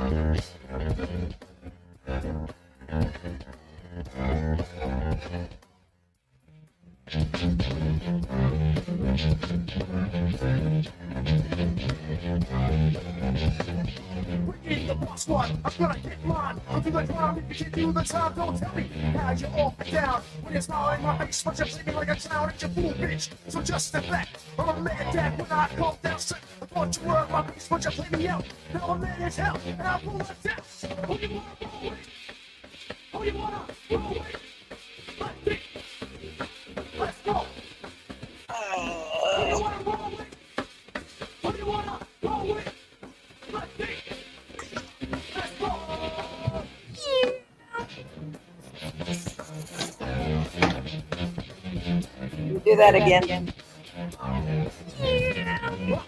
In the boss one, I'm gonna get mine. I'll do the crime if you can do the time. Don't tell me how you're off and down. When you're smiling in my face, but you're sleeping like a clown at your fool, bitch. So just step back. I'm a man that when I come down sick, I thought you were in my face, but you play me out. Now I'm mad as hell, and I pull it down. Who you wanna roll with? Who you wanna roll with? Lefty. Let's go. Who you wanna roll with? Who you wanna roll with? Lefty. Let's go. Do that again.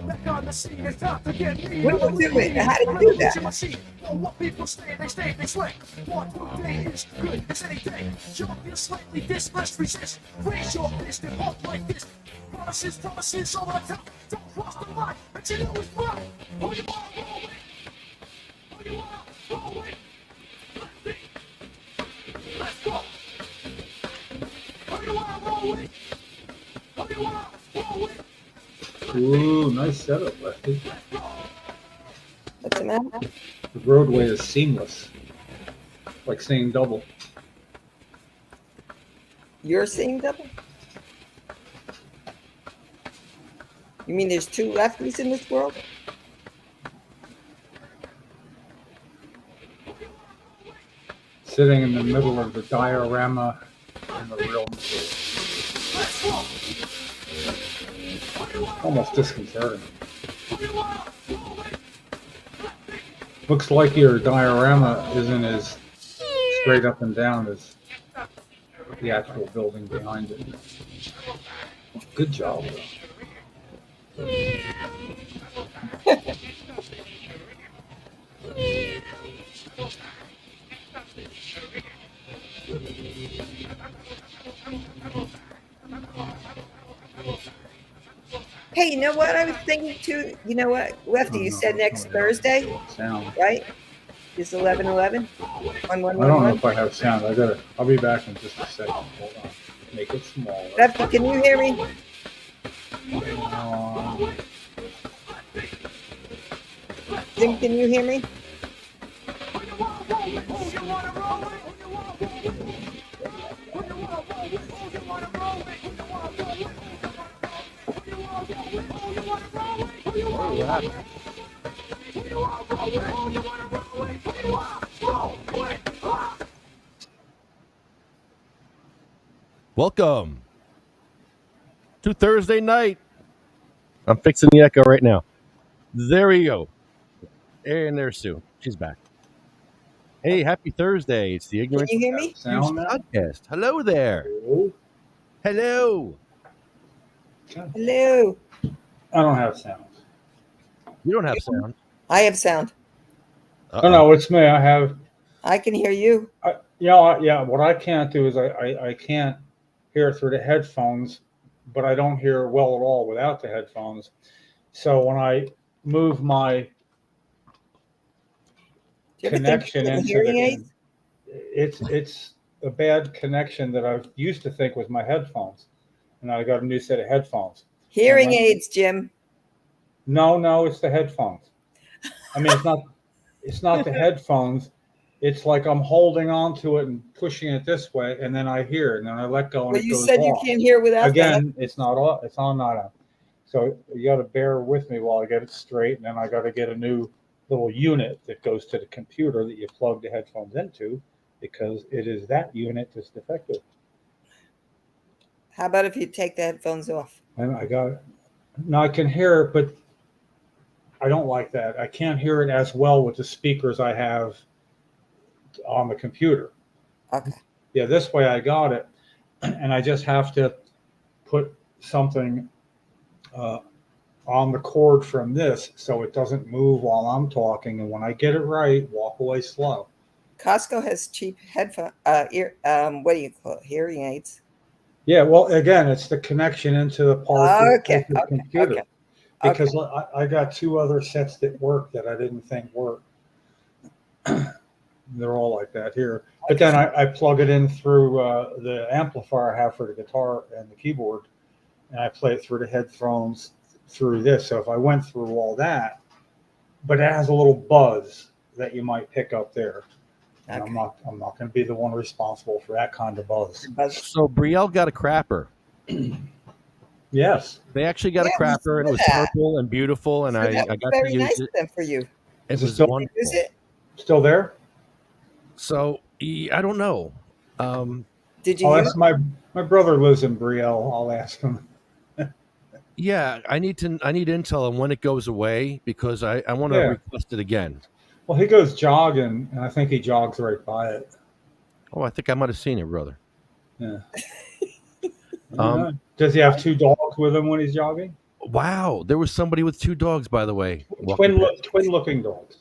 Back on the scene, it's time to get me. What do you do it? How did you do that? What people stay, they sway. One day is good as any day. Jump you slightly, this must resist. Raise your fist and walk like this. Promises over the top. Don't cross the line, but you know it's wrong. Who you wanna roll with? Who you wanna roll with? Lefty. Let's go. Who you wanna roll with? Who you wanna roll with? Ooh, nice setup, Lefty. What's the matter? The roadway is seamless, like seeing double. You're seeing double? You mean there's two lefties in this world? Sitting in the middle of the diorama in the real, almost disconcerting. Looks like your diorama isn't as straight up and down as the actual building behind it. Good job, though. Hey, you know what I was thinking too? You know what, Lefty, you said next Thursday, Sound. right? Is 11/11? I don't know if I have sound. I'll be back in just a second. Hold on. Make it smaller. Lefty, can you hear me? Jim, can you hear me? Welcome to Thursday night. I'm fixing the echo right now. There we go. And there's Sue. She's back. Hey, happy Thursday. It's the Ignorance Can you hear me? Sound now? Podcast. Hello there. Hello. Hello. I don't have sound. You don't have sound. I have sound. Oh, no, it's me. I have. I can hear you. Yeah. What I can't do is I can't hear through the headphones, but I don't hear well at all without the headphones. So when I move my connection into hearing aids? It's a bad connection that I used to think was my headphones, and I got a new set of headphones. Hearing aids, Jim. No, it's the headphones. I mean, it's not the headphones. It's like I'm holding on to it and pushing it this way, and then I hear it, and then I let go, and Well, it you goes said off. you can't hear without Again, it's not on. It's on, not on. So you got to bear with me while I get it straight, and then I got to get a new little unit that goes to the computer that you plug the headphones into, because it is that unit that's defective. How about if you take the headphones off? And I got it. Now I can hear it, but I don't like that. I can't hear it as well with the speakers I have on the computer. Okay. Yeah, this way I got it, and I just have to put something on the cord from this so it doesn't move while I'm talking. And when I get it right, walk away slow. Costco has cheap headphone what do you call it? Hearing aids. Yeah, well, again, it's the connection into the part Okay. of the computer. Okay. Because I got two other sets that work that I didn't think worked. They're all like that here. But then I plug it in through the amplifier I have for the guitar and the keyboard, and I play it through the headphones through this. So if I went through all that, but it has a little buzz that you might pick up there. And Okay. I'm not going to be the one responsible for that kind of buzz. So Brielle got a crapper. Yes. They actually got a Yeah, we crapper, and it saw was that. purple and beautiful, and So I that was got to very use nice it. of them for you. It Is it was still- wonderful. Use it? Still there? So I don't know. Did you I'll use ask my brother lives in Brielle. I'll ask him. Yeah, I need intel on when it goes away because I want to Yeah. request it again. Well, he goes jogging, and I think he jogs right by it. Oh, I think I might have seen it, brother. Yeah. Um, Does he have two dogs with him when he's jogging? Wow, there was somebody with two dogs, by the way, walking Twin-looking dogs.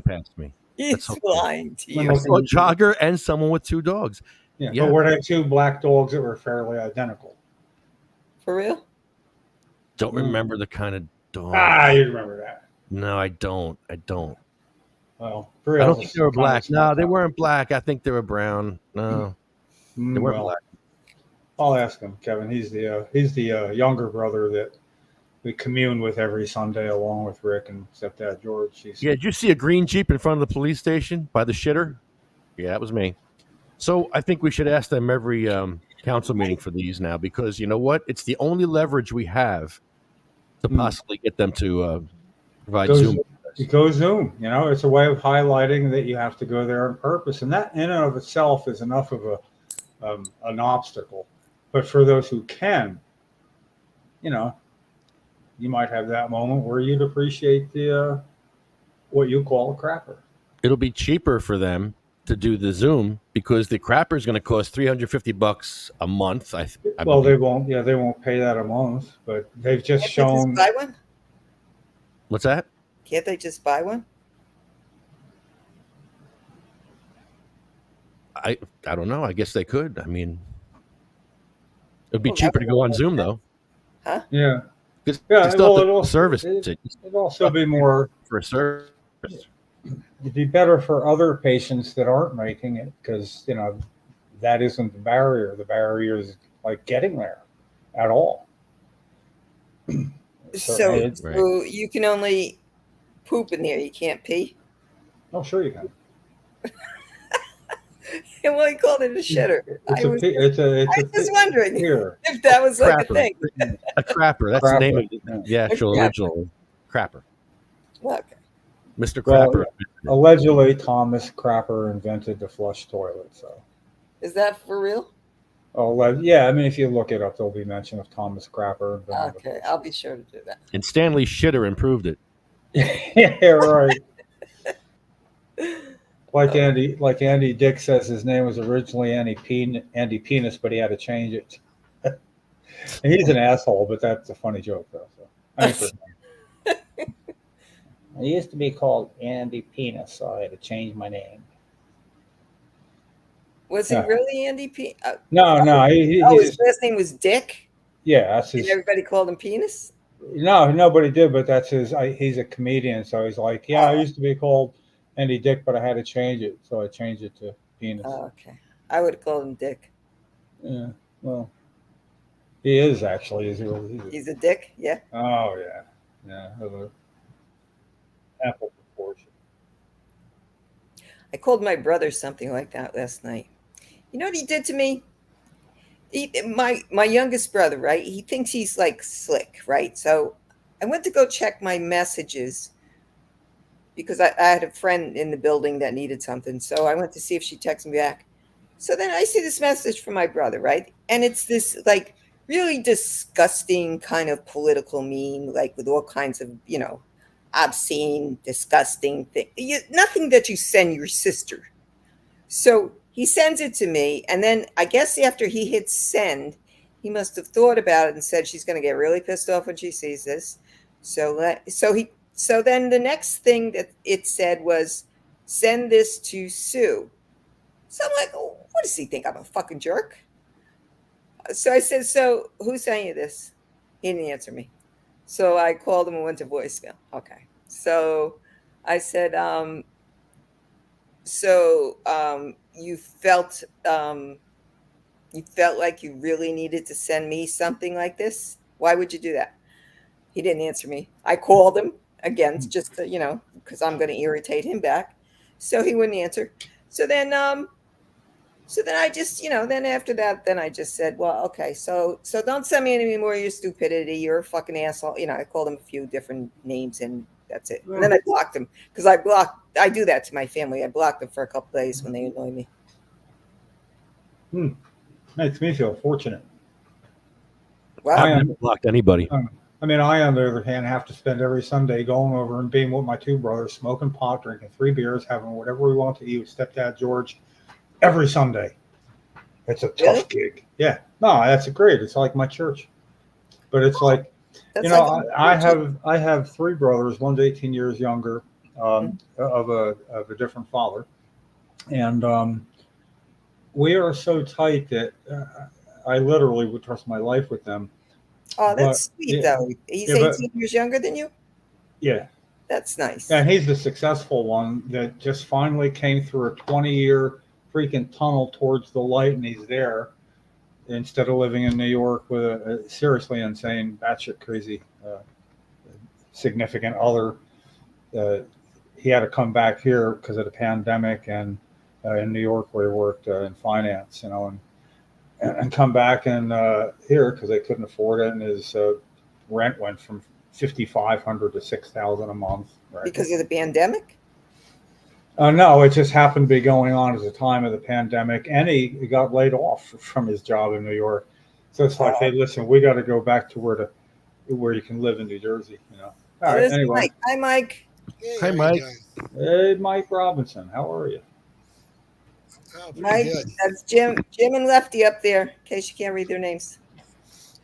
past me. He's so cool. lying to When you. I saw a jogger and someone with two dogs. Yeah, Yeah. but were they two black dogs that were fairly identical? For real? Don't remember the kind of dog. You remember that. No, I don't. Well, I don't think they were Brielle's black. kind of No, they small. weren't black. I think they were brown. No, they weren't Well, black. I'll ask him, Kevin. He's the younger brother that we commune with every Sunday along with Rick and stepdad George. Yeah, did you see a green Jeep in front of the police station by the shitter? Yeah, that was me. So I think we should ask them every council meeting for these now because you know what? It's the only leverage we have to possibly get them to provide Zoom. Go Zoom. You know, it's a way of highlighting that you have to go there on purpose, and that in and of itself is enough of an obstacle. But for those who can, you know, you might have that moment where you'd appreciate the what you call a crapper. It'll be cheaper for them to do the Zoom because the crapper is going to cost $350 a month. I Well, believe. they won't. Yeah, they won't pay that a month, but they've just Can't shown. they just buy one? What's that? Can't they just buy one? I don't know. I guess they could. I mean, it'd be Well, cheaper that to go on would- Zoom though. Yeah, Because yeah. they still have Well, the service it'd also be more. for a service. It'd be better for other patients that aren't making it because you know that isn't the barrier. The barrier is like getting there at all. So, Right. so you can only poop in there. You can't pee. Oh, sure you can. And well, he called it a shitter. It's I a was, pi- it's a it's I a was just pi- wondering here. if that was like a Crapper. thing. A crapper. That's the name of Yeah. the actual crapper. original crapper. Okay. Mr. Well, Crapper. Allegedly, Thomas Crapper invented the flush toilet. So, Is that for real? yeah, I mean, if you look it up, there'll be mention of Thomas Crapper. Okay, I'll be sure to do that. And Stanley Shitter improved it. Yeah, right. Like Andy Dick says, his name was originally Andy Penis, but he had to change it. And he's an asshole, but that's a funny joke, though. So, I used to be called Andy Penis, so I had to change my name. Was he Yeah. really Andy P? No, he His just, last name was Dick, yeah, that's and his. everybody called him Penis. No, nobody did, but that's his. He's a comedian, so he's like, yeah, I used to be called Andy Dick, but I had to change it, so I changed it to Penis. Okay, I would have called him Dick. Yeah, well, he is actually. He's a dick. Yeah. Oh yeah, of a apple proportion. I called my brother something like that last night. You know what he did to me? My youngest brother, right? He thinks he's like slick, right? So I went to go check my messages because I had a friend in the building that needed something. So I went to see if she texted me back. So then I see this message from my brother, right? And it's this like really disgusting kind of political meme, like with all kinds of, obscene, disgusting thing. Nothing that you send your sister. So he sends it to me, and then I guess after he hit send, he must have thought about it and said she's going to get really pissed off when she sees this. So then the next thing that it said was send this to Sue. So I'm like, oh, what does he think? I'm a fucking jerk? So I said, so who's sending you this? He didn't answer me. So I called him and went to voicemail. Okay. So I said, you felt like you really needed to send me something like this? Why would you do that? He didn't answer me. I called him again, just to, because I'm going to irritate him back. So he wouldn't answer. So then I just, then after that, then I just said, well, okay, so don't send me any more of your stupidity. You're a fucking asshole. I called him a few different names and that's it. And then I blocked him because I do that to my family. I blocked them for a couple days when they annoy me. Makes me feel fortunate. Wow. I've never blocked anybody. I mean, I, on the other hand, have to spend every Sunday going over and being with my two brothers, smoking pot, drinking 3 beers, having whatever we want to eat with stepdad George every Sunday. It's a tough gig. Yeah. No, that's great. It's like my church. But it's like, That's I have 3 brothers. One's 18 years younger, of a different father. And we are so tight that I literally would trust my life with them. Oh, that's sweet, though. He's 18 years younger than you? Yeah. That's nice. And he's the successful one that just finally came through a 20-year freaking tunnel towards the light, and he's there instead of living in New York with a seriously insane, batshit crazy significant other. He had to come back here because of the pandemic, and in New York where he worked in finance, and come back and here because they couldn't afford it, and his rent went from $5,500 to $6,000 a month. Right? Because of the pandemic? No, it just happened to be going on at the time of the pandemic, and he got laid off from his job in New York. So it's like, hey, listen, we got to go back to where you can live in New Jersey. All right. Anyway, Mike. Hi, Mike. Hey, Hi, Mike. Hey, Mike Robinson, how are you? Oh, Mike, good. that's Jim and Lefty up there, in case you can't read their names.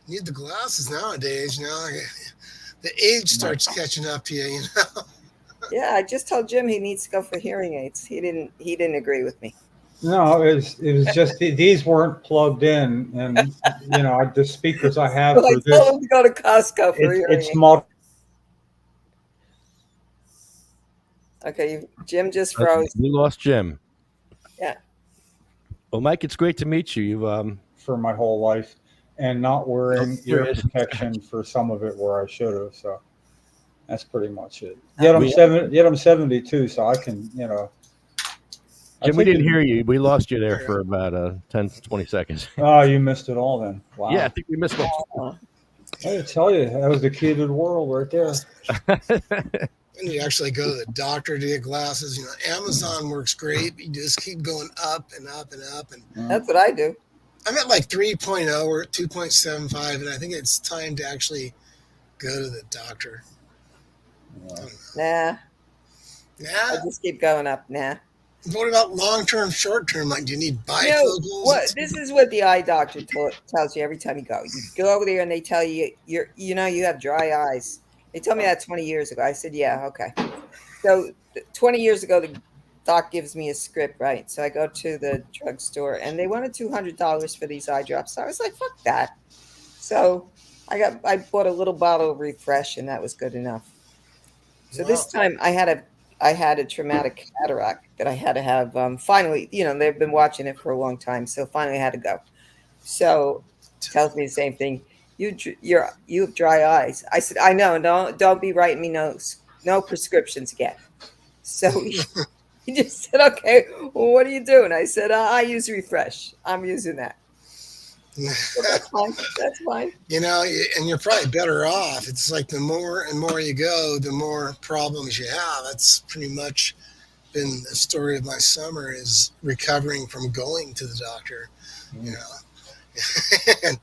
You need the glasses nowadays, The age starts catching up to you, Yeah, I just told Jim he needs to go for hearing aids. He didn't agree with me. No, it was just these weren't plugged in, and the speakers I have Well, I for told this. him to go to Costco for hearing aids. Okay, Jim just froze. We lost Jim. Yeah. Well, Mike, it's great to meet you. You've for my whole life, and not wearing There ear is. protection for some of it where I should have. So that's pretty much it. Yet I'm 72, so I can, Jim, we didn't hear you. We lost you there for about 10, 20 seconds. Oh, you missed it all then. Wow. Yeah, I think we missed one. I tell you, that was the key to the world right there. And you actually go to the doctor to get glasses. Amazon works great. You just keep going up and up and up. And That's what I do. I'm at like 3.0 or 2.75, and I think it's time to actually go to the doctor. Nah. I just keep going up. Nah. What about long-term, short-term? Like, do you need bifocals? This is what the eye doctor tells you every time you go. You go over there and they tell you you have dry eyes. They told me that 20 years ago. I said, yeah, okay. So 20 years ago, the doc gives me a script, right? So I go to the drugstore and they wanted $200 for these eye drops. So I was like, fuck that. So I bought a little bottle of Refresh, and that was good enough. So this time I had a traumatic cataract that I had to have. Finally, they've been watching it for a long time, so finally I had to go. So tells me the same thing. You have dry eyes. I said, I know. Don't be writing me no prescriptions again. So he just said, okay, well, what are you doing? I said, I use Refresh. I'm using that. So that's fine. That's fine. And you're probably better off. It's like the more and more you go, the more problems you have. That's pretty much been the story of my summer, is recovering from going to the doctor. And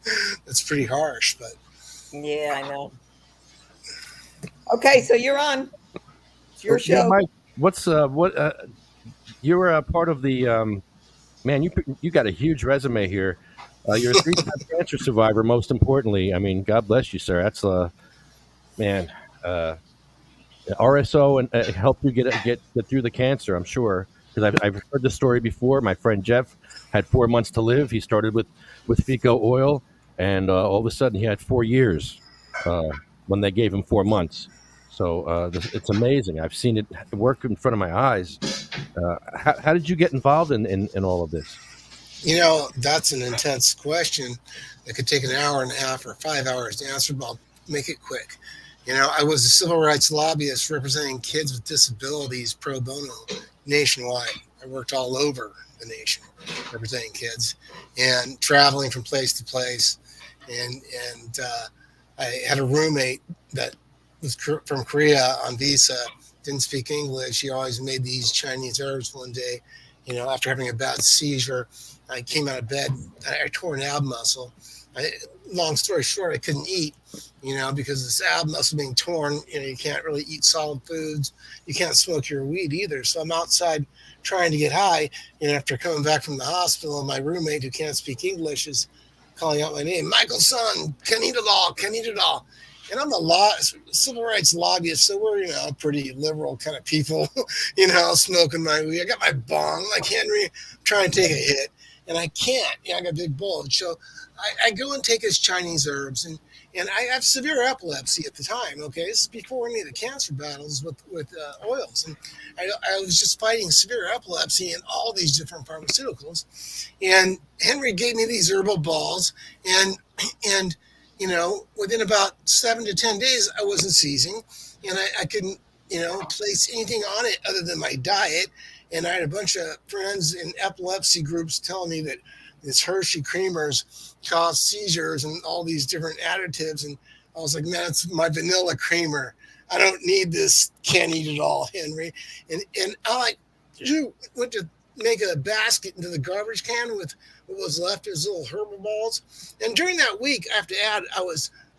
that's pretty harsh, but yeah, I know. Okay, so you're on. It's your show. Yeah, Mike, what's you were a part of the man. You got a huge resume here. You're a 3-time cancer survivor. Most importantly, I mean, God bless you, sir. That's man. RSO and helped you get through the cancer. I'm sure, because I've heard the story before. My friend Jeff had 4 months to live. He started with Fico oil, and all of a sudden he had 4 years when they gave him 4 months. So it's amazing. I've seen it work in front of my eyes. How did you get involved in all of this? That's an intense question that could take an hour and a half or 5 hours to answer, but I'll make it quick. I was a civil rights lobbyist representing kids with disabilities pro bono nationwide. I worked all over the nation representing kids and traveling from place to place. And I had a roommate that was from Korea on visa, didn't speak English. He always made these Chinese herbs one day. After having a bad seizure, I came out of bed. I tore an ab muscle. Long story short, I couldn't eat, because this ab muscle being torn, you can't really eat solid foods. You can't smoke your weed either. So I'm outside trying to get high. And after coming back from the hospital, my roommate who can't speak English is calling out my name, Michael son, can eat it all, can eat it all. And I'm a civil rights lobbyist, so we're, pretty liberal kind of people, smoking my weed. I got my bong, like Henry, trying to take a hit, and I can't. I got a big bulge. So I go and take his Chinese herbs, and I have severe epilepsy at the time, okay? This is before any of the cancer battles with oils. And I was just fighting severe epilepsy and all these different pharmaceuticals. And Henry gave me these herbal balls, and within about 7 to 10 days, I wasn't seizing, and I couldn't, place anything on it other than my diet. And I had a bunch of friends in epilepsy groups telling me that this Hershey creamers cause seizures and all these different additives. And I was like, man, it's my vanilla creamer. I don't need this. Can't eat it all, Henry. And I went to make a basket into the garbage can with what was left as little herbal balls. And during that week, I have to add,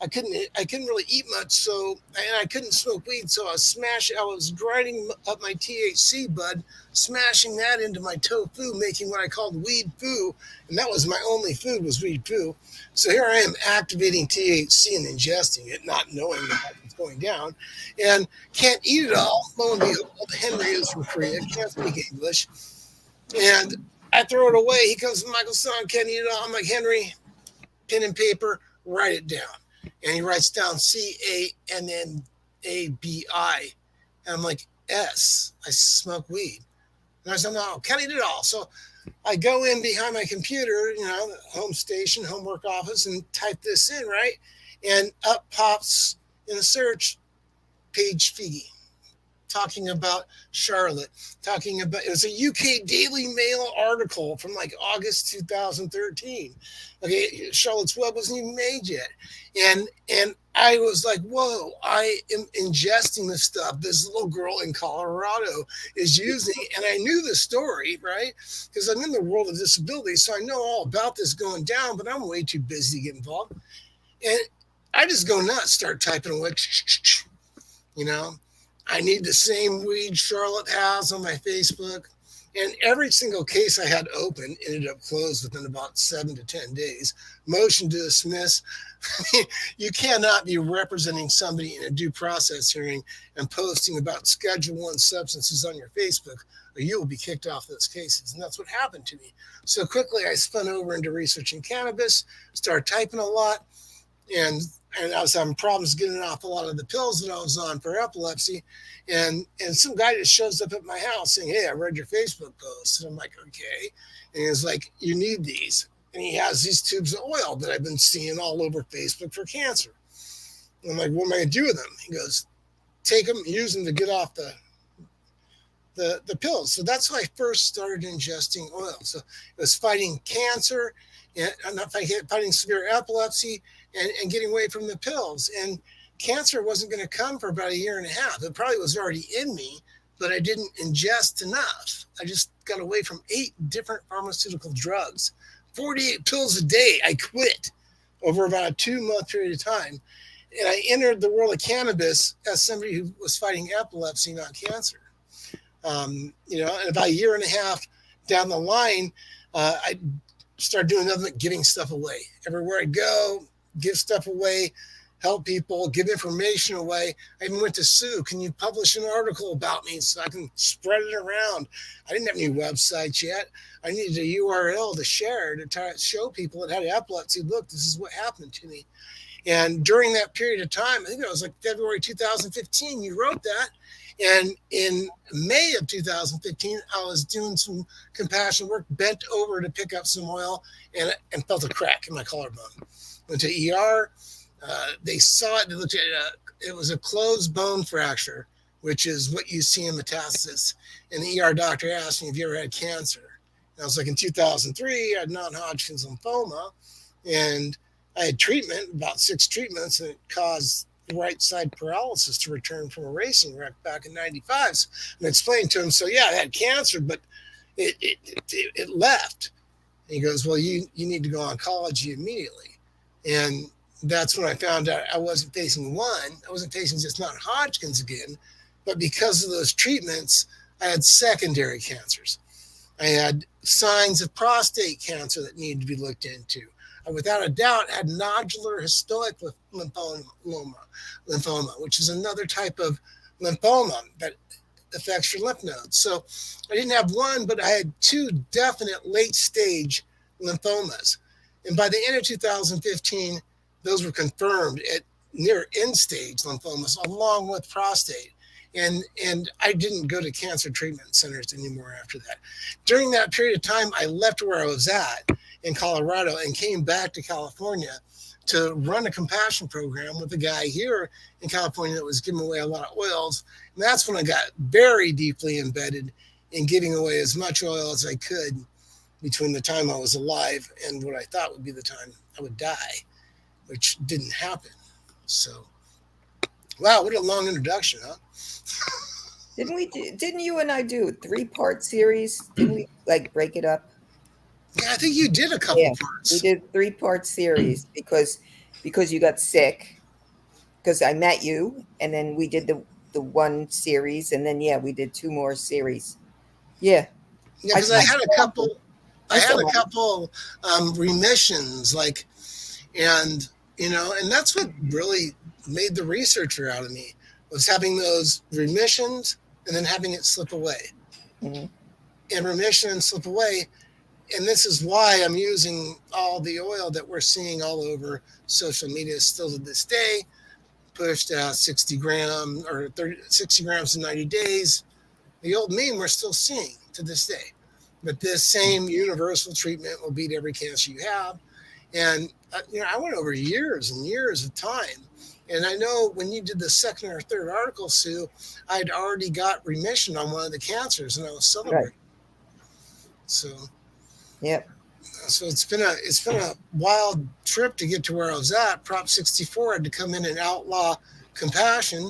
I couldn't really eat much, and I couldn't smoke weed, so I was grinding up my THC bud, smashing that into my tofu, making what I called weed foo, and that was my only food was weed foo. So here I am activating THC and ingesting it, not knowing that it's going down, and can't eat it all. Lo and behold, Henry is from Korea, can't speak English, and I throw it away. He comes, Michael son, can't eat it all. I'm like, Henry, pen and paper, write it down. And he writes down CANNABI. And I'm like, S, I smoke weed. And I said, no, can't eat it all. So I go in behind my computer, home station, homework office, and type this in, right? And up pops in the search page Figgy, talking about Charlotte, it was a UK Daily Mail article from like August 2013. Okay, Charlotte's Web wasn't even made yet. And I was like, whoa, I am ingesting this stuff this little girl in Colorado is using. And I knew the story, right? Because I'm in the world of disability, so I know all about this going down, but I'm way too busy to get involved. And I just go nuts, start typing away, I need the same weed Charlotte has on my Facebook. And every single case I had open ended up closed within about 7 to 10 days. Motion to dismiss. You cannot be representing somebody in a due process hearing and posting about Schedule I substances on your Facebook, or you will be kicked off those cases. And that's what happened to me. So quickly, I spun over into researching cannabis, started typing a lot, and I was having problems getting off a lot of the pills that I was on for epilepsy. And some guy just shows up at my house saying, hey, I read your Facebook post. And I'm like, okay. And he's like, you need these. And he has these tubes of oil that I've been seeing all over Facebook for cancer. And I'm like, what am I going to do with them? He goes, take them, use them to get off the pills. So that's how I first started ingesting oil. So it was fighting cancer, and not fighting severe epilepsy, and getting away from the pills. And cancer wasn't going to come for about 1.5 years. It probably was already in me, but I didn't ingest enough. I just got away from 8 different pharmaceutical drugs, 48 pills a day. I quit over about a 2-month period of time. And I entered the world of cannabis as somebody who was fighting epilepsy, not cancer. And about 1.5 years down the line, I started doing nothing but giving stuff away. Everywhere I go, give stuff away, help people, give information away. I even went to Sue. Can you publish an article about me so I can spread it around? I didn't have any websites yet. I needed a URL to share to show people that had epilepsy. Look, this is what happened to me. And during that period of time, I think it was like February 2015, you wrote that. And in May of 2015, I was doing some compassion work, bent over to pick up some oil, and felt a crack in my collarbone. Went to ER. They saw it. They looked at it. It was a closed bone fracture, which is what you see in metastasis. And the ER doctor asked me, have you ever had cancer? And I was like, in 2003, I had non-Hodgkin's lymphoma. And I had treatment, about 6 treatments, and it caused right side paralysis to return from a racing wreck back in 95. And I explained to him, so yeah, I had cancer, but it left. And he goes, well, you need to go oncology immediately. And that's when I found out I wasn't facing just non-Hodgkin's again, but because of those treatments, I had secondary cancers. I had signs of prostate cancer that needed to be looked into. I, without a doubt, had nodular histoic lymphoma, which is another type of lymphoma that affects your lymph nodes. So I didn't have one, but I had 2 definite late-stage lymphomas. And by the end of 2015, those were confirmed at near end-stage lymphomas, along with prostate. And I didn't go to cancer treatment centers anymore after that. During that period of time, I left where I was at in Colorado and came back to California to run a compassion program with a guy here in California that was giving away a lot of oils. And that's when I got very deeply embedded in giving away as much oil as I could between the time I was alive and what I thought would be the time I would die, which didn't happen. So, wow, what a long introduction, huh? Didn't you and I do a 3-part series? Didn't we like break it up? Yeah, I think you did a couple parts. We did 3-part series because you got sick. Because I met you, and then we did the one series, and then we did 2 more series. Yeah. Yeah, because I had a couple remissions, and that's what really made the researcher out of me, was having those remissions and then having it slip away. Mm-hmm. And remission and slip away. And this is why I'm using all the oil that we're seeing all over social media still to this day, pushed out 60 grams in 90 days. The old meme we're still seeing to this day. But this same universal treatment will beat every cancer you have. And, I went over years and years of time. And I know when you did the 2nd or 3rd article, Sue, I'd already got remission on one of the cancers, and I was celebrating. Right. So, yep. So it's been a wild trip to get to where I was at. Prop 64 had to come in and outlaw compassion.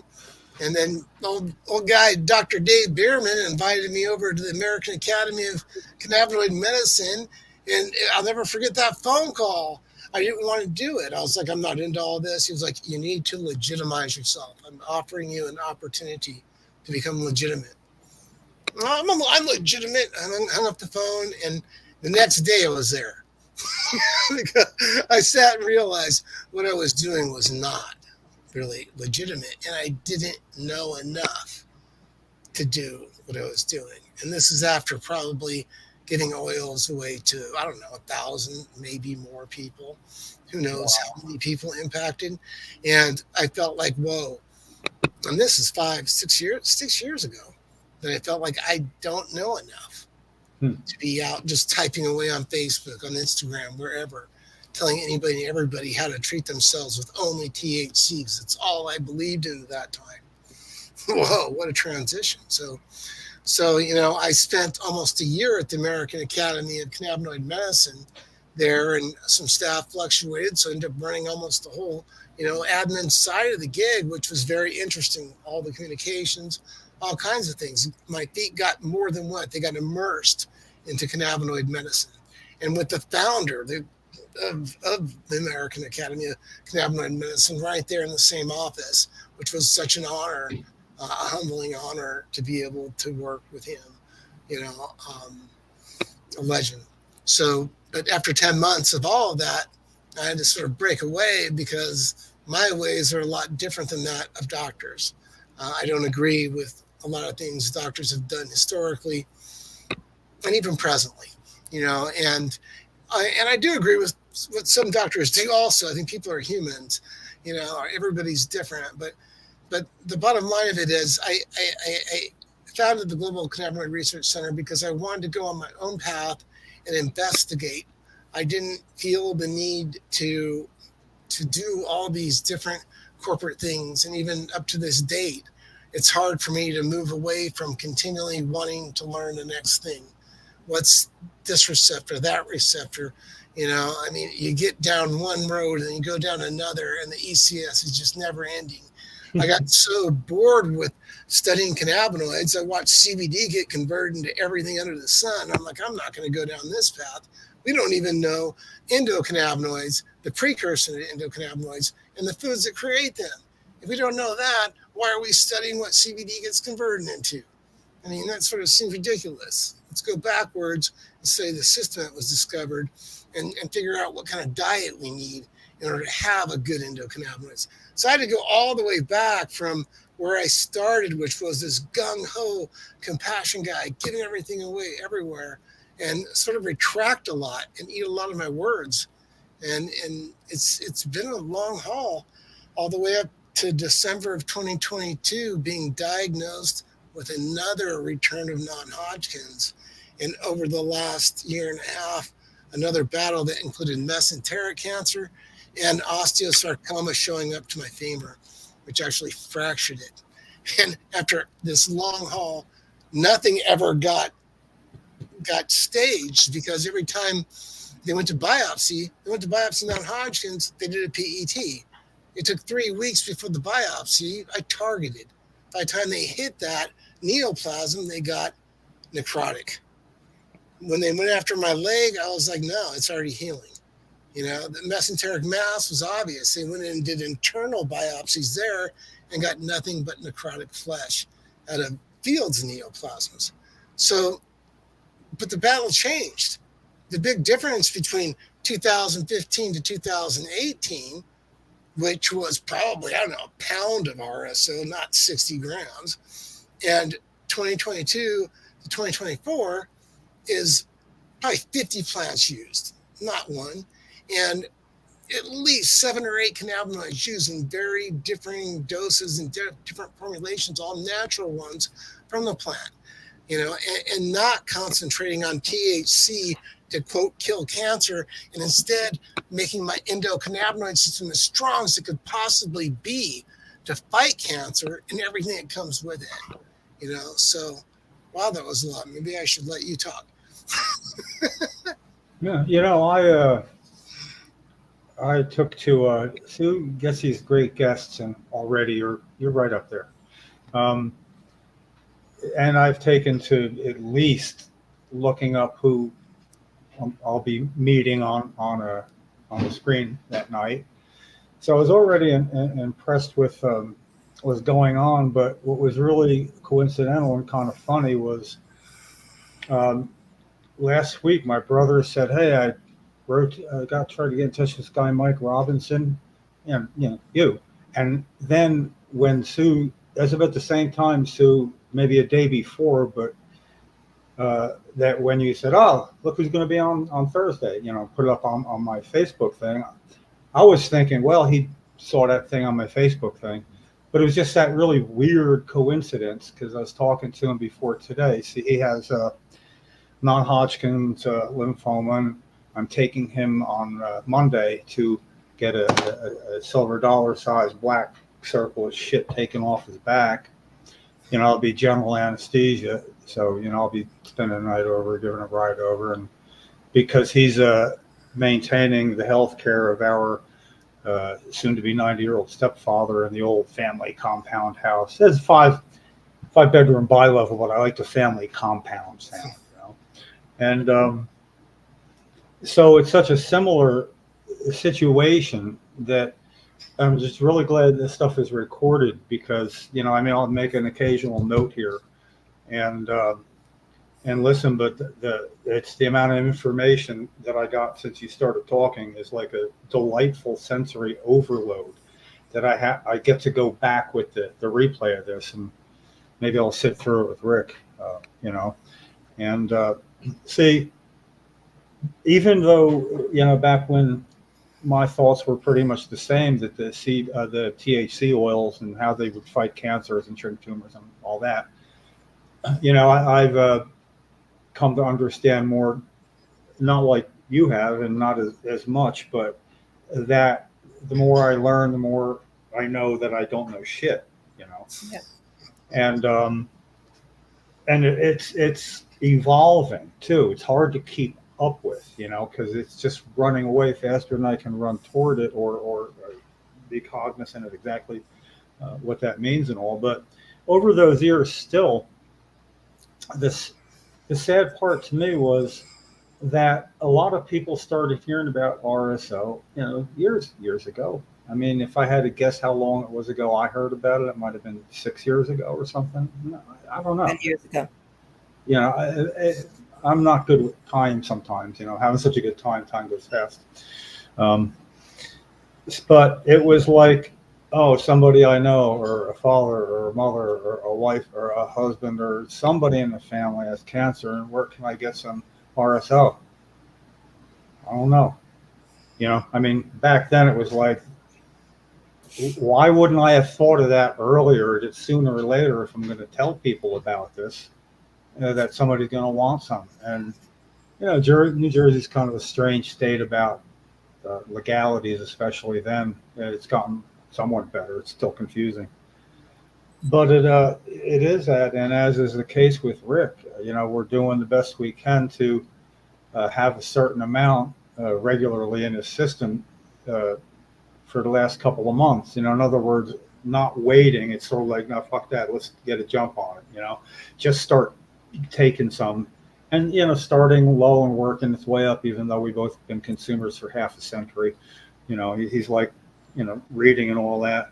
And then old guy, Dr. Dave Bierman, invited me over to the American Academy of Cannabinoid Medicine. And I'll never forget that phone call. I didn't want to do it. I was like, I'm not into all this. He was like, you need to legitimize yourself. I'm offering you an opportunity to become legitimate. I'm legitimate. I hung up the phone, and the next day I was there. I sat and realized what I was doing was not really legitimate, and I didn't know enough to do what I was doing. And this is after probably giving oils away to, 1,000, maybe more people. Who knows how many people impacted. And I felt like, whoa. And this is 6 years ago, that I felt like I don't know enough to be out just typing away on Facebook, on Instagram, wherever, telling anybody and everybody how to treat themselves with only THC, because it's all I believed in at that time. Whoa, what a transition. So, I spent almost a year at the American Academy of Cannabinoid Medicine there, and some staff fluctuated. So I ended up running almost the whole, admin side of the gig, which was very interesting. All the communications, all kinds of things. My feet got more than wet. They got immersed into cannabinoid medicine. And with the founder of the American Academy of Cannabinoid Medicine right there in the same office, which was such an honor. A humbling honor to be able to work with him, a legend. So, but after 10 months of all of that, I had to sort of break away because my ways are a lot different than that of doctors. I don't agree with a lot of things doctors have done historically and even presently, and I do agree with what some doctors do also. I think people are humans. You know, everybody's different, but the bottom line of it is, I founded the Global Cannabinoid Research Center because I wanted to go on my own path and investigate. I didn't feel the need to do all these different corporate things, and even up to this date, it's hard for me to move away from continually wanting to learn the next thing. What's this receptor, that receptor? You know, I mean, you get down one road and you go down another, and the ECS is just never ending. I got so bored with studying cannabinoids. I watched CBD get converted into everything under the sun. I'm like, I'm not going to go down this path. We don't even know endocannabinoids, the precursor to endocannabinoids, and the foods that create them. If we don't know that, why are we studying what CBD gets converted into? I mean, that sort of seems ridiculous. Let's go backwards and say the system that was discovered, and figure out what kind of diet we need in order to have a good endocannabinoids. So I had to go all the way back from where I started, which was this gung-ho compassion guy, giving everything away everywhere, and sort of retract a lot and eat a lot of my words. And it's been a long haul, all the way up to December of 2022, being diagnosed with another return of non-Hodgkin's. And over the last year and a half, another battle that included mesenteric cancer and osteosarcoma showing up to my femur, which actually fractured it. And after this long haul, nothing ever got staged, because every time they went to biopsy non-Hodgkin's, they did a PET. It took 3 weeks before the biopsy. I targeted. By the time they hit that neoplasm, they got necrotic. When they went after my leg, I was like, no, it's already healing. You know, the mesenteric mass was obvious. They went in and did internal biopsies there and got nothing but necrotic flesh out of Field's neoplasms. So, but the battle changed. The big difference between 2015 to 2018, which was probably, I don't know, a pound of RSO, not 60 grams, and 2022 to 2024 is probably 50 plants used, not one, and at least 7 or 8 cannabinoids used in very differing doses and different formulations, all natural ones from the plant, you know, and not concentrating on THC to, quote, kill cancer, and instead making my endocannabinoid system as strong as it could possibly be to fight cancer and everything that comes with it, you know. So, wow, that was a lot. Maybe I should let you talk. Yeah, you know, I took to Sue gets these great guests, and already you're right up there. And I've taken to at least looking up who I'll be meeting on the screen that night. So I was already impressed with what was going on, but what was really coincidental and kind of funny was last week my brother said, "Hey, I got to try to get in touch with this guy Mike Robinson, and you." And then when Sue, that's about the same time, Sue, maybe a day before, but that when you said, "Oh, look who's going to be on Thursday," put it up on my Facebook thing, I was thinking, well, he saw that thing on my Facebook thing, but it was just that really weird coincidence, because I was talking to him before today. See, he has non-Hodgkin's lymphoma, and I'm taking him on Monday to get a silver dollar size black circle of shit taken off his back. I'll be general anesthesia, so I'll be spending the night over, giving a ride over, and because he's maintaining the health care of our soon-to-be 90-year-old stepfather in the old family compound house. It's 5-bedroom bi-level, but I like the family compound sound, And so it's such a similar situation that I'm just really glad this stuff is recorded, because I'll make an occasional note here and listen, but it's the amount of information that I got since you started talking is like a delightful sensory overload that I get to go back with the replay of this, and maybe I'll sit through it with Rick, and see, even though back when my thoughts were pretty much the same, that the THC oils and how they would fight cancers and shrink tumors and all that. I've come to understand more, not like you have, and not as much, but that the more I learn, the more I know that I don't know shit. Yeah. And it's evolving too. It's hard to keep up with, because it's just running away faster than I can run toward it, or be cognizant of exactly what that means and all. But over those years, still, the sad part to me was that a lot of people started hearing about RSO, years ago. I mean, if I had to guess how long it was ago I heard about it, it might have been 6 years ago or something. I don't know. 10 years ago. I'm not good with time sometimes, having such a good time goes fast. But it was like, oh, somebody I know, or a father, or a mother, or a wife, or a husband, or somebody in the family has cancer, and where can I get some RSO? I don't know. I mean, back then it was like, why wouldn't I have thought of that earlier, that sooner or later, if I'm going to tell people about this, that somebody's going to want some? And, New Jersey's kind of a strange state about legalities, especially then. It's gotten somewhat better. It's still confusing. But it is that, and as is the case with Rick, we're doing the best we can to have a certain amount regularly in his system for the last couple of months. In other words, not waiting. It's sort of like, no, fuck that. Let's get a jump on it. Just start taking some, and starting low and working its way up. Even though we've both been consumers for half a century, he's like, reading and all that,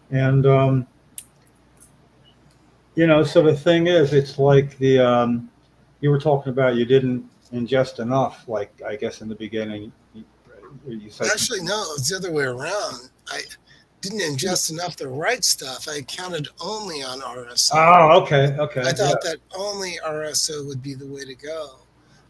and so the thing is, it's like the you were talking about, you didn't ingest enough, like, I guess in the beginning you said. Actually, no, it's the other way around. I didn't ingest enough the right stuff. I counted only on RSO. Oh, okay. I thought that only RSO would be the way to go.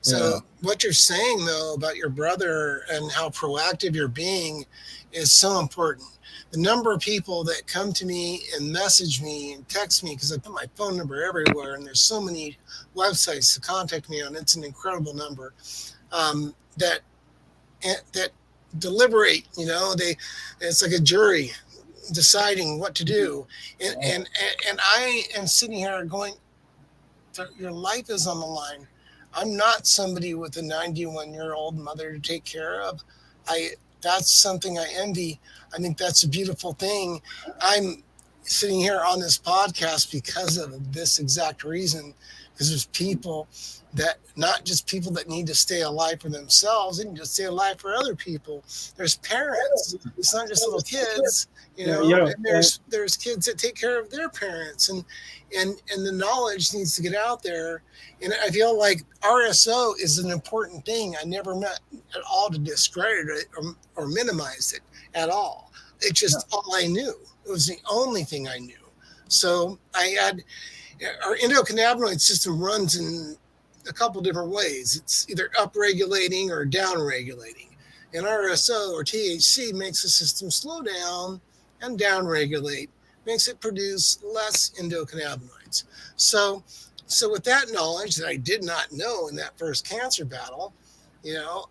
So what you're saying, though, about your brother and how proactive you're being is so important. The number of people that come to me and message me and text me, because I put my phone number everywhere, and there's so many websites to contact me on. It's an incredible number, that deliberate. It's like a jury deciding what to do, and I am sitting here going, your life is on the line. I'm not somebody with a 91-year-old mother to take care of. That's something I envy. I think that's a beautiful thing. I'm sitting here on this podcast because of this exact reason, because there's people that, not just people that need to stay alive for themselves, they need to stay alive for other people. There's parents. It's not just little kids, and there's kids that take care of their parents, and the knowledge needs to get out there. And I feel like RSO is an important thing. I never meant at all to discredit it or minimize it at all. It's just all I knew. It was the only thing I knew. So our endocannabinoid system runs in a couple different ways. It's either upregulating or downregulating. And RSO or THC makes the system slow down and downregulate, makes it produce less endocannabinoids. So with that knowledge that I did not know in that first cancer battle, now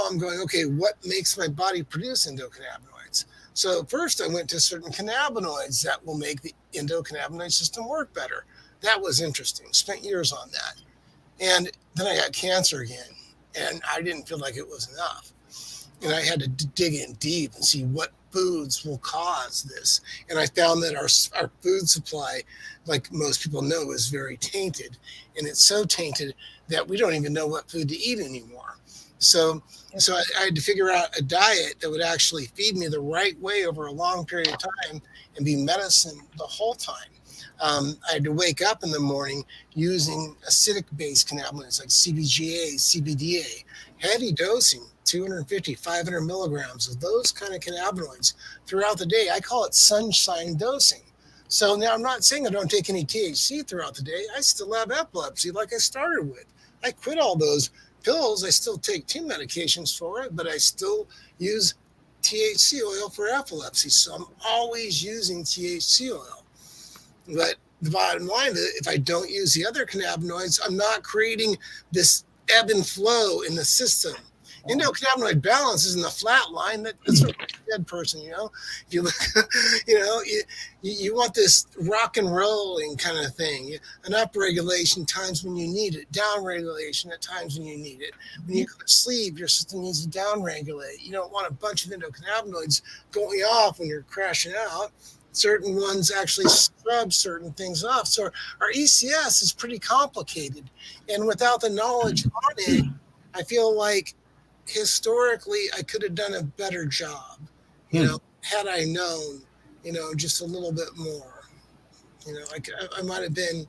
I'm going, okay, what makes my body produce endocannabinoids? So first I went to certain cannabinoids that will make the endocannabinoid system work better. That was interesting. Spent years on that. And then I got cancer again, and I didn't feel like it was enough. And I had to dig in deep and see what foods will cause this. And I found that our food supply, like most people know, is very tainted. And it's so tainted that we don't even know what food to eat anymore. So I had to figure out a diet that would actually feed me the right way over a long period of time and be medicine the whole time. I had to wake up in the morning using acidic-based cannabinoids like CBGA, CBDA, heavy dosing, 250, 500 milligrams of those kind of cannabinoids throughout the day. I call it sunshine dosing. So now I'm not saying I don't take any THC throughout the day. I still have epilepsy like I started with. I quit all those pills. I still take 2 medications for it, but I still use THC oil for epilepsy, so I'm always using THC oil. But the bottom line is, if I don't use the other cannabinoids, I'm not creating this ebb and flow in the system. Endocannabinoid balance isn't a flat line. That's a dead person, you know. If you look, you want this rock and rolling kind of thing. An up regulation times when you need it, down regulation at times when you need it. When you go to sleep, your system needs to down regulate. You don't want a bunch of endocannabinoids going off when you're crashing out. Certain ones actually scrub certain things off. So our ECS is pretty complicated, and without the knowledge on it, I feel like historically I could have done a better job, had I known, just a little bit more. I might have been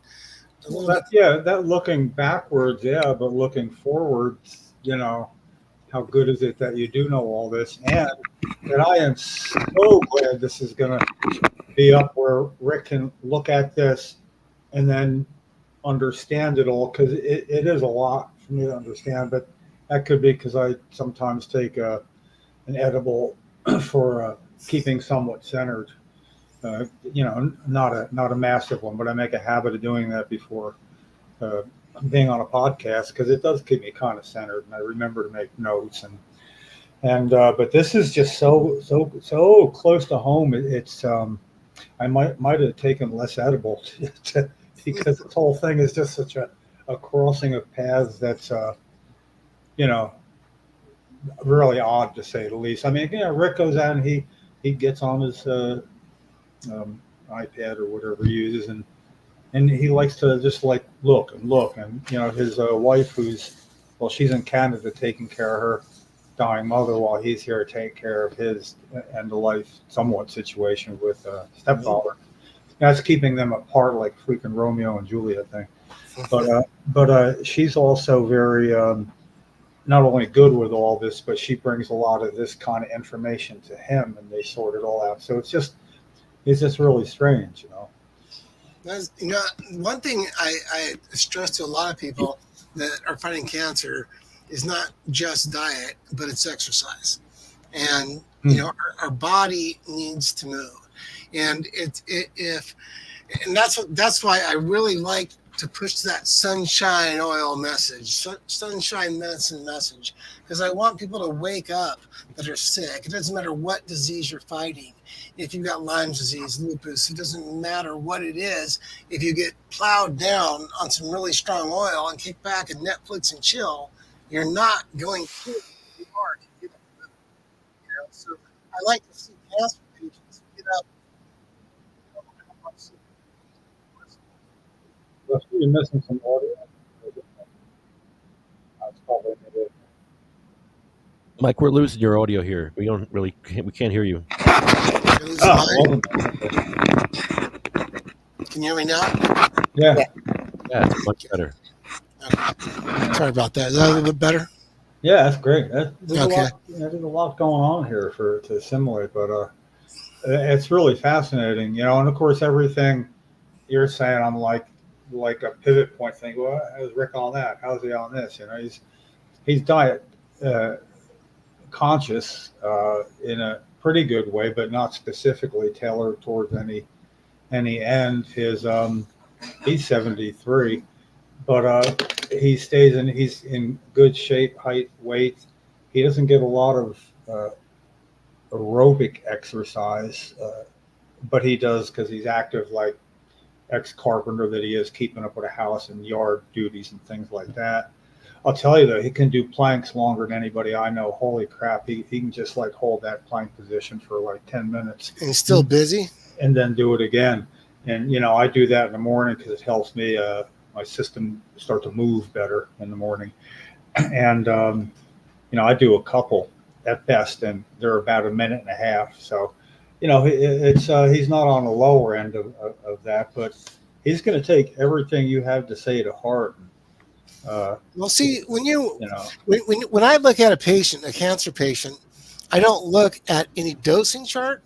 a little bit. Yeah, that looking backwards, yeah, but looking forwards, how good is it that you do know all this? And I am so glad this is going to be up where Rick can look at this and then understand it all, because it is a lot for me to understand, but that could be because I sometimes take an edible for keeping somewhat centered. Not a massive one, but I make a habit of doing that before being on a podcast, because it does keep me kind of centered, and I remember to make notes. And but this is just so close to home. It's I might have taken less edible because this whole thing is just such a crossing of paths that's really odd, to say the least. I mean, Rick goes out and he gets on his iPad or whatever he uses, and he likes to just like look, and his wife, she's in Canada taking care of her dying mother while he's here taking care of his end of life somewhat situation with stepfather. That's keeping them apart like freaking Romeo and Juliet thing. But she's also very not only good with all this, but she brings a lot of this kind of information to him, and they sort it all out. So it's just really strange, That's, one thing I stress to a lot of people that are fighting cancer is not just diet, but it's exercise. And our body needs to move, and that's why I really like to push that sunshine oil message, sunshine medicine message, because I want people to wake up that are sick. It doesn't matter what disease you're fighting. If you've got Lyme disease, lupus, it doesn't matter what it is. If you get plowed down on some really strong oil and kick back and Netflix and chill, you're not going to be hard to get up. So I like to see cancer patients get up. You're missing some audio. That's probably it. Mike, we're losing your audio here. We can't hear you. Can you hear me now? Yeah. Yeah, it's much better. Okay. Sorry about that. Is that a little bit better? Yeah, that's great. There's Okay. there's a lot going on here to assimilate, but it's really fascinating, and of course everything you're saying, I'm like a pivot point thing. Well, how's Rick on that? How's he on this? He's diet conscious in a pretty good way, but not specifically tailored towards any end. He's 73, but he's in good shape, height, weight. He doesn't get a lot of aerobic exercise, but he does, because he's active, like ex-carpenter that he is, keeping up with a house and yard duties and things like that. I'll tell you though, he can do planks longer than anybody I know. Holy crap, he can just like hold that plank position for like 10 minutes. And he's still busy? And then do it again. And I do that in the morning because it helps me my system start to move better in the morning. And I do a couple at best, and they're about a minute and a half. So it's he's not on the lower end of that, but he's going to take everything you have to say to heart. Well, see, when I look at a cancer patient, I don't look at any dosing chart.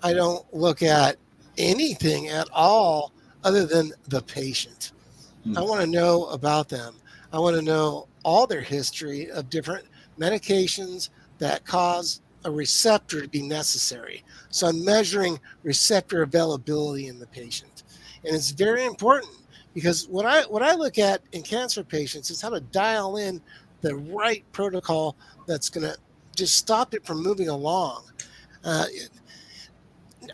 I don't look at anything at all other than the patient. I want to know about them. I want to know all their history of different medications that cause a receptor to be necessary. So I'm measuring receptor availability in the patient. And it's very important because what I look at in cancer patients is how to dial in the right protocol that's going to just stop it from moving along. Uh,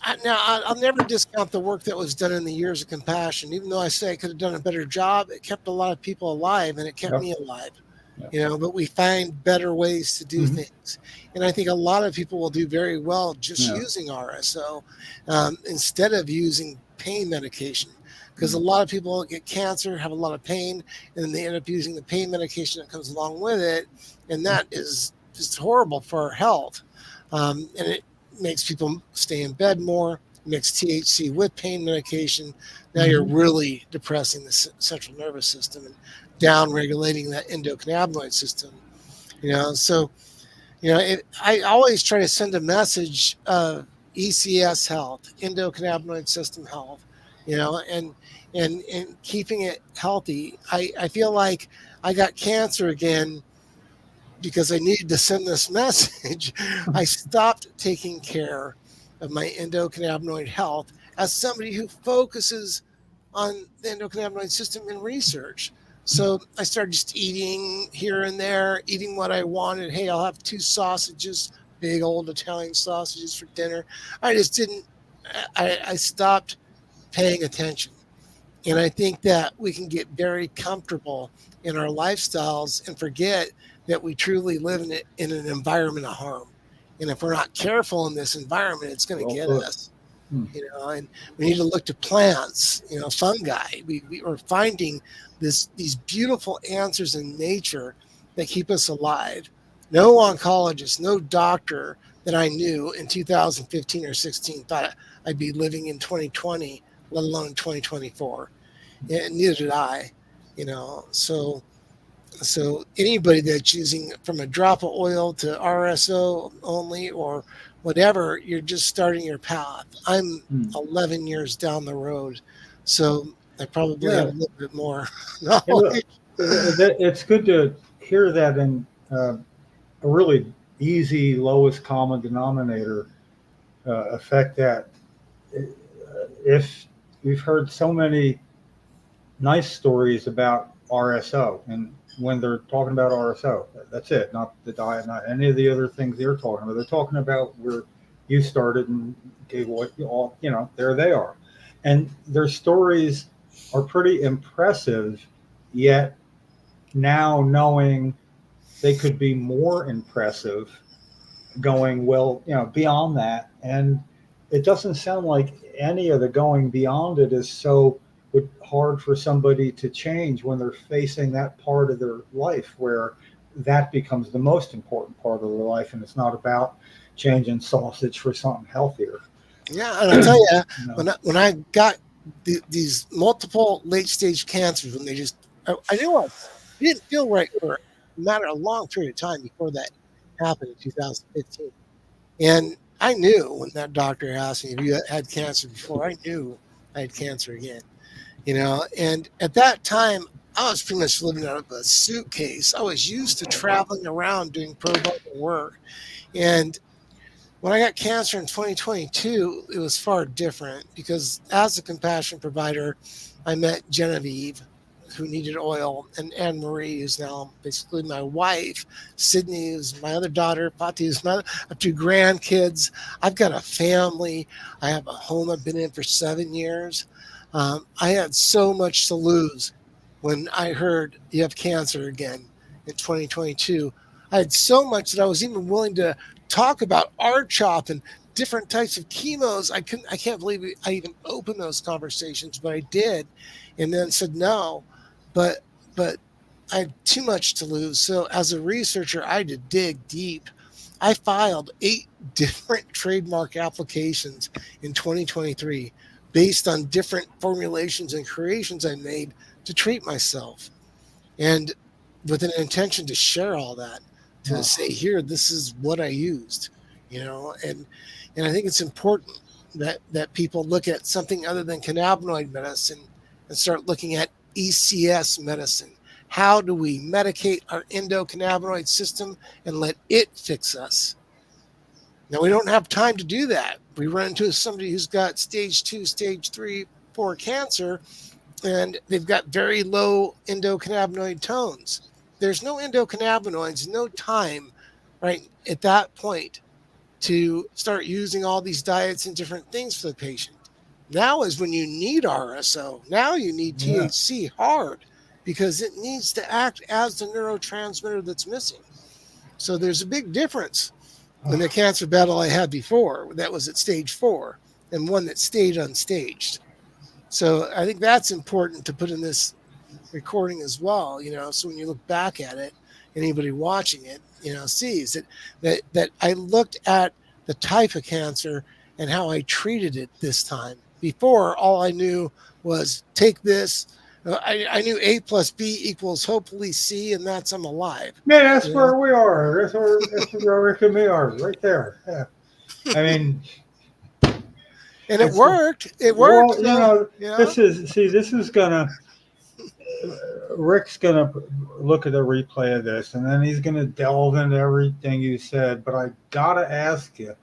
I'll never discount the work that was done in the years of compassion. Even though I say I could have done a better job, it kept a lot of people alive, and it kept Yep. me alive. Yep. You know, but we find better ways to do things, and I think a lot of people will do very well just using RSO instead of using pain medication. Because a lot of people get cancer, have a lot of pain, and then they end up using the pain medication that comes along with it, and that is just horrible for our health. And it makes people stay in bed more, mix THC with pain medication. Now you're really depressing the central nervous system and down regulating that endocannabinoid system. You know, so, you know, I always try to send a message of ECS health, endocannabinoid system health, you know, and keeping it healthy. I feel like I got cancer again because I needed to send this message. I stopped taking care of my endocannabinoid health as somebody who focuses on the endocannabinoid system in research. So I started just eating here and there, eating what I wanted. Hey, I'll have 2 sausages, big old Italian sausages for dinner. I just didn't, I stopped paying attention. And I think that we can get very comfortable in our lifestyles and forget that we truly live in an environment of harm. And if we're not careful in this environment, it's going to get us. You know, and we need to look to plants, you know, fungi. We are finding these beautiful answers in nature that keep us alive. No oncologist, no doctor that I knew in 2015 or 16 thought I'd be living in 2020, let alone 2024. And neither did I, you know. So anybody that's using from a drop of oil to RSO only or whatever, you're just starting your path. I'm 11 years down the road, so I probably have a little bit more knowledge. It's good to hear that in a really easy, lowest common denominator effect. That if we've heard so many nice stories about RSO, and when they're talking about RSO, that's it, not the diet, not any of the other things they're talking about. They're talking about where you started and gave what you all, you know, there they are. And their stories are pretty impressive, yet now knowing they could be more impressive going, well, you know, beyond that. And it doesn't sound like any of the going beyond it is so hard for somebody to change when they're facing that part of their life where that becomes the most important part of their life, and it's not about changing sausage for something healthier. Yeah, and I'll tell you, You know? when I got these multiple late stage cancers, when they just, I knew it didn't feel right for a matter of a long period of time before that happened in 2015. And I knew when that doctor asked me if you had cancer before, I knew I had cancer again. You know, and at that time, I was pretty much living out of a suitcase. I was used to traveling around doing pro bono work. And when I got cancer in 2022, it was far different because as a compassion provider, I met Genevieve, who needed oil, and Anne Marie, who's now basically my wife, Sydney, who's my other daughter, Patti, who's I have 2 grandkids. I've got a family. I have a home I've been in for 7 years. I had so much to lose when I heard you have cancer again in 2022. I had so much that I was even willing to talk about RCHOP and different types of chemos. I can't believe I even opened those conversations, but I did, and then said no. But I had too much to lose. So as a researcher, I had to dig deep. I filed 8 different trademark applications in 2023 based on different formulations and creations I made to treat myself, and with an intention to share all that, to say, here, this is what I used, you know. And I think it's important that people look at something other than cannabinoid medicine and start looking at ECS medicine. How do we medicate our endocannabinoid system and let it fix us? Now, we don't have time to do that. We run into somebody who's got stage 2, stage 3, 4 cancer, and they've got very low endocannabinoid tones. There's no endocannabinoids, no time, right, at that point to start using all these diets and different things for the patient. Now is when you need RSO. Now you need THC hard because it needs to act as the neurotransmitter that's missing. So there's a big difference in the cancer battle I had before. That was at stage 4 and one that stayed unstaged. So I think that's important to put in this recording as well, so when you look back at it, anybody watching it, sees that I looked at the type of cancer and how I treated it this time. Before, all I knew was take this. I knew A plus B equals hopefully C, and that's I'm alive. Man, that's where we are. That's where Rick and me are, right there. Yeah. I mean, and it worked. It worked. Well, this is gonna. Rick's gonna look at the replay of this, and then he's gonna delve into everything you said. But I gotta ask you: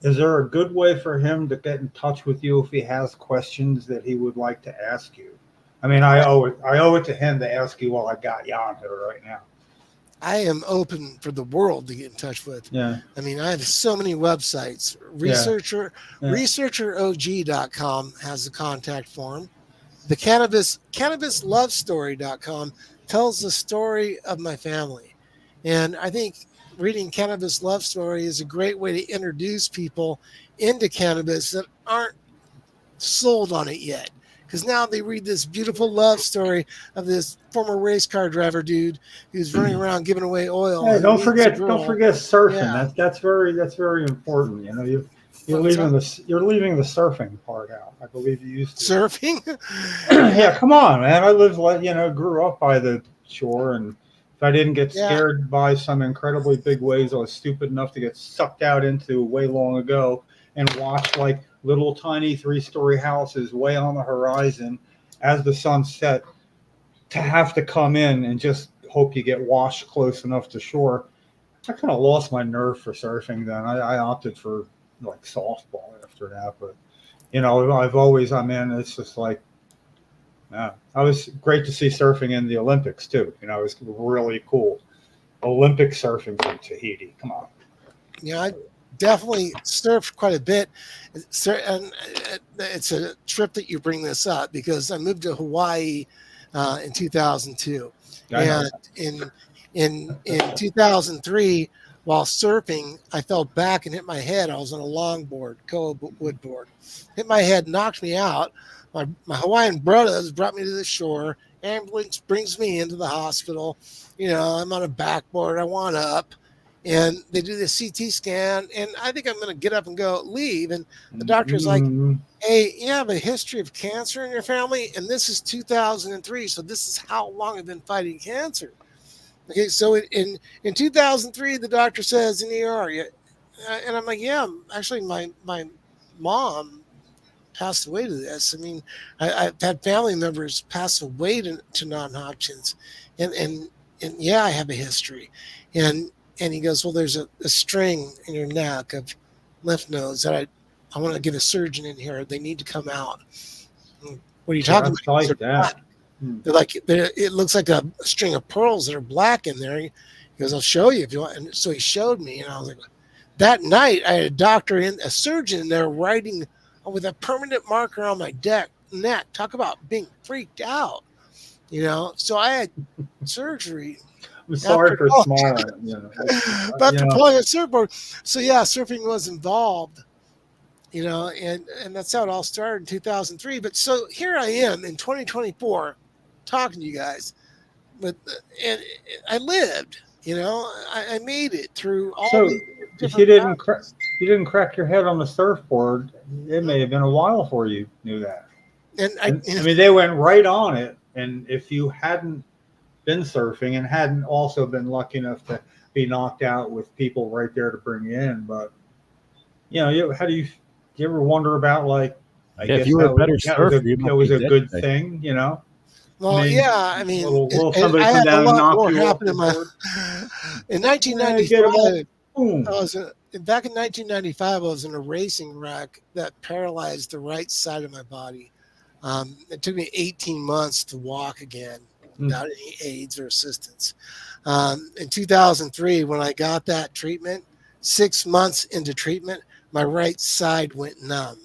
is there a good way for him to get in touch with you if he has questions that he would like to ask you? I mean, I owe it to him to ask you while I got you on here right now. I am open for the world to get in touch with. Yeah. I mean, I have so many websites. ResearcherOG.com has a contact form. The cannabislovestory.com tells the story of my family. And I think reading Cannabis Love Story is a great way to introduce people into cannabis that aren't sold on it yet. Because now they read this beautiful love story of this former race car driver dude who's running around giving away oil. Hey, don't forget surfing. Yeah. That's very important. You're leaving the surfing part out. I believe you used to. Surfing? Yeah, come on, man. I grew up by the shore, and if I didn't get scared by some incredibly big waves, I was stupid enough to get sucked out into way long ago and watch like little tiny 3-story houses way on the horizon as the sun set, to have to come in and just hope you get washed close enough to shore. I kind of lost my nerve for surfing then. I opted for like softball after that, but it's just like, I was great to see surfing in the Olympics too. It was really cool. Olympic surfing from Tahiti. Come on. Yeah, I definitely surfed quite a bit. And it's a trip that you bring this up because I moved to Hawaii in 2002. And in 2003, while surfing, I fell back and hit my head. I was on a longboard, koa wood board. Hit my head, knocked me out. My Hawaiian brothers brought me to the shore. Ambulance brings me into the hospital. I'm on a backboard. I want up. And they do the CT scan. And I think I'm going to get up and leave. And the doctor's like, hey, you have a history of cancer in your family. And this is 2003. So this is how long I've been fighting cancer. Okay, so in 2003, the doctor says in the ER, and I'm like, yeah, actually, my mom passed away to this. I mean, I've had family members pass away to non-Hodgkin's, and yeah, I have a history. And he goes, well, there's a string in your neck of lymph nodes that I want to get a surgeon in here. They need to come out. What are you talking about? Like that. They're like, it looks like a string of pearls that are black in there. He goes, I'll show you if you want. And so he showed me, and I was like, that night I had a surgeon in there writing with a permanent marker on my neck. Talk about being freaked out, So I had surgery. I'm sorry for smiling. After pulling a surfboard. So yeah, surfing was involved. And that's how it all started in 2003. But so here I am in 2024 talking to you guys, and I lived, I made it through all. So if you didn't crack your head on the surfboard, it may have been a while before you knew that. I mean, they went right on it. And if you hadn't been surfing and hadn't also been lucky enough to be knocked out with people right there to bring you in, but how do you ever wonder about if you were a better surfer, it was a good thing, Well, I mean, somebody I come had down a and lot knock more you happen off in 1995. I was back in 1995, I was in a racing wreck that paralyzed the right side of my body. It took me 18 months to walk again without any aids or assistance. In 2003, when I got that treatment, 6 months into treatment, my right side went numb.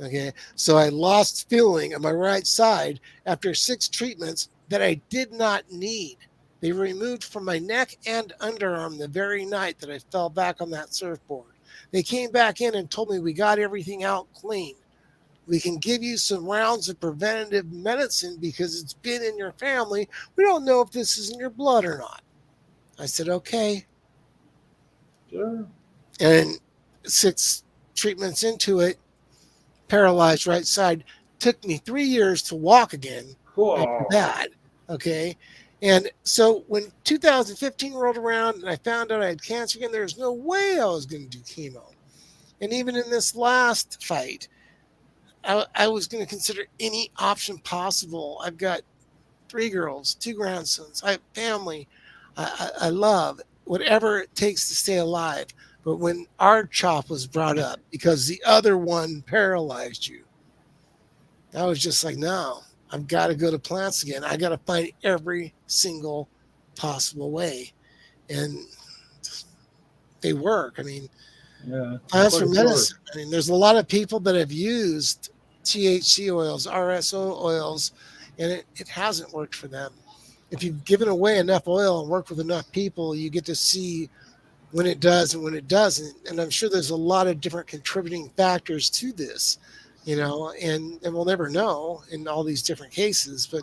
Okay, so I lost feeling on my right side after 6 treatments that I did not need. They were removed from my neck and underarm the very night that I fell back on that surfboard. They came back in and told me we got everything out clean. We can give you some rounds of preventative medicine because it's been in your family. We don't know if this is in your blood or not. I said, okay. Sure. And 6 treatments into it, paralyzed right side, took me 3 years to walk again after Whoa. that. Okay. And so when 2015 rolled around and I found out I had cancer again, there was no way I was going to do chemo. And even in this last fight, I was going to consider any option possible. I've got 3 girls, 2 grandsons. I have family. I love whatever it takes to stay alive. But when our chop was brought up because the other one paralyzed you, I was just like, no, I've got to go to plants again. I got to find every single possible way. And they work. I mean, Yeah. plants for What it medicine. I mean, there's a lot of people that have used THC oils, RSO oils, and it hasn't worked for them. If you've given away enough oil and worked with enough people, you get to see when it does and when it doesn't. And I'm sure there's a lot of different contributing factors to this, and we'll never know in all these different cases. But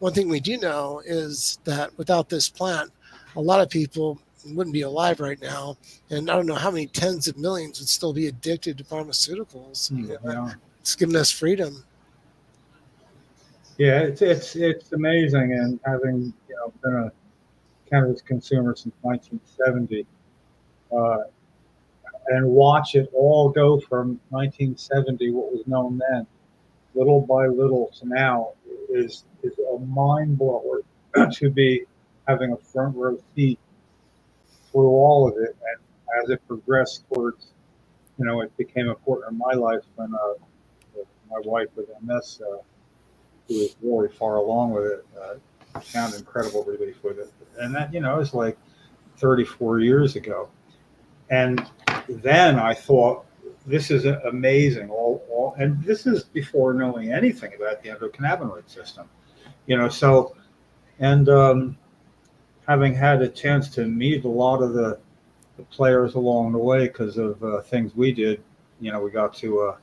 one thing we do know is that without this plant, a lot of people wouldn't be alive right now. And I don't know how many tens of millions would still be addicted to pharmaceuticals. Yeah. It's given us freedom. Yeah, it's amazing, and having been a cannabis consumer since 1970, and watch it all go from 1970, what was known then, little by little to now, is a mind blower to be having a front row seat through all of it, and as it progressed towards, it became important in my life when my wife with MS. Who was really far along with it, found incredible relief with it. And that, is like 34 years ago. And then I thought, this is amazing. And this is before knowing anything about the endocannabinoid system, so, and having had a chance to meet a lot of the players along the way because of things we did, we got to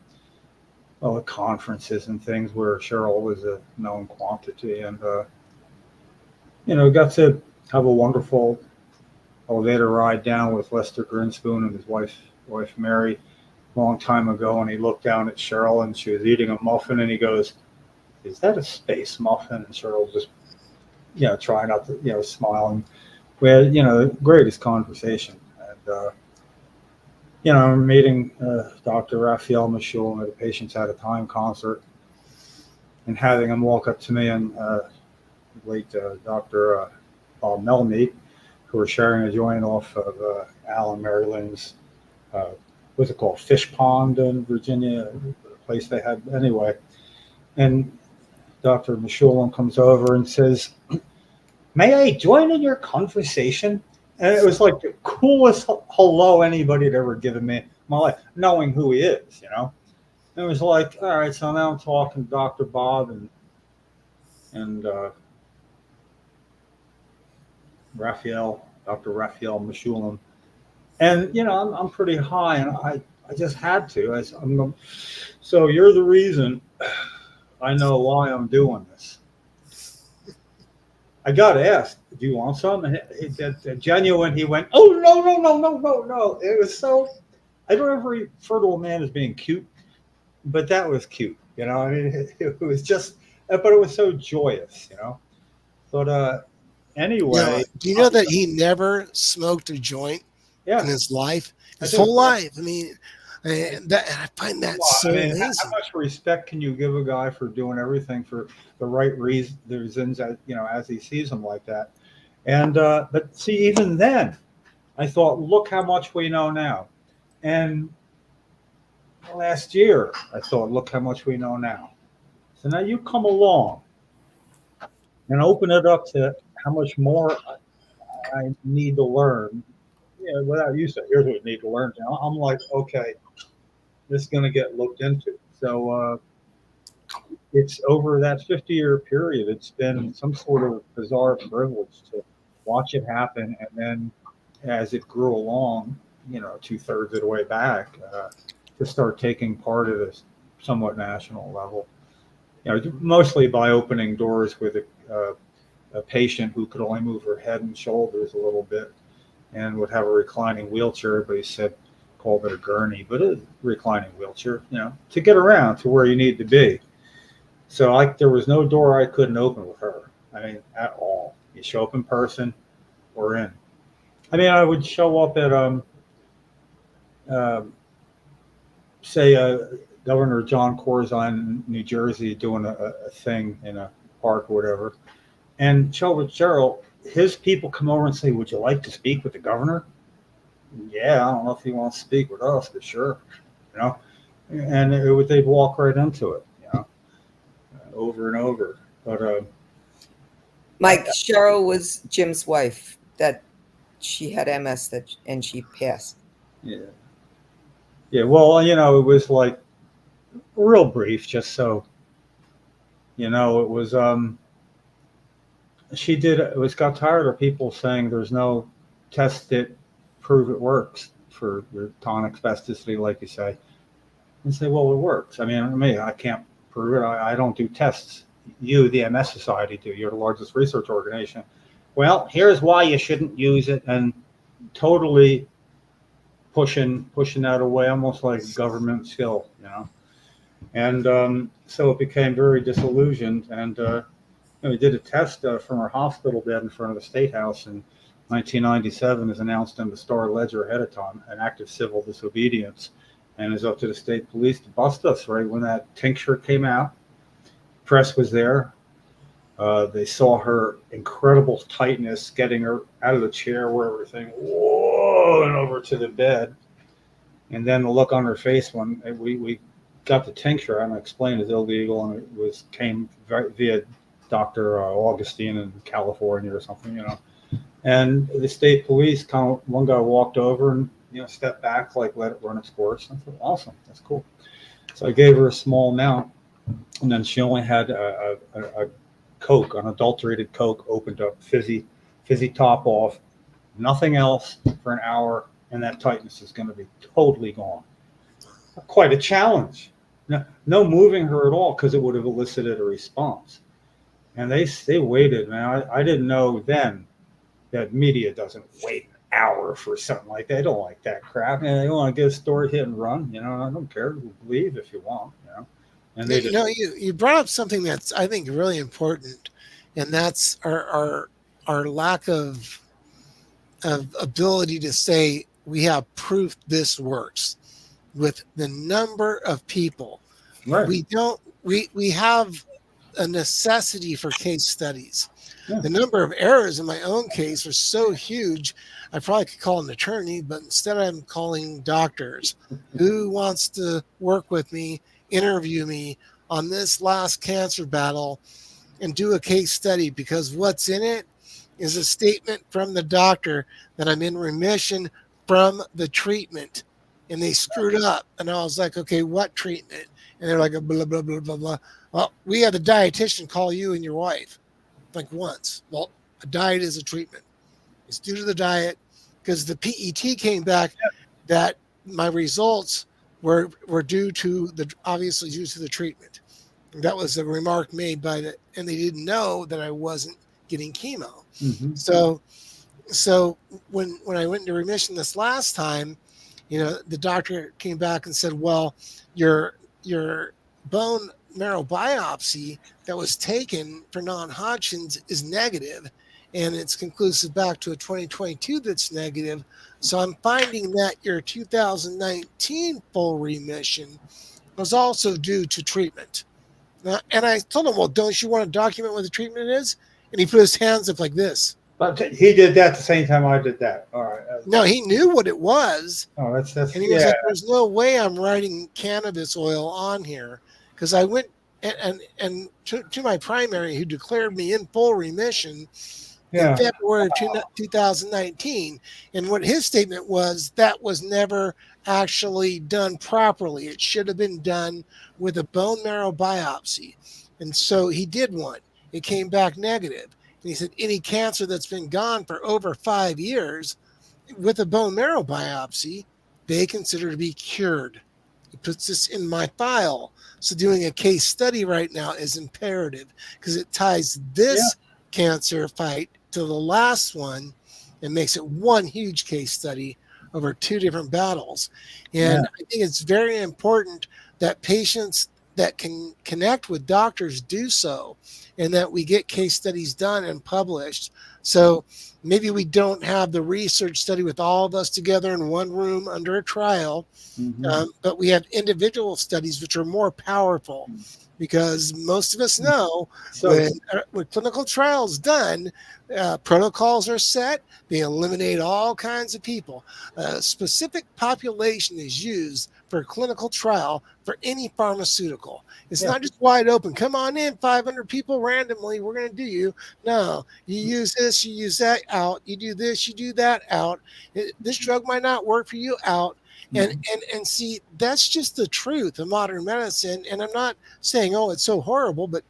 the conferences and things where Cheryl was a known quantity, and got to have a wonderful elevator ride down with Lester Grinspoon and his wife Mary a long time ago, and he looked down at Cheryl and she was eating a muffin, and he goes, "Is that a space muffin?" And Cheryl just trying not to smile, and we had the greatest conversation. And I'm meeting Dr. Raphael Mashul at a Patients at a Time concert, and having him walk up to me and late Dr. Bob Melmy, who were sharing a joint off of Al and Mary Lynn's, what's it called, Fish Pond in Virginia, the place they had anyway. And Dr. Mashul comes over and says, "May I join in your conversation?" And it was like the coolest hello anybody had ever given me in my life, knowing who he is, And it was like, all right, so now I'm talking to Dr. Bob and Dr. Raphael Meshulam. And, I'm pretty high, and I just had to. So you're the reason I know why I'm doing this. I got asked, "Do you want some?" And genuine, he went, "Oh, no. It was so, I don't ever refer to a man as being cute, but that was cute. I mean, it was just, but it was so joyous, But anyway. Do you know that he never smoked a joint in his life? His whole life. I mean, I find that so amazing. How much respect can you give a guy for doing everything for the right reasons, as he sees them like that? And but see, even then, I thought, look how much we know now. And last year, I thought, look how much we know now. So now you come along and open it up to how much more I need to learn. Yeah, without you saying, here's what we need to learn. Now I'm like, okay, this is going to get looked into. So it's over that 50-year period. It's been some sort of bizarre privilege to watch it happen, and then as it grew along, 2/3 of the way back, to start taking part at a somewhat national level. Mostly by opening doors with a patient who could only move her head and shoulders a little bit and would have a reclining wheelchair. Everybody called it a gurney, but a reclining wheelchair, to get around to where you need to be. So there was no door I couldn't open with her. I mean, at all. You show up in person, we're in. I mean, I would show up at say Governor John Corzine in New Jersey doing a thing in a park or whatever, and Cheryl, his people come over and say, "Would you like to speak with the governor?" Yeah, I don't know if he wants to speak with us, but sure, And they'd walk right into it, over and over. But Mike, Cheryl was Jim's wife. That she had MS and she passed. yeah. Well, it was like real brief, just so it was. Got tired of people saying there's no tests that prove it works for your tonic spasticity, like you say, and say, well, it works. I mean, I can't prove it. I don't do tests. You, the MS Society, do. You're the largest research organization. Well, here's why you shouldn't use it, and totally pushing that away, almost like government skill, And so it became very disillusioned. And we did a test from our hospital bed in front of the State House in 1997, is announced in the Star Ledger ahead of time, an act of civil disobedience, and is up to the state police to bust us right when that tincture came out. Press was there. They saw her incredible tightness, getting her out of the chair where everything, whoa, and over to the bed. And then the look on her face when we got the tincture, and I explained it's illegal, and it came via Dr. Augustine in California or something, And the state police, one guy walked over and stepped back, like let it run its course. I thought, awesome, that's cool. So I gave her a small amount, and then she only had a Coke, unadulterated Coke, opened up, fizzy top off, nothing else for an hour, and that tightness is going to be totally gone. Quite a challenge. No moving her at all, because it would have elicited a response. And they waited, man. I didn't know then that media doesn't wait an hour for something like that. They don't like that crap. And they want to get a story hit and run. I don't care. Believe if you want. And they you brought up something that's, I think, really important, and that's our lack of ability to say we have proof this works. With the number of people, right. we have a necessity for case studies. Yeah. The number of errors in my own case are so huge, I probably could call an attorney, but instead I'm calling doctors. Who wants to work with me, interview me on this last cancer battle, and do a case study? Because what's in it is a statement from the doctor that I'm in remission from the treatment. And they screwed up. And I was like, okay, what treatment? And they're like, blah, blah, blah, blah, blah. Well, we had the dietitian call you and your wife like once. Well, a diet is a treatment. It's due to the diet, because the PET came back that my results were due to obviously due to the treatment. And that was a remark made and they didn't know that I wasn't getting chemo. Mm-hmm. So when I went into remission this last time, the doctor came back and said, well, your bone marrow biopsy that was taken for non-Hodgkin's is negative, and it's conclusive back to a 2022 that's negative. So I'm finding that your 2019 full remission was also due to treatment. And I told him, well, don't you want to document what the treatment is? And he put his hands up like this. But he did that the same time I did that. All right. No, he knew what it was. Oh, that's And he was like, "There's no way I'm writing cannabis oil on here," because I went and to my primary, who declared me in full remission in yeah. February of 2019, and what his statement was, that was never actually done properly. It should have been done with a bone marrow biopsy, and so he did one. It came back negative, and he said any cancer that's been gone for over 5 years with a bone marrow biopsy, they consider to be cured. He puts this in my file. So doing a case study right now is imperative because it ties this cancer fight to the last one and makes it one huge case study over 2 different battles. And I think it's very important that patients that can connect with doctors do so, and that we get case studies done and published. So maybe we don't have the research study with all of us together in one room under a trial, but we have individual studies which are more powerful, because most of us know when clinical trials done, protocols are set, they eliminate all kinds of people. A specific population is used for a clinical trial for any pharmaceutical. It's not just wide open. Come on in, 500 people randomly, we're going to do you. No, you use this, you use that, out. You do this, you do that, out. This drug might not work for you, out. And see, that's just the truth of modern medicine. And I'm not saying, oh, it's so horrible, but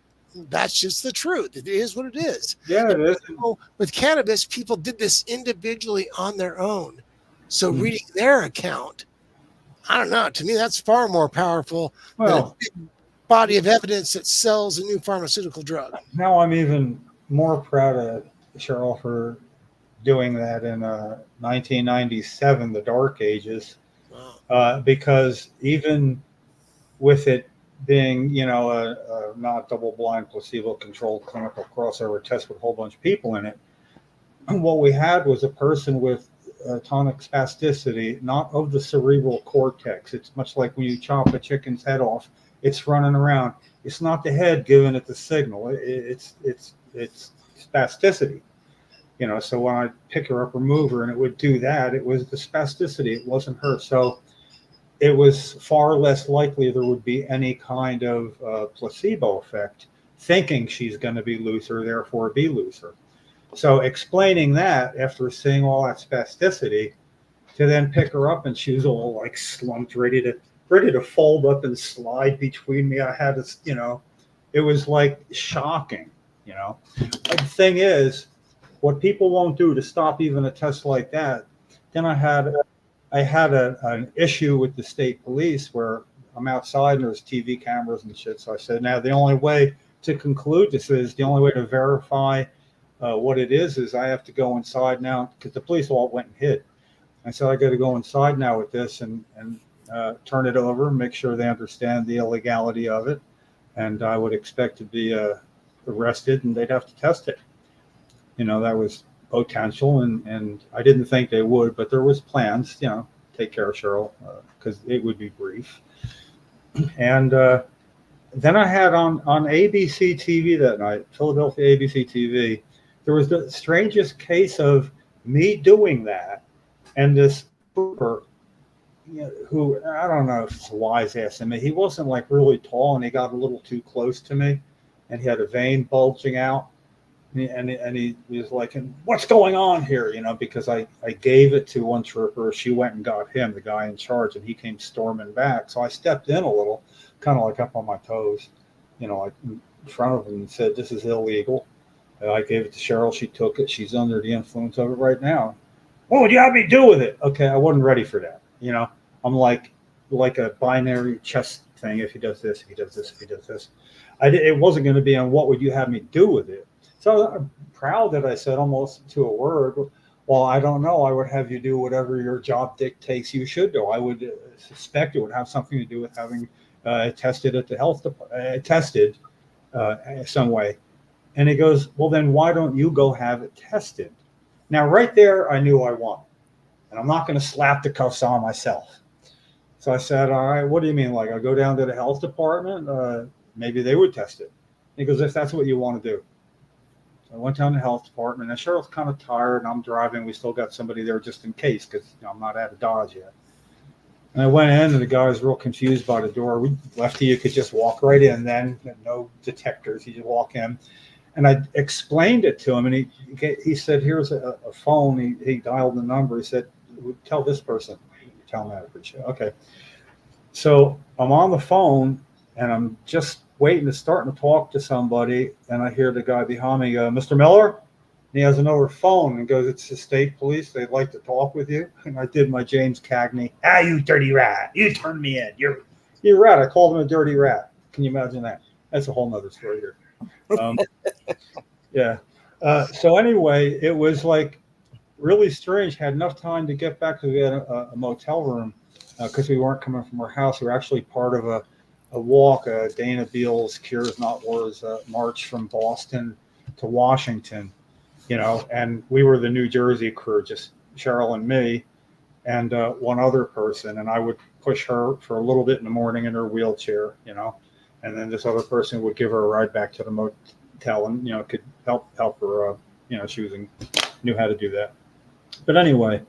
that's just the truth. It is what it is. Yeah, it is. With cannabis, people did this individually on their own. So reading their account, I don't know. To me, that's far more powerful than a big body of evidence that sells a new pharmaceutical drug. Now I'm even more proud of Cheryl for doing that in 1997, the Dark Ages. Because even with it being, a not double-blind, placebo-controlled clinical crossover test with a whole bunch of people in it, what we had was a person with tonic spasticity, not of the cerebral cortex. It's much like when you chop a chicken's head off, it's running around. It's not the head giving it the signal. It's spasticity. So when I pick her up or move her and it would do that, it was the spasticity. It wasn't her. So it was far less likely there would be any kind of placebo effect, thinking she's going to be looser, therefore be looser. So explaining that after seeing all that spasticity, to then pick her up and she was all like slumped, ready to fold up and slide between me. I had to, it was like shocking, But the thing is, what people won't do to stop even a test like that. Then I had an issue with the state police where I'm outside and there's TV cameras and shit. So I said, now the only way to conclude this is the only way to verify what it is I have to go inside now, because the police all went and hid. I said, I got to go inside now with this and turn it over and make sure they understand the illegality of it. And I would expect to be arrested and they'd have to test it. That was potential, and I didn't think they would, but there was plans, take care of Cheryl, because it would be brief. And then I had on ABC TV that night, Philadelphia ABC TV, there was the strangest case of me doing that, and this trooper, who, I don't know if it's a wise ass in me, he wasn't like really tall, and he got a little too close to me, and he had a vein bulging out. And he was like, what's going on here? Because I gave it to one trooper. She went and got him, the guy in charge, and he came storming back. So I stepped in a little, kind of like up on my toes, like in front of him, and said, this is illegal. I gave it to Cheryl. She took it. She's under the influence of it right now. What would you have me do with it? Okay, I wasn't ready for that. I'm like a binary chess thing. If he does this, if he does this, if he does this. It wasn't going to be on what would you have me do with it. So I'm proud that I said almost to a word, well, I don't know. I would have you do whatever your job dictates you should do. I would suspect it would have something to do with having tested at the health department, tested some way. And he goes, well, then why don't you go have it tested? Now, right there, I knew I won. And I'm not going to slap the cuffs on myself. So I said, all right, what do you mean? Like, I go down to the health department? Maybe they would test it. He goes, if that's what you want to do. I went down to the health department, and Cheryl's kind of tired, and I'm driving. We still got somebody there just in case, because I'm not out of Dodge yet. And I went in, and the guy was real confused by the door. Lefty, you could just walk right in then, no detectors. You just walk in. And I explained it to him, and he said, here's a phone. He dialed the number. He said, tell this person. Tell him that. Okay. So I'm on the phone, and I'm just waiting to start to talk to somebody, and I hear the guy behind me go, Mr. Miller? And he has another phone and goes, it's the state police. They'd like to talk with you. And I did my James Cagney. You dirty rat. You turned me in. You're a rat. I called him a dirty rat. Can you imagine that? That's a whole nother story here. Yeah. So anyway, it was like really strange. Had enough time to get back to a motel room because we weren't coming from our house. We were actually part of a walk, Dana Beals Cures Not Wars march from Boston to Washington, and we were the New Jersey crew, just Cheryl and me and one other person. And I would push her for a little bit in the morning in her wheelchair, and then this other person would give her a ride back to the motel and, could help her, she knew how to do that. But anyway,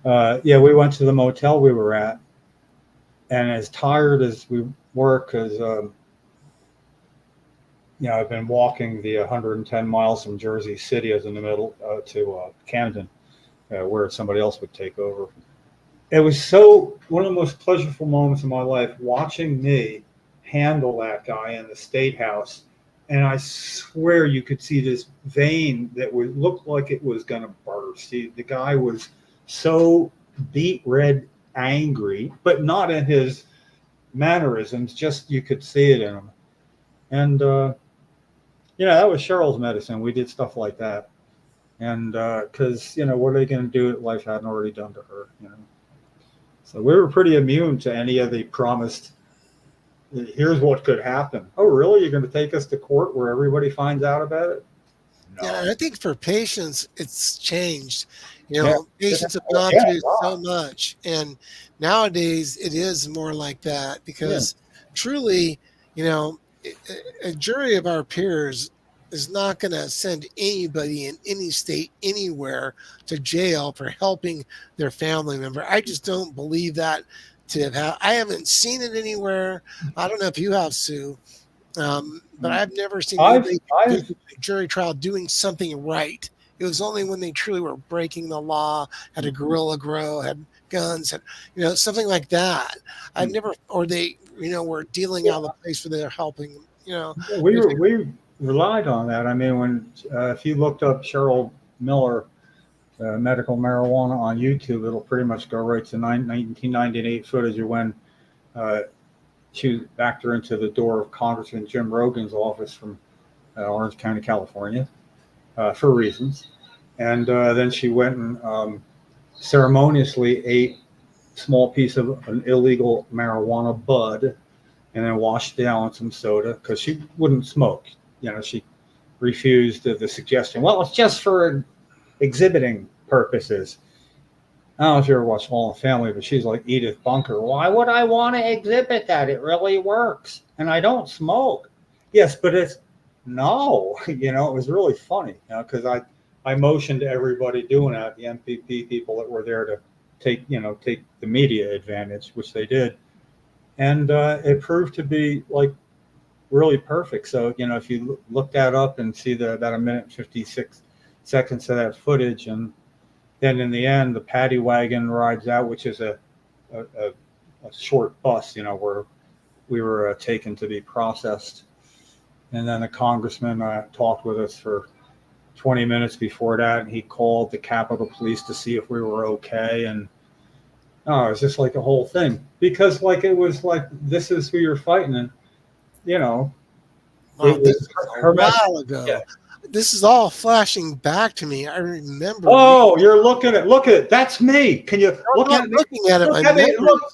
we went to the motel we were at, and as tired as we were, because, I've been walking the 110 miles from Jersey City as in the middle to Camden, where somebody else would take over. It was one of the most pleasurable moments of my life, watching me handle that guy in the State House. And I swear you could see this vein that would look like it was going to burst. The guy was so beet red angry, but not in his mannerisms, just you could see it in him. And, that was Cheryl's medicine. We did stuff like that. And because, what are they going to do that life hadn't already done to her? So we were pretty immune to any of the promised, here's what could happen. Oh, really? You're going to take us to court where everybody finds out about it? No. Yeah, I think for patients, it's changed. Patients have gone through so much. And nowadays, it is more like that because truly, a jury of our peers is not going to send anybody in any state anywhere to jail for helping their family member. I just don't believe that to have. I haven't seen it anywhere. I don't know if you have, Sue, but I've never seen anybody do a jury trial doing something right. It was only when they truly were breaking the law, had a guerrilla grow, had guns, had something like that. I've never, or they were dealing out of the place where they're helping. We relied on that. I mean, when if you looked up Cheryl Miller medical marijuana on YouTube, it'll pretty much go right to 1998 footage of when she backed her into the door of Congressman Jim Rogan's office from Orange County, California, for reasons. And then she went and ceremoniously ate a small piece of an illegal marijuana bud and then washed it down with some soda because she wouldn't smoke. She refused the suggestion. Well, it's just for exhibiting purposes. I don't know if you ever watched All in the Family, but she's like Edith Bunker. Why would I want to exhibit that? It really works. And I don't smoke. Yes, but it was really funny, because I motioned to everybody doing that, the MPP people that were there to take the media advantage, which they did. And it proved to be like really perfect. So, if you look that up and see about a minute and 56 seconds of that footage, and then in the end, the paddy wagon rides out, which is a short bus, where we were taken to be processed. And then the congressman talked with us for 20 minutes before that, and he called the Capitol Police to see if we were okay. And it was just like a whole thing, because it was like, this is who you're fighting. And, this was a while ago. Yeah. This is all flashing back to me. I remember. Oh, you're look at it. That's me. Can you look at me? Looking at it.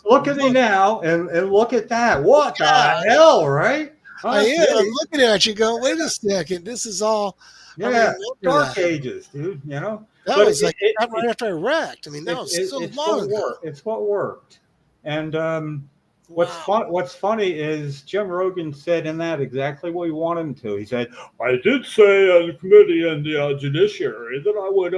Look at me now and look at that. What the hell, right? I am. I'm looking at you going, wait a second. This is all. Yeah, dark ages, dude. That was right after I wrecked. I mean, that was so long ago. It's what worked. And What's funny is Jim Rogan said in that exactly what he wanted him to. He said, "I did say on the committee and the judiciary that I would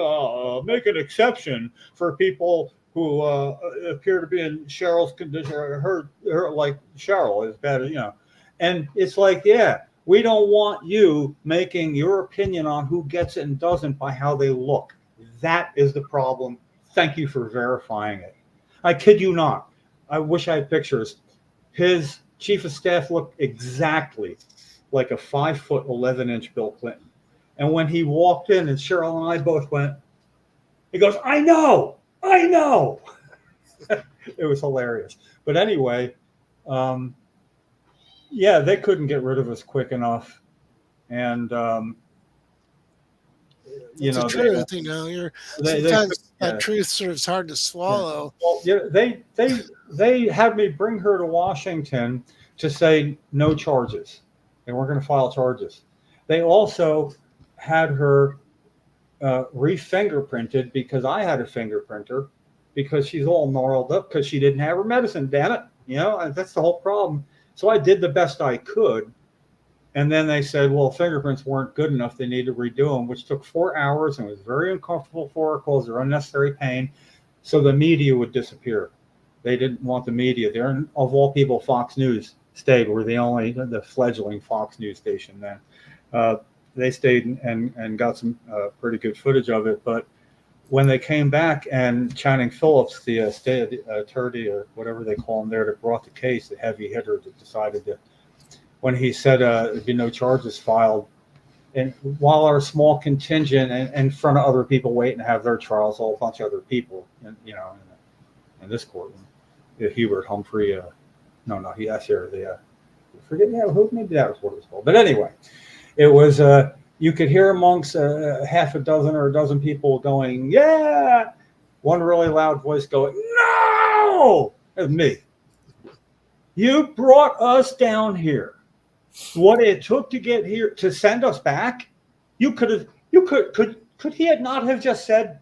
make an exception for people who appear to be in Cheryl's condition, or her like Cheryl is bad, you know." And it's like, yeah, we don't want you making your opinion on who gets it and doesn't by how they look. That is the problem. Thank you for verifying it. I kid you not. I wish I had pictures. His chief of staff looked exactly like a 5'11" Bill Clinton. And when he walked in, and Cheryl and I both went, he goes, I know. It was hilarious. But anyway, yeah, they couldn't get rid of us quick enough. And, It's the truth, you know. Sometimes that truth sort of is hard to swallow. Yeah. Well, they had me bring her to Washington to say no charges. They weren't going to file charges. They also had her re-fingerprinted because I had a fingerprinter because she's all gnarled up because she didn't have her medicine. Damn it, you know, that's the whole problem. So I did the best I could. And then they said, well, fingerprints weren't good enough. They need to redo them, which took 4 hours and was very uncomfortable for her, caused her unnecessary pain. So the media would disappear. They didn't want the media there. And of all people, Fox News stayed. We're the fledgling Fox News station then. They stayed and got some pretty good footage of it. But when they came back and Channing Phillips, the state attorney or whatever they call him there that brought the case, the heavy hitter that decided to, when he said there'd be no charges filed, and while our small contingent and in front of other people waiting to have their trials, a whole bunch of other people, you know, in this courtroom, Hubert Humphrey, forget who, maybe that was what it was called, but anyway, it was you could hear amongst half a dozen or a dozen people going, yeah, one really loud voice going, no, it was me. You brought us down here. What it took to get here to send us back, could he had not have just said,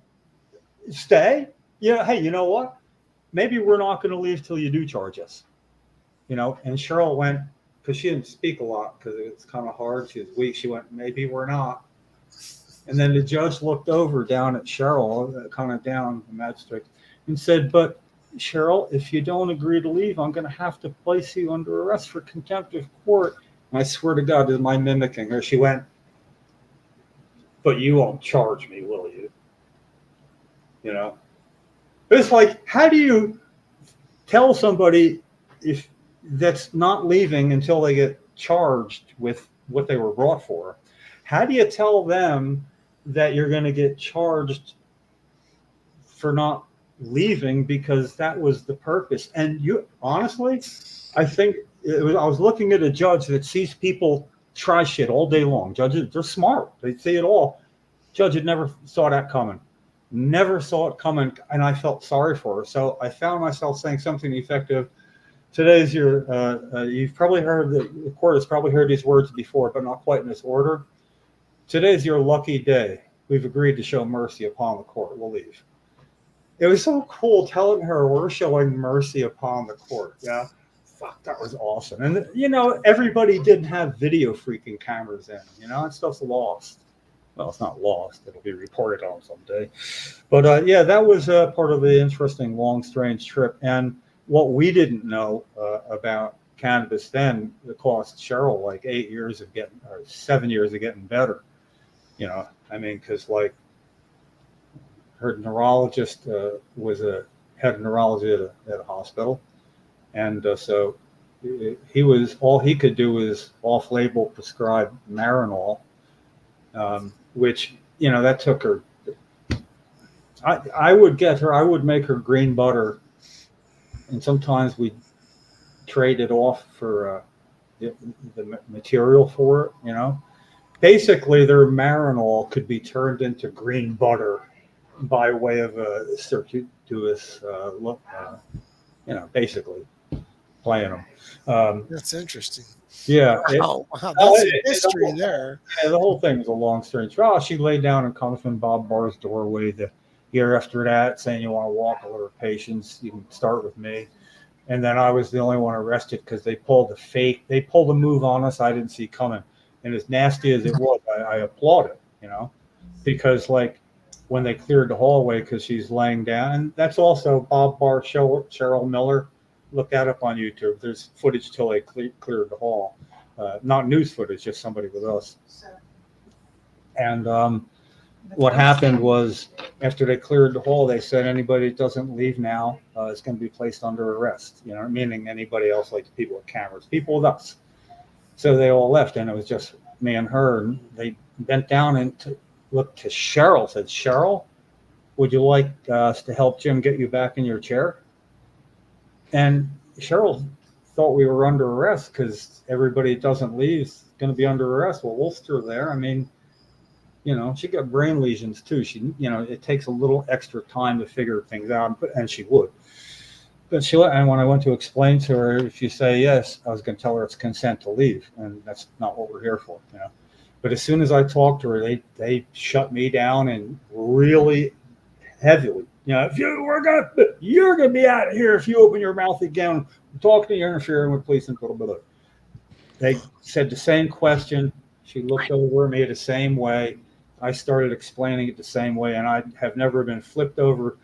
stay? Yeah, hey, you know what? Maybe we're not going to leave till you do charge us. You know, and Cheryl went, because she didn't speak a lot because it's kind of hard. She was weak. She went, maybe we're not. And then the judge looked over down at Cheryl, kind of down the magistrate, and said, but Cheryl, if you don't agree to leave, I'm going to have to place you under arrest for contempt of court. And I swear to God, is my mimicking her? She went, but you won't charge me, will you? You know? It's like, how do you tell somebody if that's not leaving until they get charged with what they were brought for? How do you tell them that you're going to get charged for not leaving because that was the purpose? And you, honestly, I think I was looking at a judge that sees people try shit all day long. Judges, they're smart. They see it all. Judge had never saw that coming. Never saw it coming, and I felt sorry for her. So I found myself saying something effective. Today's your, you've probably heard, the court has probably heard these words before, but not quite in this order. Today's your lucky day. We've agreed to show mercy upon the court. We'll leave. It was so cool telling her we're showing mercy upon the court. Yeah. Fuck, that was awesome. And, you know, everybody didn't have video freaking cameras in. You know, that stuff's lost. Well, it's not lost. It'll be reported on someday. But, yeah, that was part of the interesting, long, strange trip. And what we didn't know about cannabis then, it cost Cheryl like 8 years of getting, or 7 years of getting better. You know, I mean, because, like, her neurologist had a neurology at a hospital. And so he was, all he could do was off-label prescribe Marinol, which, you know, that took her. I would make her green butter, and sometimes we'd trade it off for the material for it, you know. Basically, their Marinol could be turned into green butter by way of a circuitous look, you know, basically playing them. That's interesting. Yeah. Wow, that's history there. Yeah, the whole thing was a long strange. Well, she laid down in Congressman Bob Barr's doorway the year after that, saying, you want to walk a little patients, you can start with me. And then I was the only one arrested because they pulled a move on us I didn't see coming. And as nasty as it was, I applaud it, because like when they cleared the hallway because she's laying down, and that's also Bob Barr, Cheryl Miller. Look that up on YouTube. There's footage till they cleared the hall. Not news footage, just somebody with us. And what happened was after they cleared the hall, they said anybody that doesn't leave now is going to be placed under arrest, meaning anybody else, like the people with cameras, people with us. So they all left, and it was just me and her. And they bent down and looked to Cheryl, said, Cheryl, would you like us to help Jim get you back in your chair? And Cheryl thought we were under arrest because everybody that doesn't leave is going to be under arrest. Well, we'll still there. I mean, she got brain lesions too. She, it takes a little extra time to figure things out, and she would. But and when I went to explain to her, if you say yes, I was going to tell her it's consent to leave, and that's not what we're here for, But as soon as I talked to her, they shut me down, and really heavily. If you're gonna be out of here if you open your mouth again, talking to you, interfering with police and blah, blah, blah. They said the same question. She looked over at me the same way. I started explaining it the same way, and I have never been flipped over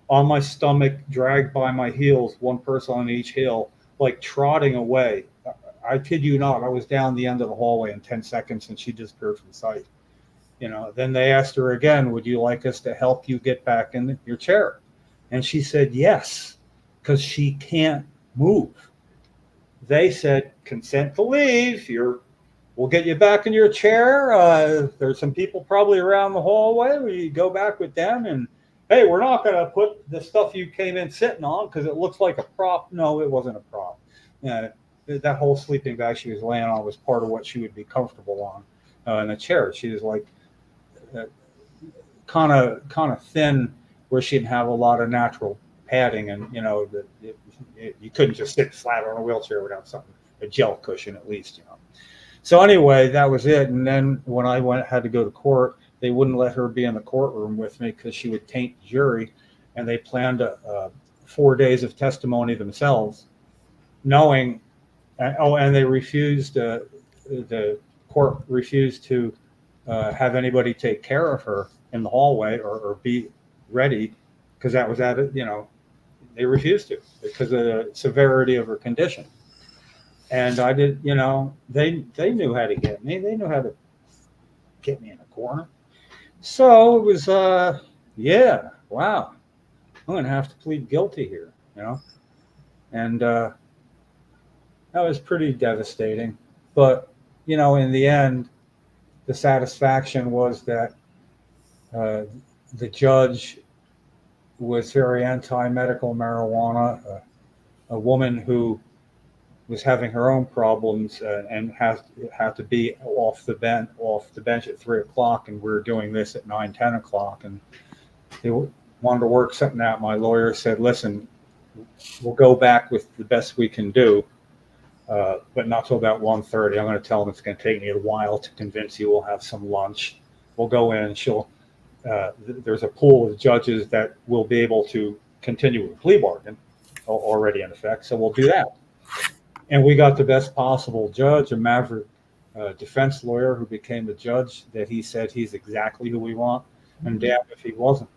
on my stomach, dragged by my heels, one person on each heel, like trotting away. I kid you not, I was down the end of the hallway in 10 seconds, and she disappeared from sight. Then they asked her again, would you like us to help you get back in your chair? And she said yes, because she can't move. They said, consent to leave. We'll get you back in your chair. There's some people probably around the hallway. We go back with them, and hey, we're not going to put the stuff you came in sitting on because it looks like a prop. No, it wasn't a prop. That whole sleeping bag she was laying on was part of what she would be comfortable on in a chair. She was like kind of thin, where she didn't have a lot of natural padding, and you couldn't just sit flat on a wheelchair without something, a gel cushion at least. So anyway, that was it. And then when I had to go to court, they wouldn't let her be in the courtroom with me because she would taint the jury, and they planned 4 days of testimony themselves, knowing. And they refused. The court refused to have anybody take care of her in the hallway or be ready, because that was at it. They refused to because of the severity of her condition. And I did. They knew how to get me. They knew how to get me in a corner. So it was, wow, I'm going to have to plead guilty here, and that was pretty devastating. But, in the end, the satisfaction was that the judge was very anti-medical marijuana, a woman who was having her own problems and had to be off the bench at 3 o'clock, and we were doing this at 9, 10 o'clock, and they wanted to work something out. My lawyer said, listen, we'll go back with the best we can do, but not till about 1:30. I'm going to tell them it's going to take me a while to convince you. We'll have some lunch. We'll go in. There's a pool of judges that will be able to continue with the plea bargain already in effect, so we'll do that. And we got the best possible judge, a maverick defense lawyer who became a judge that he said he's exactly who we want. And damn if he wasn't.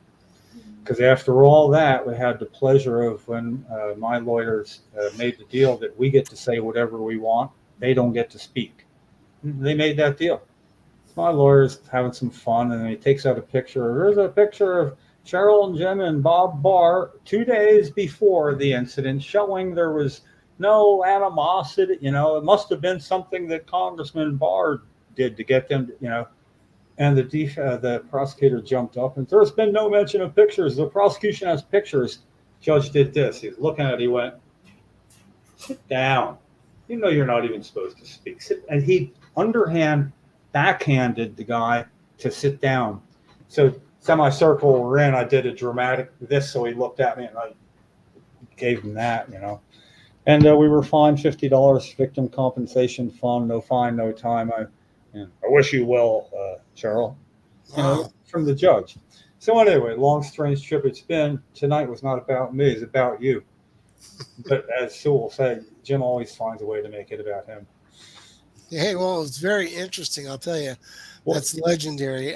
Because after all that, we had the pleasure of when my lawyers made the deal that we get to say whatever we want. They don't get to speak. They made that deal. My lawyer's having some fun, and he takes out a picture. There's a picture of Cheryl and Jim and Bob Barr 2 days before the incident, showing there was no animosity. It must have been something that Congressman Barr did to get them, And the prosecutor jumped up, and there's been no mention of pictures. The prosecution has pictures. Judge did this. He was looking at it. He went, sit down. You're not even supposed to speak. And he backhanded the guy to sit down. So semicircle we're in, I did a dramatic this, so he looked at me, and I gave him that, And we were fined $50 victim compensation fund. No fine, no time. I wish you well, Cheryl. From the judge. So anyway, long strange trip it's been. Tonight was not about me. It's about you. But as Sewell said, Jim always finds a way to make it about him. Hey, well, it's very interesting. I'll tell you, Well, that's legendary.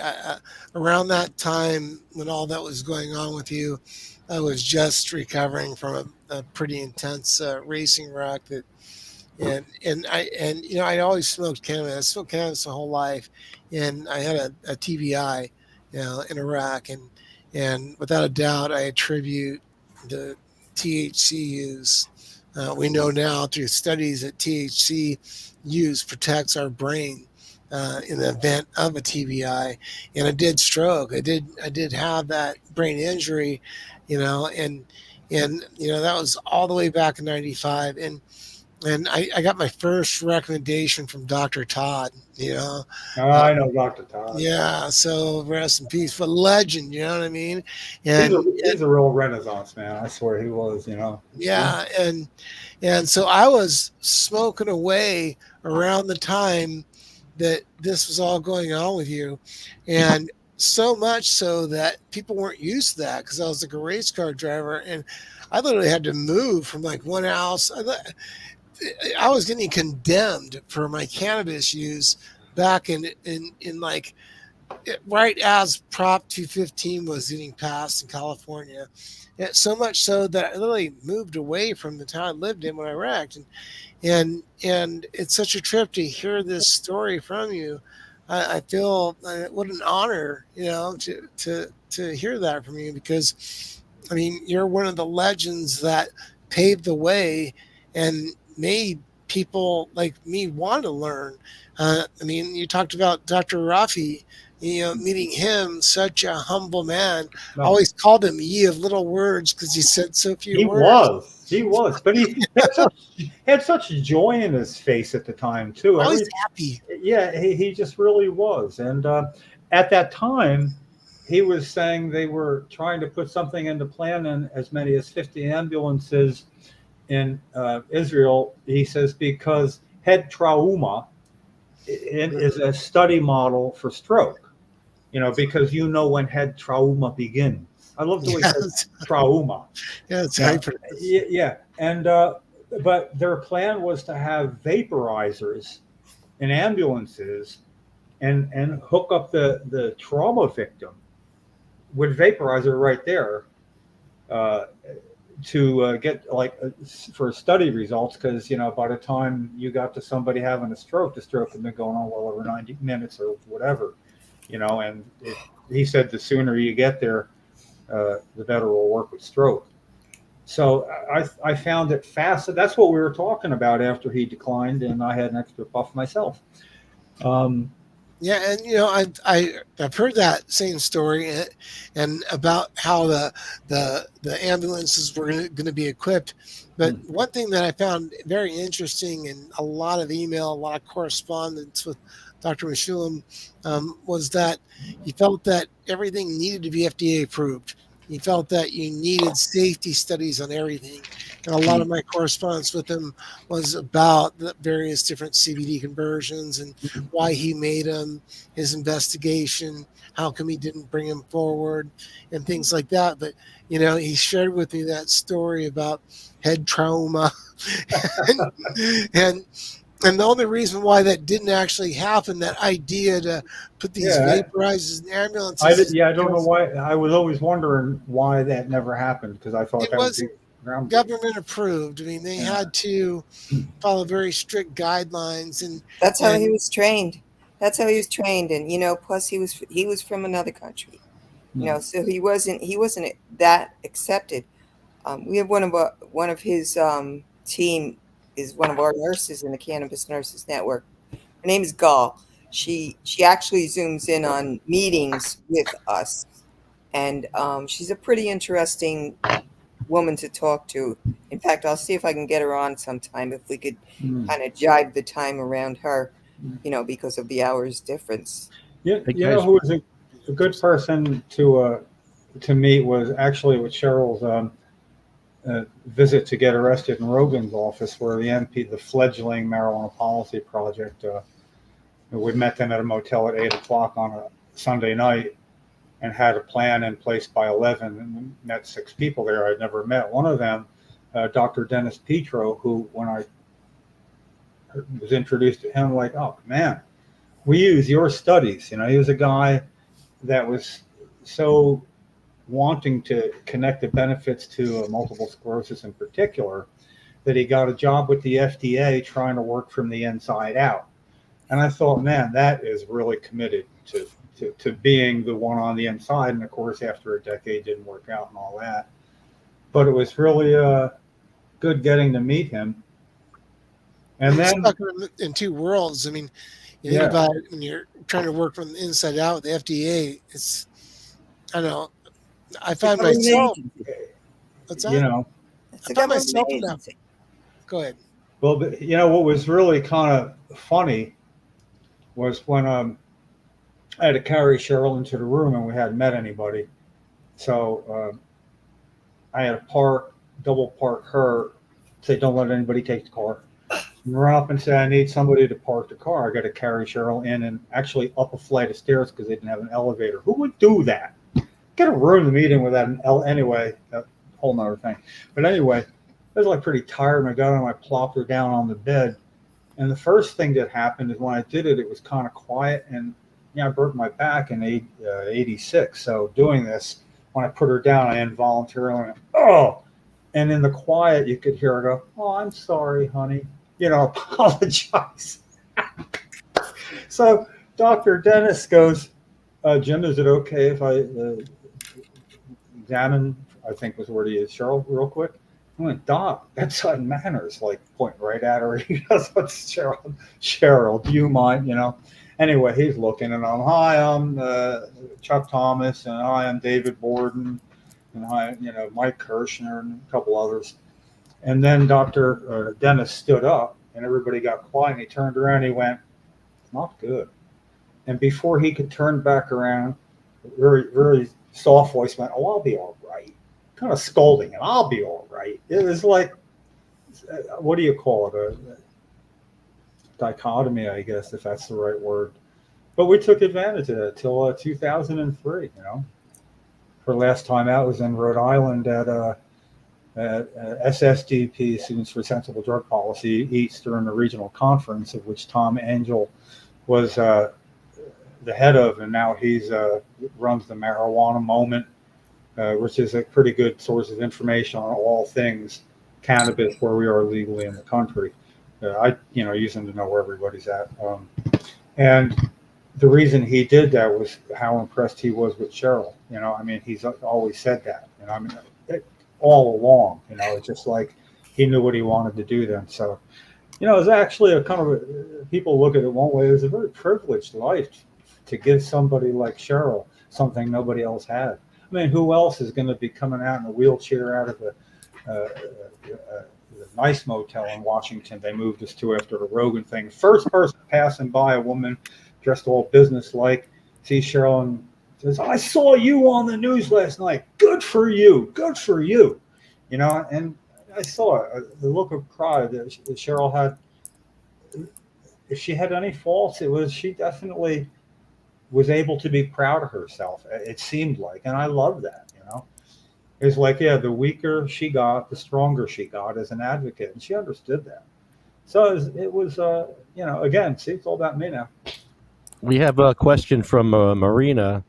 Around that time when all that was going on with you, I was just recovering from a pretty intense racing wreck. And you know, I always smoked cannabis. I smoked cannabis my whole life, and I had a TBI, you know, in Iraq, and without a doubt, I attribute the THC use. We know now through studies that THC use protects our brain in the event of a TBI, and I did stroke. I did have that brain injury, you know, and you know that was all the way back in '95, and I got my first recommendation from Dr. Todd, you know. I know Dr. Todd. Yeah, so rest in peace. But legend, you know what I mean? He's And a real Renaissance man. I swear he was, you know. yeah, and so I was smoking away around the time that this was all going on with you. And so much so that people weren't used to that because I was like a race car driver and I literally had to move from like one house. I was getting condemned for my cannabis use back in like right as Prop 215 was getting passed in California. Yeah, so much so that I literally moved away from the town I lived in when I wrecked, and it's such a trip to hear this story from you. I feel what an honor, you know, to hear that from you because, I mean, you're one of the legends that paved the way and made people like me want to learn. I mean, you talked about Dr. Rafi, you know, meeting him, such a humble man. I No, always called him ye of little words because he said so few words. he was, but he had such joy in his face at the time too. Always happy. Yeah, he just really was. And at that time, he was saying they were trying to put something into plan in as many as 50 ambulances in Israel. He says because head trauma is a study model for stroke. You know, because you know when head trauma begins. I love the way he says trauma. Yeah, it's hyper. Yeah, and but their plan was to have vaporizers in ambulances and hook up the trauma victim with vaporizer right there to get like for study results because you know by the time you got to somebody having a stroke, the stroke had been going on well over 90 minutes or whatever. You know, and he said the sooner you get there, the better it'll work with stroke. So I found it fast. That's what we were talking about after he declined, and I had an extra puff myself. Yeah, and you know, I've heard that same story, and about how the ambulances were going to be equipped. But one thing that I found very interesting, and a lot of email, a lot of correspondence with Dr. Meshulam, was that he felt that everything needed to be FDA approved. He felt that you needed safety studies on everything. And a lot of my correspondence with him was about the various different CBD conversions and why he made them, his investigation, how come he didn't bring them forward, and things like that. But, you know, he shared with me that story about head trauma. And the only reason why that didn't actually happen, that idea to put these vaporizers in ambulances. I don't know why. I was always wondering why that never happened because I thought it that was would be groundbreaking. government approved. I mean, they had to follow very strict guidelines, and That's how he was trained. That's how he was trained, and you know, plus he was from another country, you know, so he wasn't that accepted. We have one of his team is one of our nurses in the Cannabis Nurses Network. Her name is Gal. She actually zooms in on meetings with us, and she's a pretty interesting woman to talk to. In fact, I'll see if I can get her on sometime if we could kind of jibe the time around her, you know, because of the hours difference. Yeah, you know who was a good person to meet was actually with Cheryl's visit to get arrested in Rogen's office, where the MP, the fledgling marijuana policy project, we met them at a motel at 8:00 on a Sunday night and had a plan in place by 11, and we met 6 people there I'd never met. One of them Dr. Dennis Petro, who, when I was introduced to him, like, oh man, we use your studies. You know, he was a guy that was so wanting to connect the benefits to multiple sclerosis in particular that he got a job with the FDA trying to work from the inside out. And I thought, man, that is really committed to being the one on the inside. And of course, after a decade, didn't work out and all that. But it was really good getting to meet him. And You're then, stuck in two worlds. I mean, you think about it when you're trying to work from the inside out with the FDA. It's, I don't know. I find government myself. agency. What's you that? know, It's I a find government myself in that. agency. Go ahead. well, but, you know, what was really kind of funny was when I had to carry Cheryl into the room and we hadn't met anybody. So I had to double park her, say, don't let anybody take the car. And run up and say, I need somebody to park the car. I got to carry Cheryl in and actually up a flight of stairs because they didn't have an elevator. Who would do that? Get a room to meet in without an anyway, a whole nother thing. But anyway, I was like pretty tired and I got on, I plopped her down on the bed. And the first thing that happened is when I did it, it was kind of quiet. And I broke my back in 86. So doing this, when I put her down, I involuntarily went, oh. And in the quiet, you could hear her go, oh, I'm sorry, honey. Apologize. So Dr. Dennis goes, Jim, is it okay if I examine, I think was where he is, Cheryl, real quick? I went, Doc, that's on manners, like pointing right at her. He goes, what's Cheryl, do you mind, Anyway, he's looking and hi, I'm Chuck Thomas, and hi, I'm David Borden, and hi, Mike Kirshner and a couple others. And then Dr. Dennis stood up and everybody got quiet and he turned around and he went, not good. And before he could turn back around, very, very soft voice went, oh, I'll be all right. Kind of scolding him, I'll be all right. It was like, what do you call it? A dichotomy, I guess, if that's the right word. But we took advantage of that till 2003, For last time out was in Rhode Island at SSDP, Students for Sensible Drug Policy, East during the regional conference, of which Tom Angel was the head of, and now he's runs the Marijuana Moment, which is a pretty good source of information on all things cannabis where we are legally in the country. I use him to know where everybody's at. And the reason he did that was how impressed he was with Cheryl. He's always said that. All along, it's just like he knew what he wanted to do then. So, it's actually a kind of people look at it one way. It was a very privileged life to give somebody like Cheryl something nobody else had. Who else is going to be coming out in a wheelchair out of a nice motel in Washington they moved us to after the Rosen thing? First person passing by, a woman dressed all business-like, sees Cheryl and says, I saw you on the news last night. Good for you. Good for you. And I saw it, the look of pride that Cheryl had. If she had any faults, it was she definitely was able to be proud of herself. It seemed like, and I love that, It's like, the weaker she got, the stronger she got as an advocate. And she understood that. So it was again, see, it's all about me now. We have a question from Marina.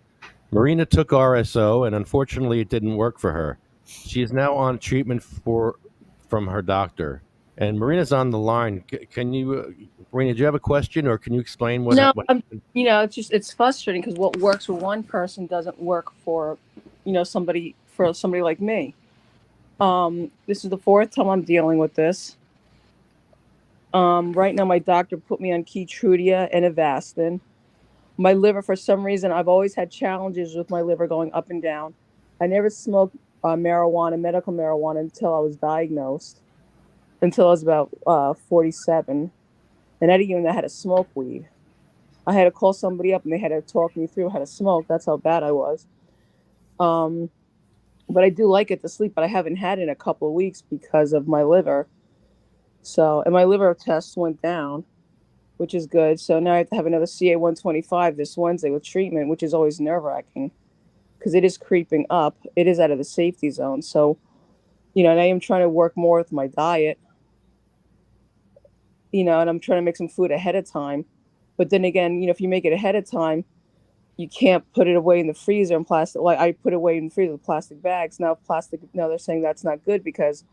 Marina took RSO, and unfortunately, it didn't work for her. She is now on treatment from her doctor. And Marina's on the line. Can you, Marina, do you have a question, or can you explain what? No, what it's frustrating because what works for one person doesn't work for, somebody like me. This is the fourth time I'm dealing with this. Right now, my doctor put me on Keytruda and Avastin. My liver, for some reason, I've always had challenges with my liver going up and down. I never smoked medical marijuana, until I was diagnosed, until I was about 47. And I didn't even know how to smoke weed. I had to call somebody up and they had to talk me through how to smoke. That's how bad I was. But I do like it to sleep, but I haven't had it in a couple of weeks because of my liver. So, and my liver test went down, which is good. So now I have to have another CA-125 this Wednesday with treatment, which is always nerve-wracking because it is creeping up. It is out of the safety zone. So, And I am trying to work more with my diet, and I'm trying to make some food ahead of time. But then again, if you make it ahead of time, you can't put it away in the freezer in plastic. Like I put it away in the freezer with plastic bags. Now they're saying that's not good because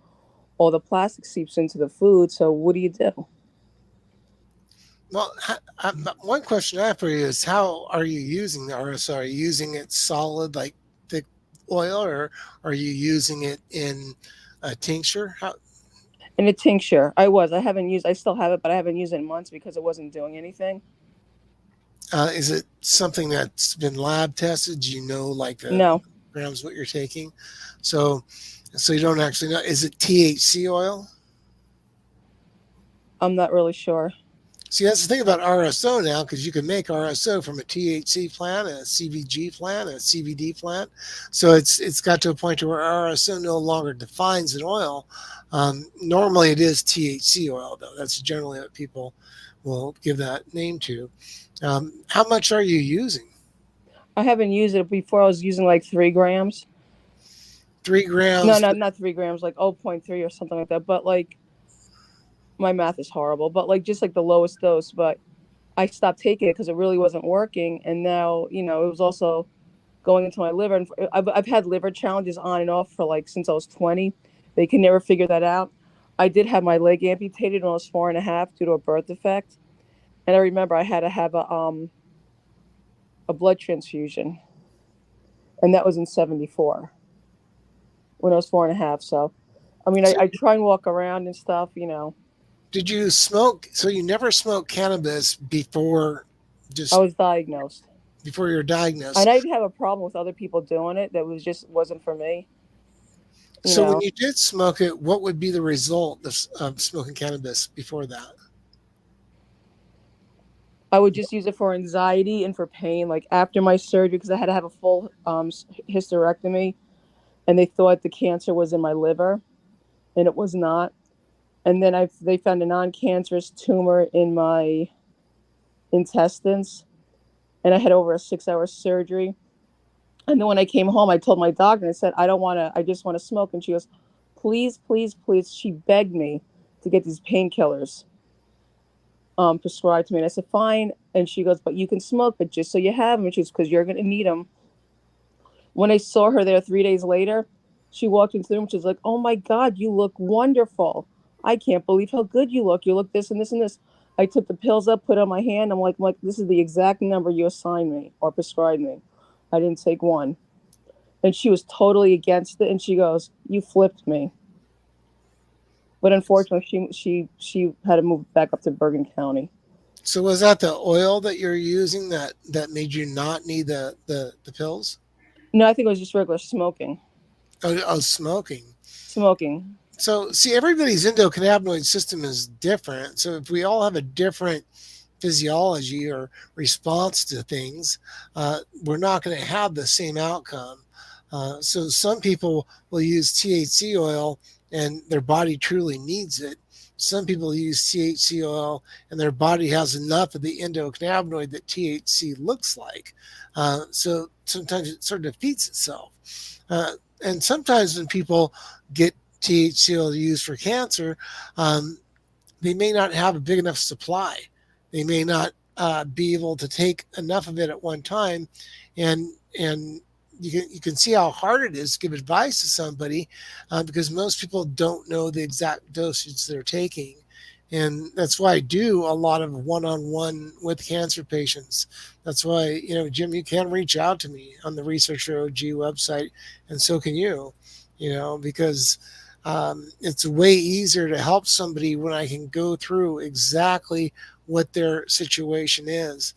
all the plastic seeps into the food. So what do you do? Well, one question I have for you is how are you using the RSO? Are you using it solid, like thick oil, or are you using it in a tincture? In a tincture, I still have it, but I haven't used it in months because it wasn't doing anything. Is it something that's been lab tested? Do you know, like the No, grams what you're taking? So you don't actually know. Is it THC oil? I'm not really sure. See, that's the thing about RSO now, because you can make RSO from a THC plant, a CBG plant, a CBD plant. So it's got to a point to where RSO no longer defines an oil. Normally, it is THC oil, though. That's generally what people will give that name to. How much are you using? I haven't used it before. I was using like 3 grams. 3 grams. No, not 3 grams, like 0.3 or something like that. But like my math is horrible. But like just like the lowest dose. But I stopped taking it because it really wasn't working. And now it was also going into my liver. And I've had liver challenges on and off for like since I was 20. They can never figure that out. I did have my leg amputated when I was 4.5 due to a birth defect. And I remember I had to have a blood transfusion, and that was in '74 when I was 4.5. So, I mean, I try and walk around and stuff. Did you smoke? So you never smoked cannabis before, I was diagnosed, before you were diagnosed. and I didn't have a problem with other people doing it. That wasn't for me. So when you did smoke it, what would be the result of smoking cannabis before that? I would just use it for anxiety and for pain, like after my surgery, because I had to have a full hysterectomy, and they thought the cancer was in my liver, and it was not. And then they found a non-cancerous tumor in my intestines, and I had over a 6-hour surgery. And then when I came home, I told my doctor, and I said, I just want to smoke. And she goes, please, please, please. She begged me to get these painkillers prescribed to me. And I said, fine. And she goes, but you can smoke, but just so you have them. And she's, because you're going to need them. When I saw her there 3 days later, she walked into the room. She's like, oh my God, you look wonderful. I can't believe how good you look. You look this and this and this. I took the pills up, put on my hand. I'm like, this is the exact number you assigned me or prescribed me. I didn't take one. And she was totally against it. And she goes, you flipped me. But unfortunately, she had to move back up to Bergen County. So was that the oil that you're using that made you not need the pills? No, I think it was just regular smoking. Oh, smoking. Smoking. So see, everybody's endocannabinoid system is different. So if we all have a different physiology or response to things, we're not going to have the same outcome. So some people will use THC oil and their body truly needs it. Some people use THC oil and their body has enough of the endocannabinoid that THC looks like. So sometimes it sort of defeats itself. And sometimes when people get THC oil used for cancer, they may not have a big enough supply. They may not be able to take enough of it at one time, and you can see how hard it is to give advice to somebody because most people don't know the exact dosage they're taking. And that's why I do a lot of one-on-one with cancer patients. That's why, Jim, you can reach out to me on the Researcher OG website, and so can you, because it's way easier to help somebody when I can go through exactly what their situation is.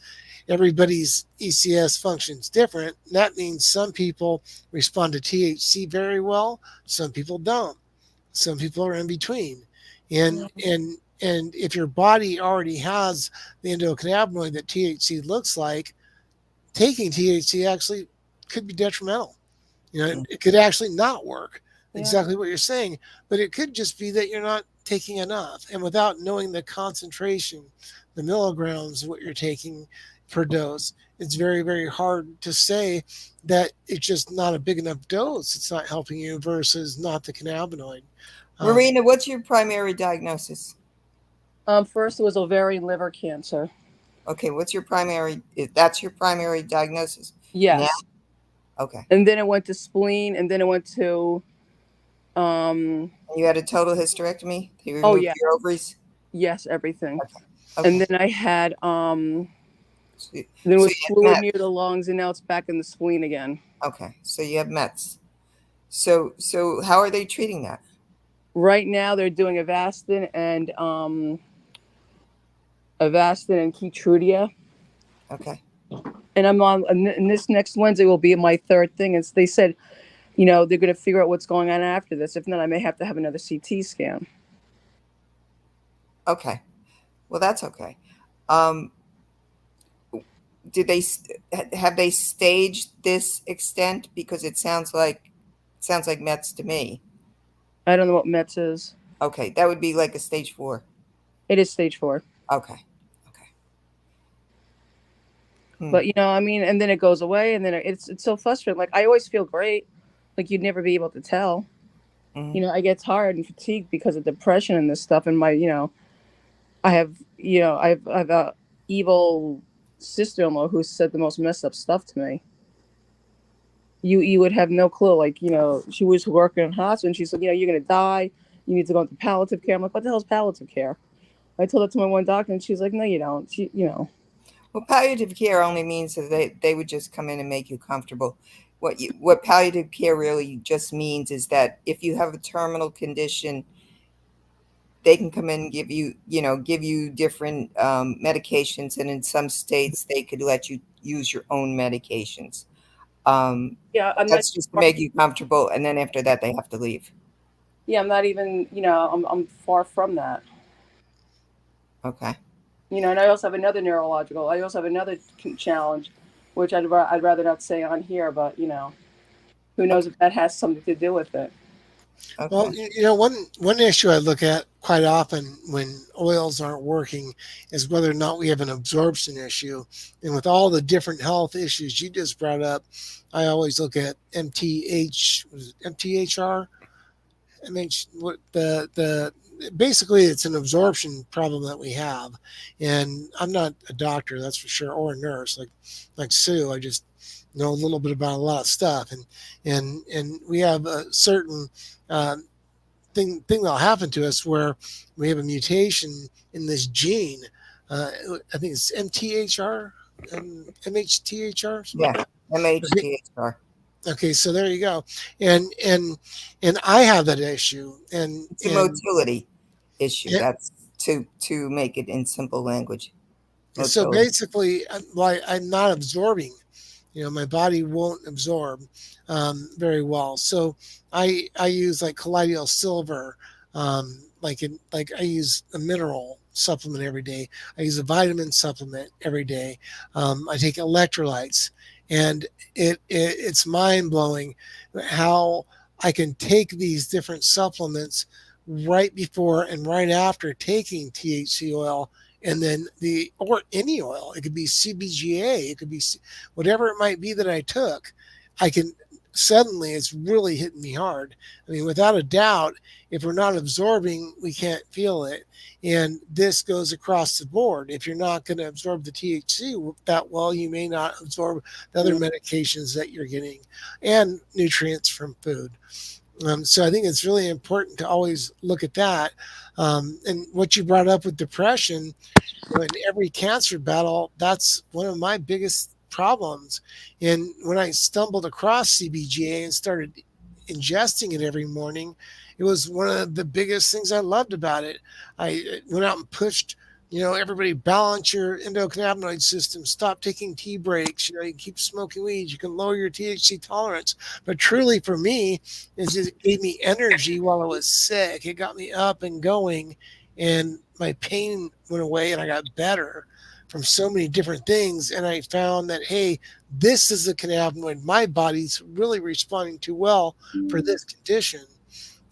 Everybody's ECS functions different. That means some people respond to THC very well. Some people don't. Some people are in between. And if your body already has the endocannabinoid that THC looks like, taking THC actually could be detrimental. It could actually not work. Exactly what you're saying, but it could just be that you're not taking enough. And without knowing the concentration, the milligrams, what you're taking per dose, it's very, very hard to say that it's just not a big enough dose. It's not helping you versus not the cannabinoid. Marina, what's your primary diagnosis? First it was ovarian liver cancer. Okay, what's your primary? That's your primary diagnosis? Yes. Now? Okay. And then it went to spleen, and then it went to You had a total hysterectomy? They removed oh yeah, your ovaries? yes, everything. Okay. And then I had So, there was you had fluid Mets. near the lungs, and now it's back in the spleen again. Okay, so you have Mets. So how are they treating that? Right now they're doing Avastin and Keytrudia. Okay. And I'm on, and this next Wednesday will be my third thing. And they said, they're going to figure out what's going on after this. If not, I may have to have another CT scan. Okay. Well, that's okay. Have they staged this extent? Because it sounds like Mets to me. I don't know what Mets is. Okay, that would be like a stage 4. It is stage 4. Okay. But and then it goes away, and then it's so frustrating. Like I always feel great, like you'd never be able to tell. Mm-hmm. I get tired and fatigued because of depression and this stuff. And my, I have a evil sister-in-law who said the most messed up stuff to me. You would have no clue. Like she was working in hospital, and she said, you're gonna die. You need to go into palliative care. I'm like, what the hell is palliative care? I told it to my one doctor, and she's like, no, you don't. Well, palliative care only means that they would just come in and make you comfortable. What palliative care really just means is that if you have a terminal condition, they can come in and give you different medications, and in some states they could let you use your own medications. That's just to make you comfortable, and then after that they have to leave. Yeah, I'm not even. I'm far from that. Okay. And I also have another I also have another challenge, which I'd rather not say on here, but who knows if that has something to do with it. Okay. Well, one issue I look at quite often when oils aren't working is whether or not we have an absorption issue. And with all the different health issues you just brought up, I always look at MTHR. Basically it's an absorption problem that we have, and I'm not a doctor, that's for sure, or a nurse like Sue. I just know a little bit about a lot of stuff, and we have a certain thing that'll happen to us where we have a mutation in this gene. I think it's MTHR, MHTHR. Yeah, MHTHR. Okay, so there you go, and I have that issue, and it's a motility issue. Yeah. That's to make it in simple language. Motility. So basically, I'm not absorbing. My body won't absorb very well. So I use like colloidal silver, like I use a mineral supplement every day. I use a vitamin supplement every day. I take electrolytes. And it's mind-blowing how I can take these different supplements right before and right after taking THC oil, and then or any oil. It could be CBGA, it could be whatever it might be that I took. I can suddenly, it's really hitting me hard. I mean, without a doubt, if we're not absorbing, we can't feel it. And this goes across the board. If you're not going to absorb the THC that well, you may not absorb the other medications that you're getting and nutrients from food. So I think it's really important to always look at that. And what you brought up with depression, in every cancer battle, that's one of my biggest problems. And when I stumbled across CBGA and started ingesting it every morning, it was one of the biggest things I loved about it. I went out and pushed, everybody balance your endocannabinoid system, stop taking tea breaks, you can keep smoking weed, you can lower your THC tolerance. But truly for me, it gave me energy while I was sick. It got me up and going, and my pain went away, and I got better from so many different things. And I found that, hey, this is the cannabinoid my body's really responding to well for this condition.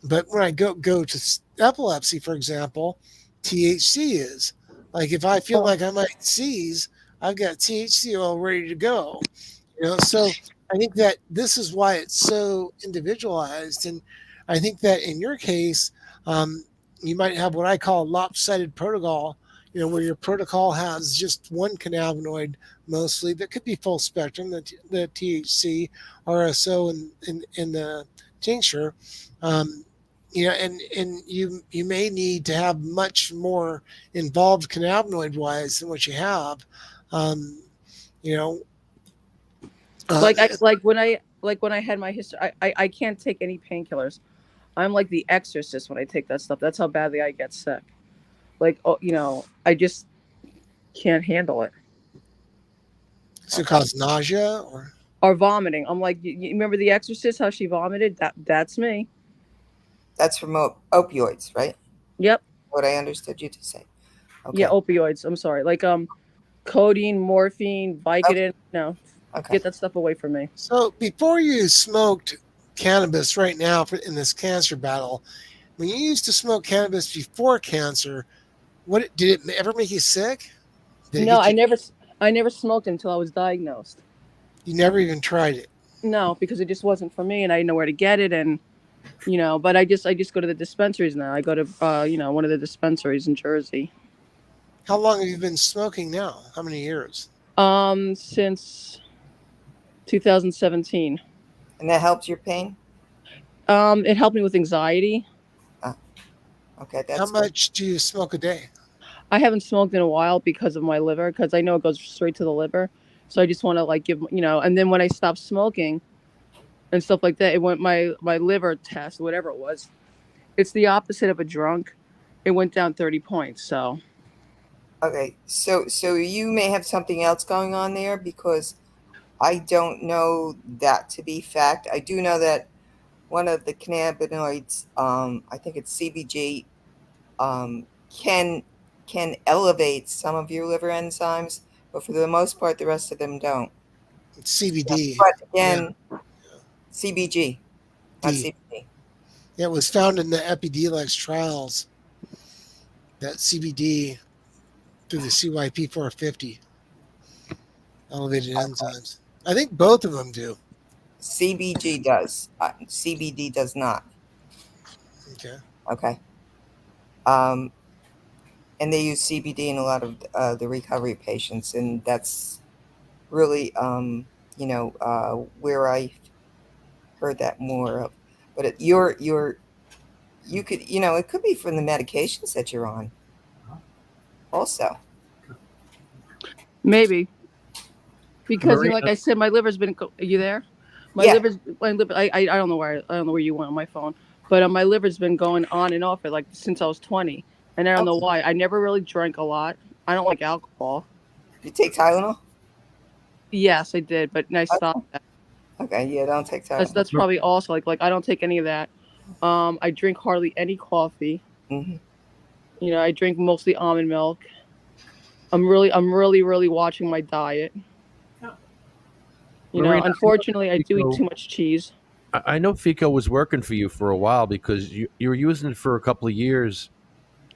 But when I go to epilepsy, for example, THC is like, if I feel like I might seize, I've got THC oil ready to go. So I think that this is why it's so individualized, and I think that in your case, um, you might have what I call a lopsided protocol. Where your protocol has just one cannabinoid mostly that could be full spectrum, the THC, RSO, in the tincture. Um, and you may need to have much more involved cannabinoid wise than what you have. Um, you know, uh, Like when I had my history, I can't take any painkillers. I'm like the exorcist when I take that stuff. That's how badly I get sick. Like, I just can't handle it. does it cause nausea Or vomiting. I'm like, you remember the exorcist, how she vomited? That's me. That's from opioids, right? Yep. What I understood you to say. Yeah, Okay. opioids. I'm sorry. Like codeine, morphine, Vicodin. No, Okay. get that stuff away from me. So before you smoked cannabis right now in this cancer battle, when you used to smoke cannabis before cancer, what did it ever make you sick? Did it No, get you? I never smoked until I was diagnosed. You never even tried it. No, because it just wasn't for me, and I didn't know where to get it, and But I just go to the dispensaries now. I go to one of the dispensaries in Jersey. How long have you been smoking now? How many years? Since 2017. And that helped your pain? It helped me with anxiety. Oh, okay, How that's good. much do you smoke a day? I haven't smoked in a while because of my liver, because I know it goes straight to the liver. So I just want to like and then when I stopped smoking and stuff like that, it went my liver test, whatever it was. It's the opposite of a drunk. It went down 30 points. So Okay, so you may have something else going on there because I don't know that to be fact. I do know that one of the cannabinoids, I think it's CBG, um, can elevate some of your liver enzymes, but for the most part, the rest of them don't. It's CBD. But Yeah, again, CBG, not D. CBD. Yeah, it was found in the Epidiolex trials that CBD through the CYP450 elevated enzymes. I think both of them do. CBG does. CBD does not. Okay. Okay. And they use CBD in a lot of the recovery patients, and that's really, where I heard that more of. But you could, it could be from the medications that you're on, also. maybe because Maria, like I said, my liver's been. Are you there? Yeah. My liver. I don't know where you went on my phone, but my liver's been going on and off like since I was 20, and I don't know Okay. why. I never really drank a lot. I don't like alcohol. You take Tylenol? Yes, I did, but I stopped that. Okay. Yeah. Don't take Tylenol. That's probably also like I don't take any of that. I drink hardly any coffee. Hmm. I drink mostly almond milk. I'm really watching my diet. Marina, Unfortunately, I do eat Fico, too much cheese. I know FICO was working for you for a while because you were using it for a couple of years,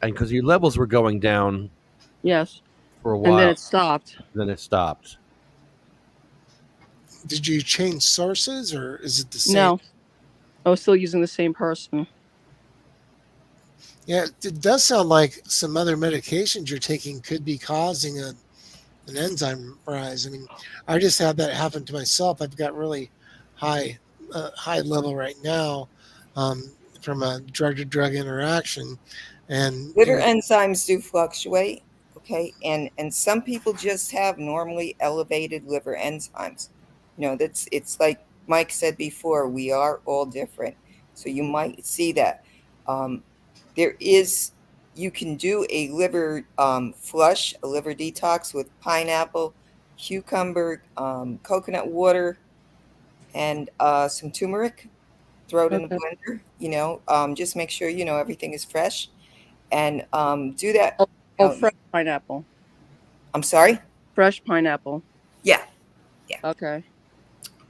and because your levels were going down Yes, for a and then while, it stopped. then it stopped. Did you change sources or is it the same? No, I was still using the same person. Yeah, it does sound like some other medications you're taking could be causing an enzyme rise. I mean, I just had that happen to myself. I've got really high high level right now from a drug to drug interaction, and Liver enzymes do fluctuate. Okay. And some people just have normally elevated liver enzymes. That's, it's like Mike said before, we are all different. So you might see that. Um, there is, you can do a liver flush, a liver detox with pineapple, cucumber, coconut water, and some turmeric. Throw it in a Okay. blender. Just make sure everything is fresh, and do that. Oh, Now, fresh pineapple. I'm sorry. Fresh pineapple. Yeah, yeah. Okay.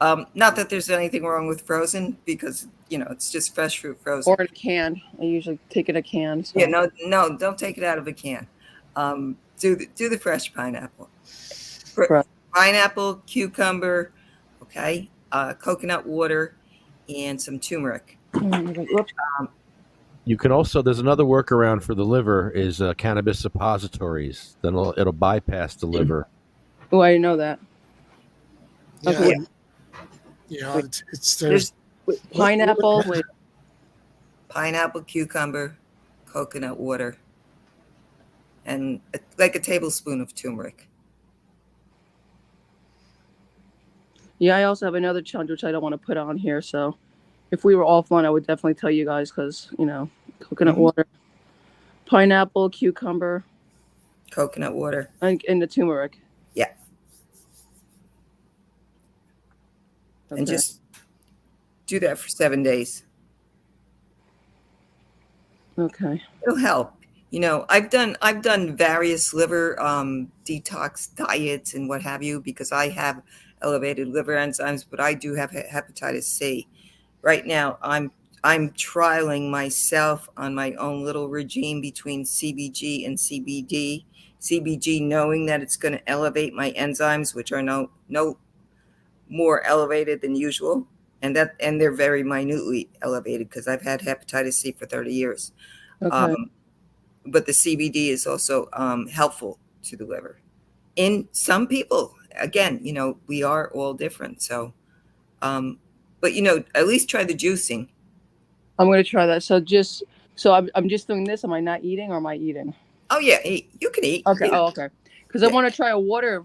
Not that there's anything wrong with frozen, because it's just fresh fruit frozen. Or in a can. I usually take it in a can. So. Yeah, no, don't take it out of a can. Do the fresh pineapple. Right. pineapple, cucumber, okay, coconut water, and some turmeric. Whoops. You can also, there's another workaround for the liver is cannabis suppositories. Then it'll bypass the liver. Oh, I didn't know that. Yeah, Okay. you know, Wait. it's there's Wait, pineapple. Wait. Pineapple, cucumber, coconut water, and like a tablespoon of turmeric. Yeah, I also have another challenge which I don't want to put on here. So, if we were offline, I would definitely tell you guys because coconut water, pineapple, cucumber, Coconut water. and the turmeric. Yeah. Okay. And just do that for 7 days. Okay. It'll help. I've done various liver detox diets and what have you because I have elevated liver enzymes, but I do have hepatitis C. Right now, I'm trialing myself on my own little regime between CBG and CBD. CBG, knowing that it's going to elevate my enzymes, which are no more elevated than usual, and they're very minutely elevated because I've had hepatitis C for 30 years. Okay. But the CBD is also helpful to the liver. In some people, again, we are all different. So, but at least try the juicing. I'm going to try that. So I'm just doing this. Am I not eating or am I eating? Oh yeah, you can eat. Okay. Yeah. Oh, okay. Because I want to try a water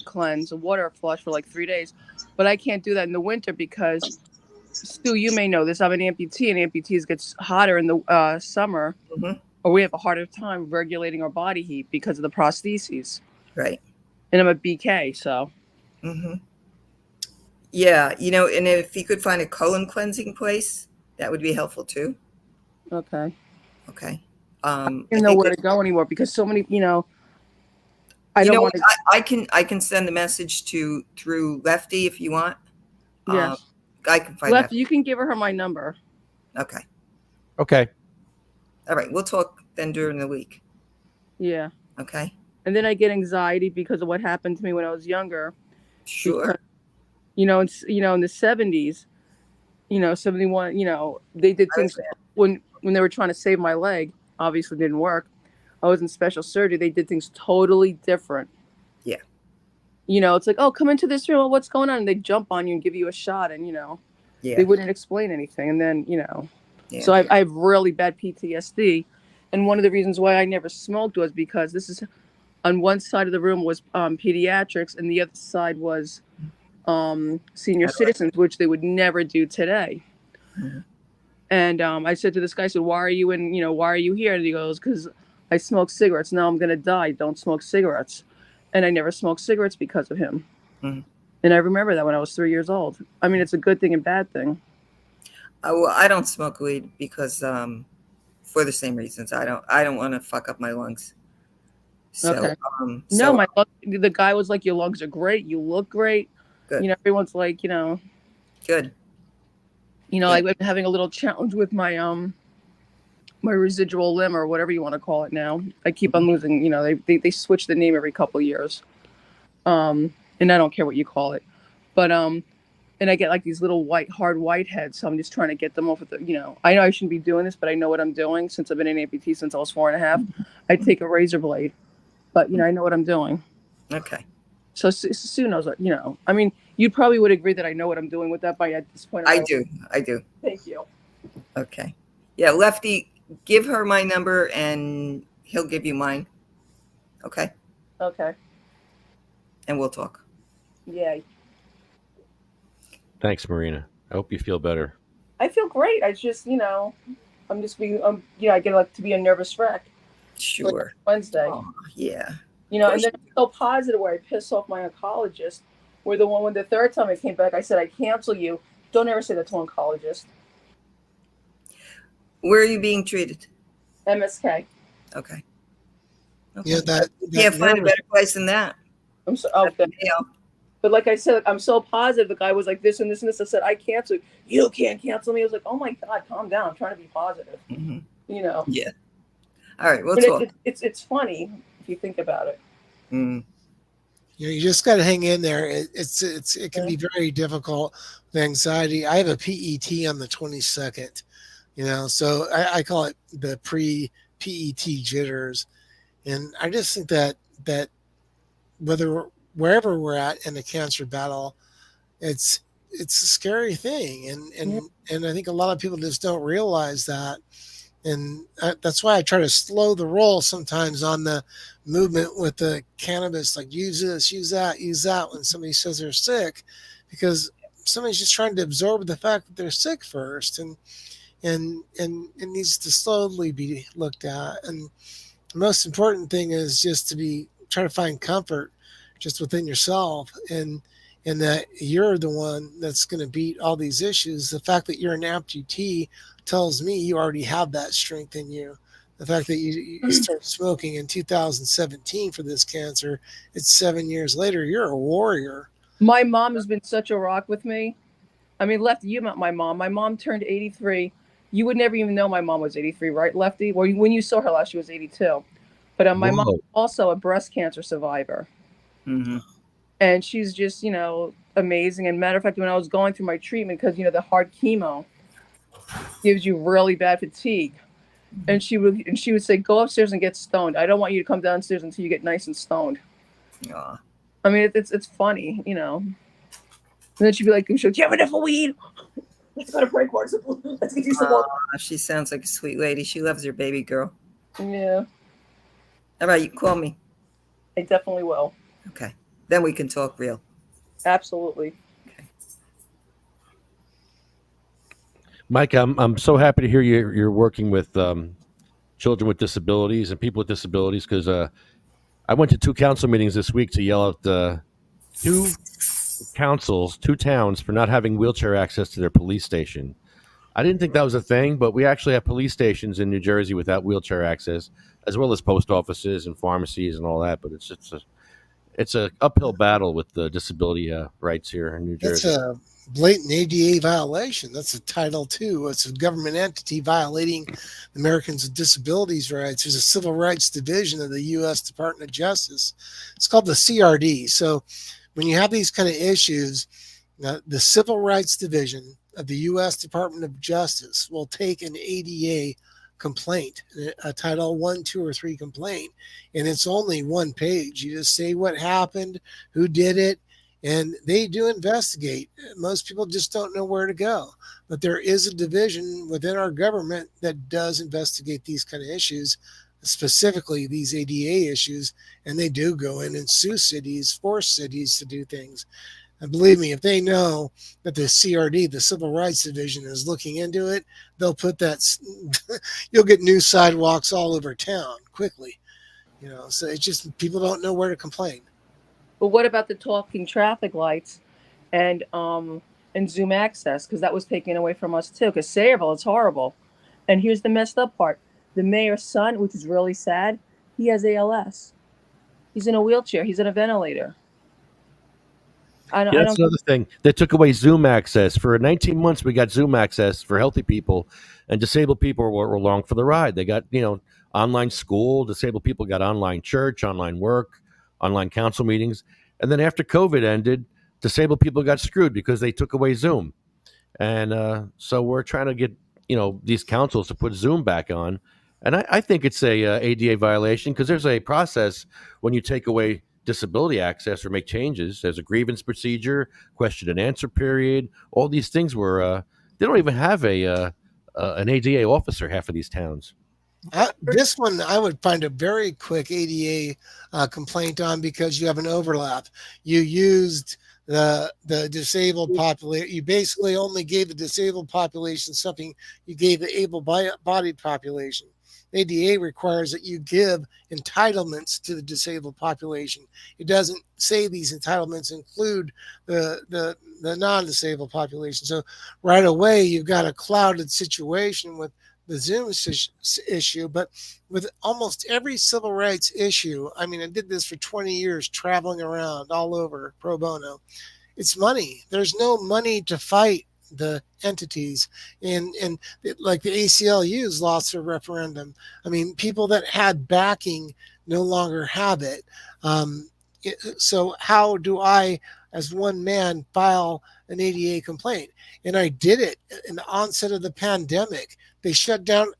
cleanse, a water flush for like 3 days, but I can't do that in the winter because, Stu, you may know this. I'm an amputee, and amputees gets hotter in the summer, or we have a harder time regulating our body heat because of the prostheses. Right. And I'm a BK, so. Yeah, and if you could find a colon cleansing place, that would be helpful too. Okay. Okay. I don't know where to go anymore because so many, I don't want to. I can send the message through Lefty if you want. Yes. I can find Lefty, you can give her my number. Okay. Okay. All right. We'll talk then during the week. Yeah. Okay. And then I get anxiety because of what happened to me when I was younger. Sure. Because, in the 70s, 71, they did things when they were trying to save my leg. Obviously didn't work. I was in special surgery. They did things totally different. Yeah. It's like, oh, come into this room. What's going on? And they jump on you and give you a shot, and they wouldn't explain anything. And then so I have really bad PTSD. And one of the reasons why I never smoked was because this is on one side of the room was pediatrics, and the other side was senior citizens, which they would never do today. And I said to this guy, I said, why are you here? And he goes, because I smoke cigarettes. Now I'm going to die. Don't smoke cigarettes. And I never smoked cigarettes because of him. And I remember that when I was 3 years old. I mean, it's a good thing and bad thing. Well, I don't smoke weed because for the same reasons. I don't want to fuck up my lungs. So, Okay. No, the guy was like, your lungs are great. You look great. Good. Everyone's like, Good. I've been having a little challenge with my my residual limb or whatever you want to call it now. I keep on losing, they switch the name every couple of years. And I don't care what you call it. But and I get like these little hard white heads. So I'm just trying to get them off of the, I know I shouldn't be doing this, but I know what I'm doing since I've been an amputee since I was 4.5. I take a razor blade, but I know what I'm doing. Okay. So Sue knows what, I mean, you probably would agree that I know what I'm doing with that by at this point. I do. Thank you. Okay. Yeah, Lefty, give her my number and he'll give you mine. Okay. Okay. And we'll talk. Yay. Thanks, Marina. I hope you feel better. I feel great. I just, I'm just being, I get like to be a nervous wreck. Sure. Like Wednesday. Oh, yeah. And then I'm so positive where I piss off my oncologist. Where when the third time I came back, I said, I cancel you. Don't ever say that to an oncologist. Where are you being treated? MSK. Okay. Yeah, that Can't find a better place than that. I'm so But like I said, I'm so positive. The guy was like this and this and this. I said, I cancel you. You can't cancel me. I was like, oh my God, calm down. I'm trying to be positive. Yeah. All right, we'll but talk. It's funny if you think about it. You just got to hang in there. It can be very difficult with anxiety. I have a PET on the 22nd, so I call it the pre-PET jitters, and I just think that wherever we're at in the cancer battle, it's it's a scary thing, and I think a lot of people just don't realize that, and that's why I try to slow the roll sometimes on the movement with the cannabis, like use this, use that when somebody says they're sick, because somebody's just trying to absorb the fact that they're sick first, and it needs to slowly be looked at. And the most important thing is just to be try to find comfort just within yourself, and that you're the one that's going to beat all these issues. The fact that you're an amputee tells me you already have that strength in you. The fact that you started smoking in 2017 for this cancer, it's 7 years later, you're a warrior. My mom has been such a rock with me. I mean, Lefty, you met my mom. My mom turned 83. You would never even know my mom was 83, right, Lefty? Well, when you saw her last, she was 82. But my mom Whoa. was also a breast cancer survivor. Mm-hmm. And she's just, amazing. And matter of fact, when I was going through my treatment, because, the hard chemo gives you really bad fatigue. And she would say, go upstairs and get stoned. I don't want you to come downstairs until you get nice and stoned. Yeah. I mean, it's funny, And then she'd be like, do you have enough of weed? Let's go to break. Let's get you some more. She sounds like a sweet lady. She loves her baby girl. Yeah, All right, you call me. I definitely will. Okay. Then we can talk real. Absolutely. Mike, I'm so happy to hear you're working with children with disabilities and people with disabilities, because I went to 2 council meetings this week to yell at 2 councils, 2 towns, for not having wheelchair access to their police station. I didn't think that was a thing, but we actually have police stations in New Jersey without wheelchair access, as well as post offices and pharmacies and all that. But it's a uphill battle with the disability rights here in New Jersey. That's a blatant ADA violation. That's a Title II. It's a government entity violating Americans with disabilities rights. There's a Civil Rights Division of the U.S. Department of Justice. It's called the CRD. So when you have these kind of issues, the Civil Rights Division of the U.S. Department of Justice will take an ADA complaint, a Title 1, 2, or 3 complaint, and it's only 1 page. You just say what happened, who did it, and they do investigate. Most people just don't know where to go. But there is a division within our government that does investigate these kind of issues, specifically these ADA issues, and they do go in and sue cities, force cities to do things. And believe me, if they know that the CRD, the Civil Rights Division, is looking into it, they'll put that, you'll get new sidewalks all over town quickly. So it's just, people don't know where to complain. But what about the talking traffic lights and Zoom access? Because that was taken away from us too. Because Sayreville, it's horrible. And here's the messed up part. The mayor's son, which is really sad, he has ALS. He's in a wheelchair. He's in a ventilator. That's another thing. They took away Zoom access. For 19 months, we got Zoom access for healthy people, and disabled people were along for the ride. They got, online school. Disabled people got online church, online work, online council meetings. And then after COVID ended, disabled people got screwed because they took away Zoom. And so we're trying to get, these councils to put Zoom back on. And I think it's a ADA violation, because there's a process when you take away disability access or make changes. There's a grievance procedure, question and answer period. All these things were they don't even have an ADA officer, half of these towns. This one I would find a very quick ADA complaint on, because you have an overlap. You used the disabled population. You basically only gave the disabled population something you gave the able-bodied population. ADA requires that you give entitlements to the disabled population. It doesn't say these entitlements include the non-disabled population. So right away, you've got a clouded situation with the Zoom issue. But with almost every civil rights issue, I mean, I did this for 20 years, traveling around all over pro bono. It's money. There's no money to fight the entities, and like the ACLU's lost their referendum. I mean, people that had backing no longer have it. So how do I, as one man, file an ADA complaint? And I did it in the onset of the pandemic. They shut down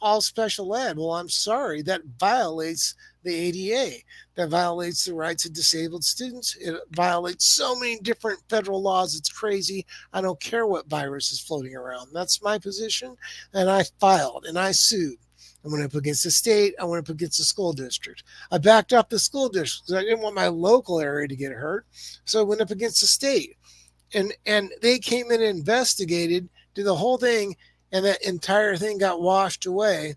all special ed. Well, I'm sorry, that violates the ADA. That violates the rights of disabled students. It violates so many different federal laws. It's crazy. I don't care what virus is floating around. That's my position. And I filed and I sued. I went up against the state. I went up against the school district. I backed up the school district because I didn't want my local area to get hurt. So I went up against the state. And they came in and investigated, did the whole thing, and that entire thing got washed away,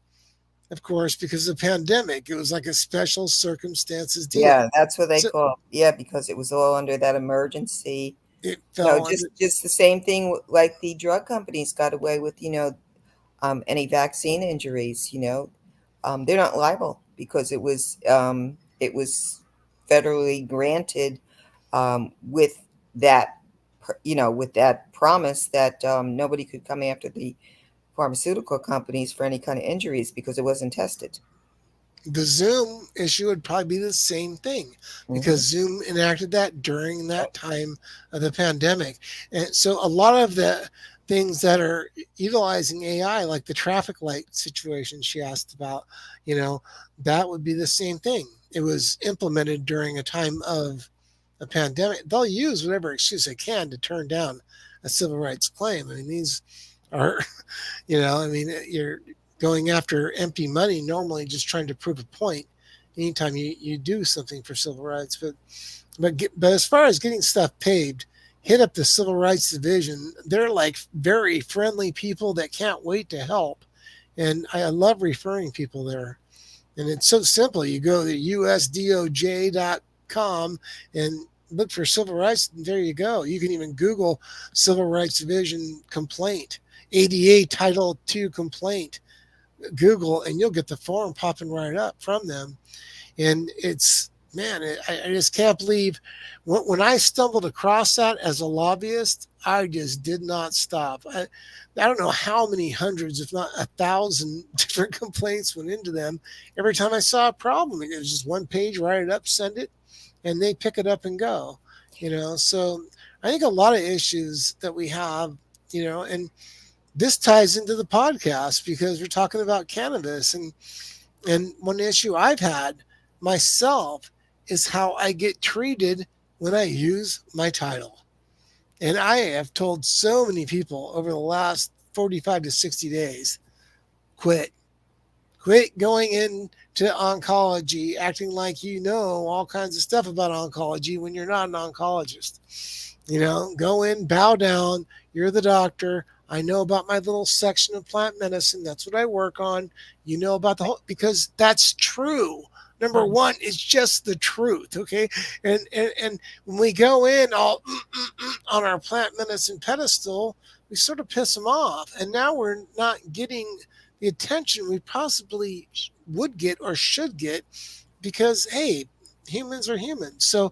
of course, because of the pandemic. It was like a special circumstances deal. Yeah, that's what they So call. Yeah, because it was all under that emergency. it You know, fell just the same thing like the drug companies got away with. Any vaccine injuries. They're not liable because it was federally granted with that with that promise that nobody could come after the pharmaceutical companies for any kind of injuries because it wasn't tested. the Zoom issue would probably be the same thing because Zoom enacted that during that time of the pandemic. And so a lot of the things that are utilizing AI, like the traffic light situation she asked about, that would be the same thing. It was implemented during a time of a pandemic. They'll use whatever excuse they can to turn down a civil rights claim. I mean, these are, you're going after empty money, normally just trying to prove a point anytime you do something for civil rights. But as far as getting stuff paved, hit up the Civil Rights Division. They're like very friendly people that can't wait to help. And I love referring people there. And it's so simple. You go to usdoj.com and look for civil rights. And there you go. You can even Google Civil Rights Division complaint, ADA Title II complaint. Google, and you'll get the form popping right up from them. And it's, man, I just can't believe when I stumbled across that as a lobbyist, I just did not stop. I don't know how many hundreds, if not 1,000 different complaints went into them. Every time I saw a problem, it was just one page, write it up, send it, and they pick it up and go. So I think a lot of issues that we have, and this ties into the podcast because we're talking about cannabis. And one issue I've had myself is how I get treated when I use my title. And I have told so many people over the last 45 to 60 days, quit going into oncology, acting like all kinds of stuff about oncology when you're not an oncologist. Go in, bow down. You're the doctor. I know about my little section of plant medicine. That's what I work on. About the whole, because that's true. Number one, it's just the truth. Okay. And when we go in all on our plant medicine pedestal, we sort of piss them off. And now we're not getting the attention we possibly would get or should get because, hey, humans are humans. So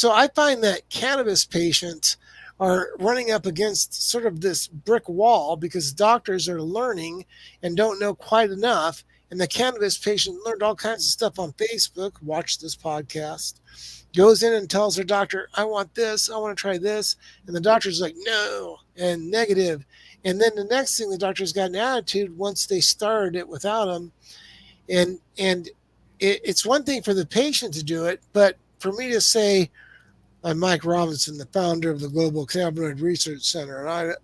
I find that cannabis patients are running up against sort of this brick wall because doctors are learning and don't know quite enough. And the cannabis patient learned all kinds of stuff on Facebook, watched this podcast, goes in and tells her doctor, I want this, I want to try this. And the doctor's like, no, and negative. And then the next thing, the doctor's got an attitude once they started it without him. And it's one thing for the patient to do it, but for me to say, I'm Mike Robinson, the founder of the Global Cannabinoid Research Center, and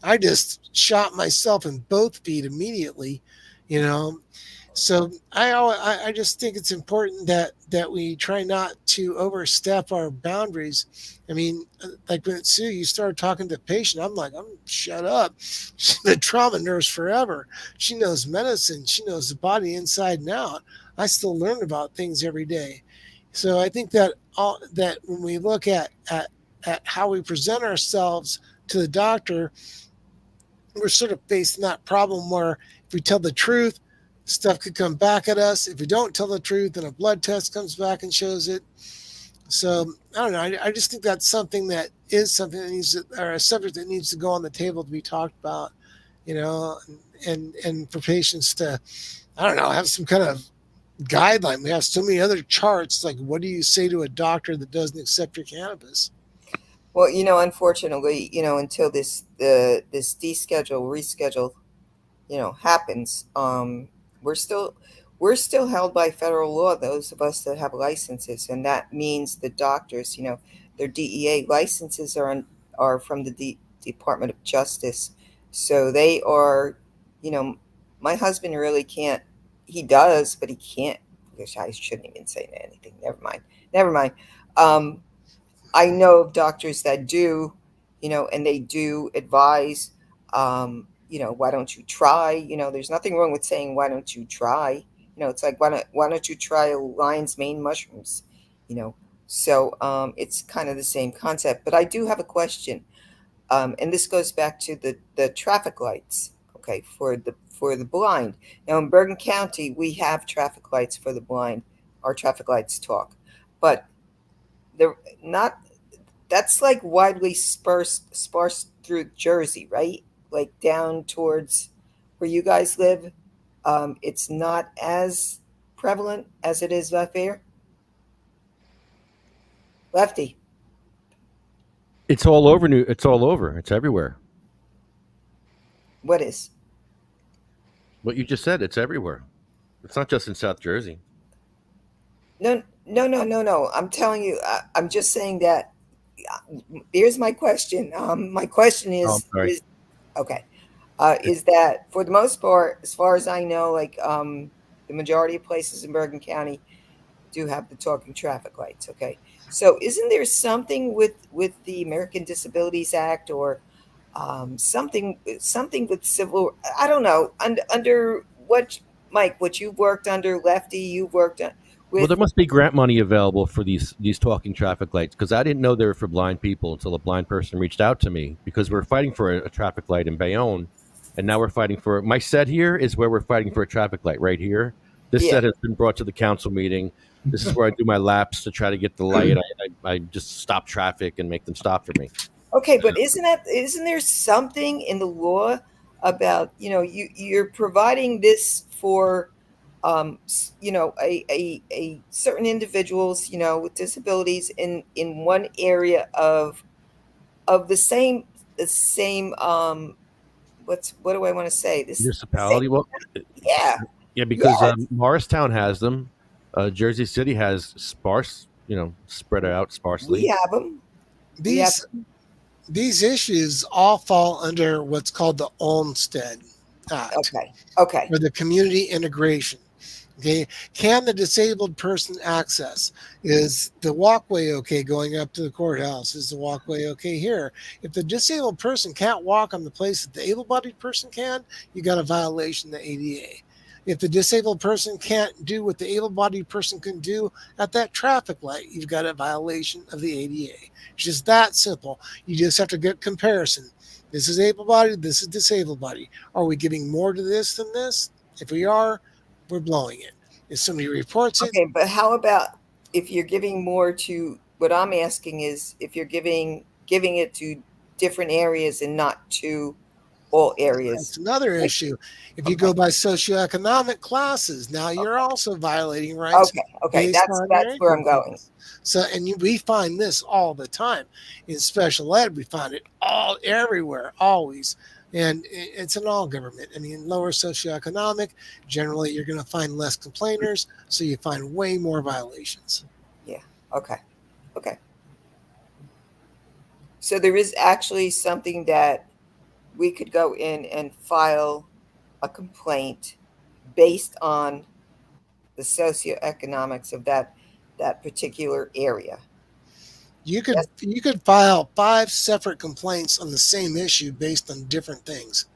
I just shot myself in both feet immediately, So I just think it's important that we try not to overstep our boundaries. I mean, like when Sue, you started talking to the patient, I'm like, shut up. She's been trauma nurse forever. She knows medicine. She knows the body inside and out. I still learn about things every day. So I think that when we look at how we present ourselves to the doctor, we're sort of facing that problem where if we tell the truth, stuff could come back at us. If we don't tell the truth, then a blood test comes back and shows it. So I don't know. I just think that's something that needs to, or a subject that needs to go on the table to be talked about, and for patients to, I don't know, have some kind of guideline. We have so many other charts. Like, what do you say to a doctor that doesn't accept your cannabis? Well, unfortunately, until this deschedule, reschedule, happens, we're still we're still held by federal law, those of us that have licenses, and that means the doctors, their DEA licenses are from the Department of Justice. So they are, you know, my husband really can't. He does, but he can't. Which I shouldn't even say anything. Never mind. Never mind. Um, I know of doctors that do, and they do advise, why don't you try? There's nothing wrong with saying, why don't you try? It's like, why don't you try lion's mane mushrooms? You know, so it's kind of the same concept. But I do have a question, and this goes back to the traffic lights. Okay, for the blind. Now in Bergen County, we have traffic lights for the blind. Our traffic lights talk, but they're not. That's like widely sparse through Jersey, right? Like down towards where you guys live. It's not as prevalent as it is up here. Lefty. It's all over. It's all over. It's everywhere. What is? What you just said. It's everywhere. It's not just in South Jersey. No, no, no, no, no. I'm telling you. I'm just saying that. Here's my question. My question Oh, I'm sorry. is okay. Is that for the most part, as far as I know, like the majority of places in Bergen County do have the talking traffic lights. Okay, so isn't there something with the American Disabilities Act or something with civil? I don't know. Under what, Mike? What you've worked under, Lefty? You've worked on Well, with? there must be grant money available for these talking traffic lights because I didn't know they were for blind people until a blind person reached out to me because we're fighting for a traffic light in Bayonne, and now we're fighting for my set here is where we're fighting for a traffic light right here. This Yeah. set has been brought to the council meeting. This is where I do my laps to try to get the light. I just stop traffic and make them stop for me. Okay, but isn't there something in the law about you're providing this for a certain individuals with disabilities in one area of the same what do I want to say, this same, Municipality, well, yeah, yeah, because yes, Morristown has them. Jersey City has sparse, spread out we sparsely. have them, we have These these issues all fall under what's called the Olmstead Act okay, or the community integration. Okay, can the disabled person access? Is the walkway okay going up to the courthouse? Is the walkway okay here? If the disabled person can't walk on the place that the able-bodied person can, you got a violation of the ADA. If the disabled person can't do what the able-bodied person can do at that traffic light, you've got a violation of the ADA. It's just that simple. You just have to get comparison. This is able-bodied, this is disabled body. Are we giving more to this than this? If we are, we're blowing it. If somebody reports it, okay, but how about if you're giving more to, what I'm asking is if you're giving it to different areas and not to all areas. that's another Like, issue. If you okay, go by socioeconomic classes, now you're okay, also violating rights okay, based that's on your that's where income I'm going. class. So, we find this all the time in special ed. We find it all everywhere, always, and it's in all government. I mean, lower socioeconomic, generally, you're going to find less complainers, so you find way more violations. Yeah, okay, okay. So there is actually something that we could go in and file a complaint based on the socioeconomics of that particular area. You Yes. could file 5 separate complaints on the same issue based on different things.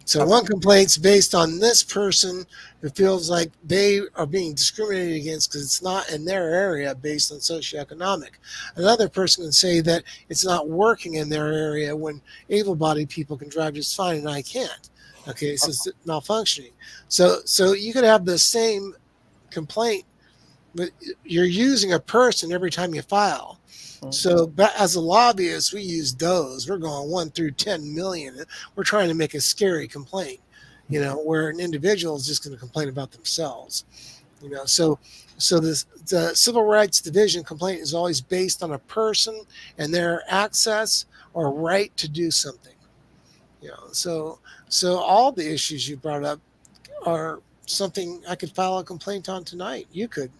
So Okay. one complaint's based on this person who feels like they are being discriminated against because it's not in their area based on socioeconomic. Another person can say that it's not working in their area when able-bodied people can drive just fine and I can't. Okay, so it's malfunctioning. So you could have the same complaint, but you're using a person every time you file. So, but as a lobbyist, we use those. We're going 1 through 10 million. We're trying to make a scary complaint, where an individual is just going to complain about themselves. So the Civil Rights Division complaint is always based on a person and their access or right to do something. So all the issues you brought up are something I could file a complaint on tonight. You could.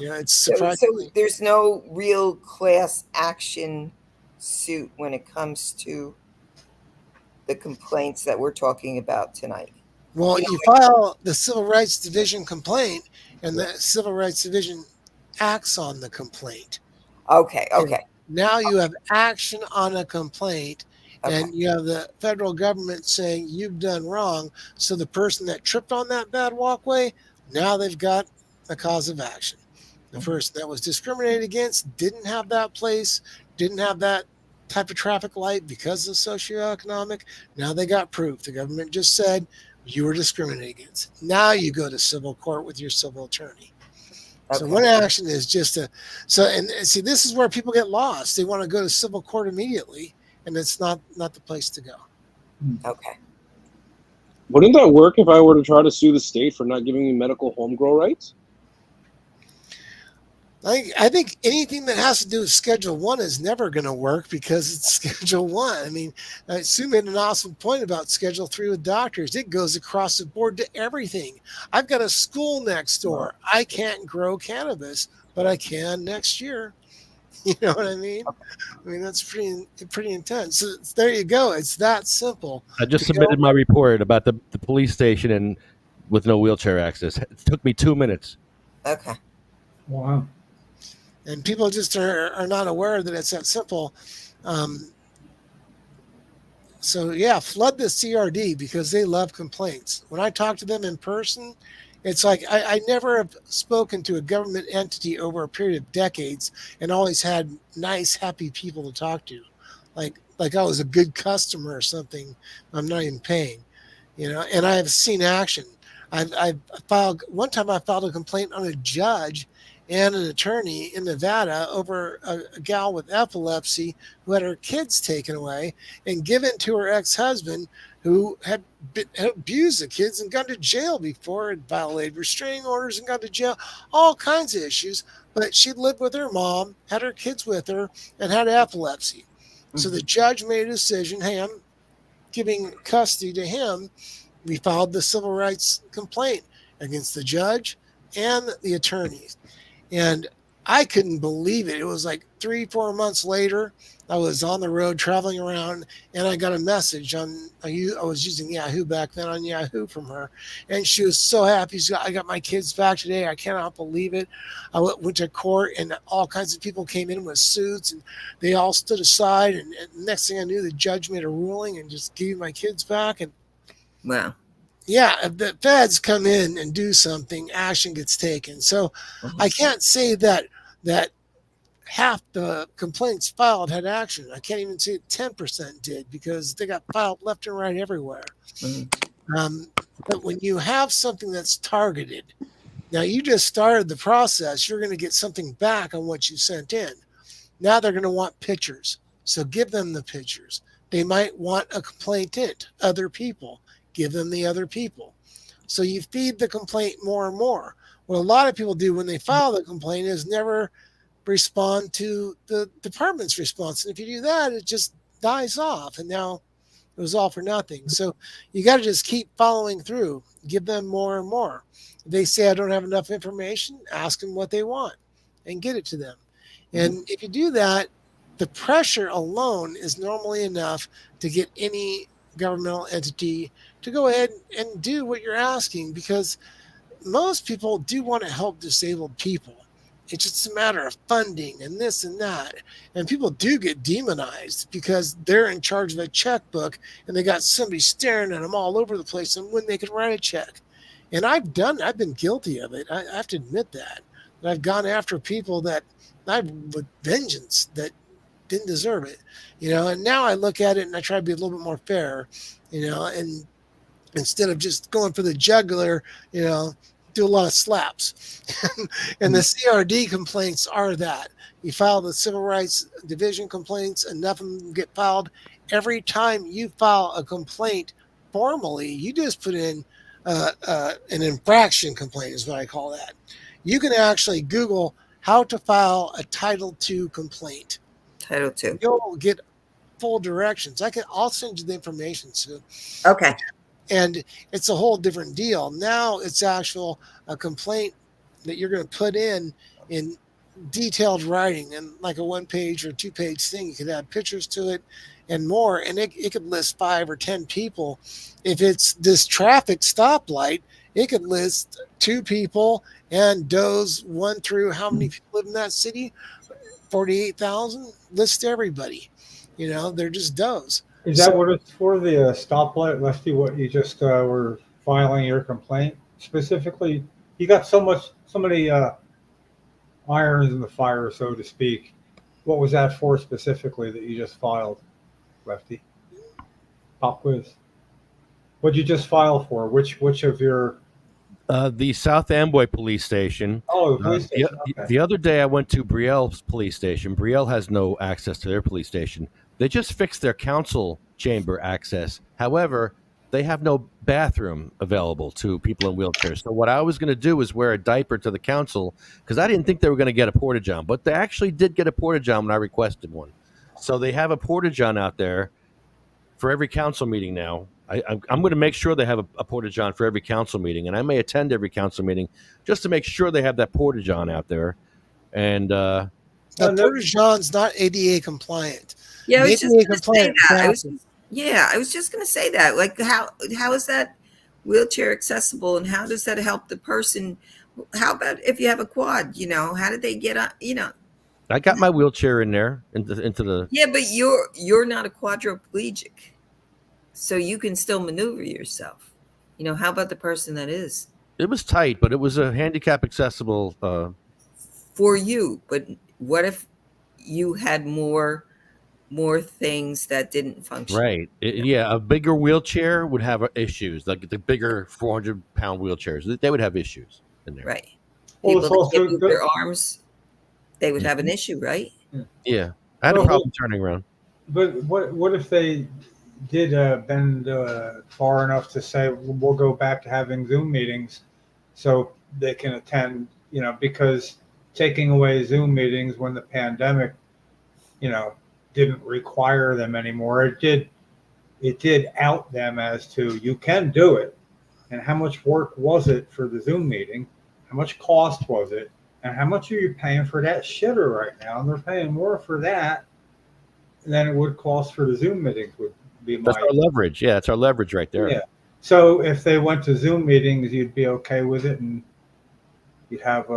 It's So surprisingly. there's no real class action suit when it comes to the complaints that we're talking about tonight. Well, you file the Civil Rights Division complaint, and the Civil Rights Division acts on the complaint. Okay. Now you have action on a complaint, Okay. and you have the federal government saying you've done wrong. So the person that tripped on that bad walkway, now they've got a cause of action. The person that was discriminated against didn't have that place, didn't have that type of traffic light because of socioeconomic. Now they got proof. The government just said you were discriminated against. Now you go to civil court with your civil attorney. So one action is just and see, this is where people get lost. They want to go to civil court immediately, and it's not the place to go. Okay. Wouldn't that work if I were to sue the state for not giving me medical home grow rights? I think anything that has to do with Schedule 1 is never going to work because it's Schedule 1. I mean, Sue made an awesome point about Schedule 3 with doctors. It goes across the board to everything. I've got a school next door. I can't grow cannabis, but I can next year. You know what I mean? I mean, that's pretty intense. So there you go. It's that simple. I just submitted my report about the police station and with no wheelchair access. It took me 2 minutes. Okay. Wow. And people just are not aware that it's that simple. So yeah, flood the CRD because they love complaints. When I talk to them in person, it's like I never have spoken to a government entity over a period of decades and always had nice, happy people to talk to. Like I was a good customer or something. I'm not even paying, and I have seen action. One time I filed a complaint on a judge and an attorney in Nevada over a gal with epilepsy who had her kids taken away and given to her ex-husband who had abused the kids and gone to jail before, had violated restraining orders and gone to jail, all kinds of issues. But she lived with her mom, had her kids with her, and had epilepsy. Mm-hmm. So the judge made a decision, hey, I'm giving custody to him. We filed the civil rights complaint against the judge and the attorneys. And I couldn't believe it. It was like 3-4 months later. I was on the road traveling around, and I got a message I was using Yahoo back then, on Yahoo from her. And she was so happy. She said, I got my kids back today. I cannot believe it. I went to court, and all kinds of people came in with suits, and they all stood aside. And next thing I knew, the judge made a ruling and just gave my kids back. And wow. Yeah, if the feds come in and do something, action gets taken. So I can't say that half the complaints filed had action. I can't even say 10% did because they got filed left and right everywhere. But when you have something that's targeted, now you just started the process, you're going to get something back on what you sent in. Now they're going to want pictures. So give them the pictures. They might want a complainant, other people. Give them the other people. So you feed the complaint more and more. What a lot of people do when they file the complaint is never respond to the department's response. And if you do that, it just dies off. And now it was all for nothing. So you got to just keep following through. Give them more and more. If they say, I don't have enough information, ask them what they want and get it to them. And if you do that, the pressure alone is normally enough to get any governmental entity to go ahead and do what you're asking, because most people do want to help disabled people. It's just a matter of funding and this and that. And people do get demonized because they're in charge of a checkbook and they got somebody staring at them all over the place and when they could write a check. And I've been guilty of it. I have to admit that. And I've gone after people that with vengeance that didn't deserve it, and now I look at it and I try to be a little bit more fair, and instead of just going for the jugular, do a lot of slaps. And the CRD complaints are that. You file the Civil Rights Division complaints, enough of them get filed. Every time you file a complaint formally, you just put in an infraction complaint is what I call that. You can actually Google how to file a Title II complaint. Title II. You'll get full directions. I'll send you the information, Sue. Okay. And it's a whole different deal. Now it's a complaint that you're going to put in detailed writing, and like a 1-page or 2-page thing. You could add pictures to it and more, and it could list 5 or 10 people. If it's this traffic stoplight, it could list 2 people and does 1 through how many people live in that city, 48,000. List everybody. They're just does. Is that what it's for, the stoplight, Lefty, what you just were filing your complaint? Specifically, you got so many irons in the fire, so to speak. What was that for specifically that you just filed, Lefty? Pop quiz. What'd you just file for? Which of your... The South Amboy police station. Oh, the police station. Okay. The other day I went to Brielle's police station. Brielle has no access to their police station. They just fixed their council chamber access. However, they have no bathroom available to people in wheelchairs. So what I was going to do was wear a diaper to the council, because I didn't think they were going to get a porta-john. But they actually did get a porta-john when I requested one. So they have a porta-john out there for every council meeting now. I'm going to make sure they have a porta-john for every council meeting, and I may attend every council meeting just to make sure they have that porta-john out there. And the porta-john's not ADA compliant. Yeah, I was just going to say that. I was just going to say that. Like, how is that wheelchair accessible, and how does that help the person? How about if you have a quad? How did they get up? I got my wheelchair in there into the. Yeah, but you're not a quadriplegic, so you can still maneuver yourself. How about the person that is? It was tight, but it was a handicap accessible. For you, but what if you had more things that didn't function? Right. Yeah, a bigger wheelchair would have issues. Like the bigger 400-pound wheelchairs, they would have issues in there. Right. Well, People that can't move their arms, they would have an issue, right? Yeah. I had a problem turning around. But what if they did bend far enough to say we'll go back to having Zoom meetings so they can attend, because taking away Zoom meetings when the pandemic, didn't require them anymore. It did out them as to, you can do it. And how much work was it for the Zoom meeting? How much cost was it? And how much are you paying for that shitter right now? And they're paying more for that than it would cost for the Zoom meetings, would be my... That's our leverage. Yeah, it's our leverage right there. Yeah. So if they went to Zoom meetings, you'd be okay with it, and you'd have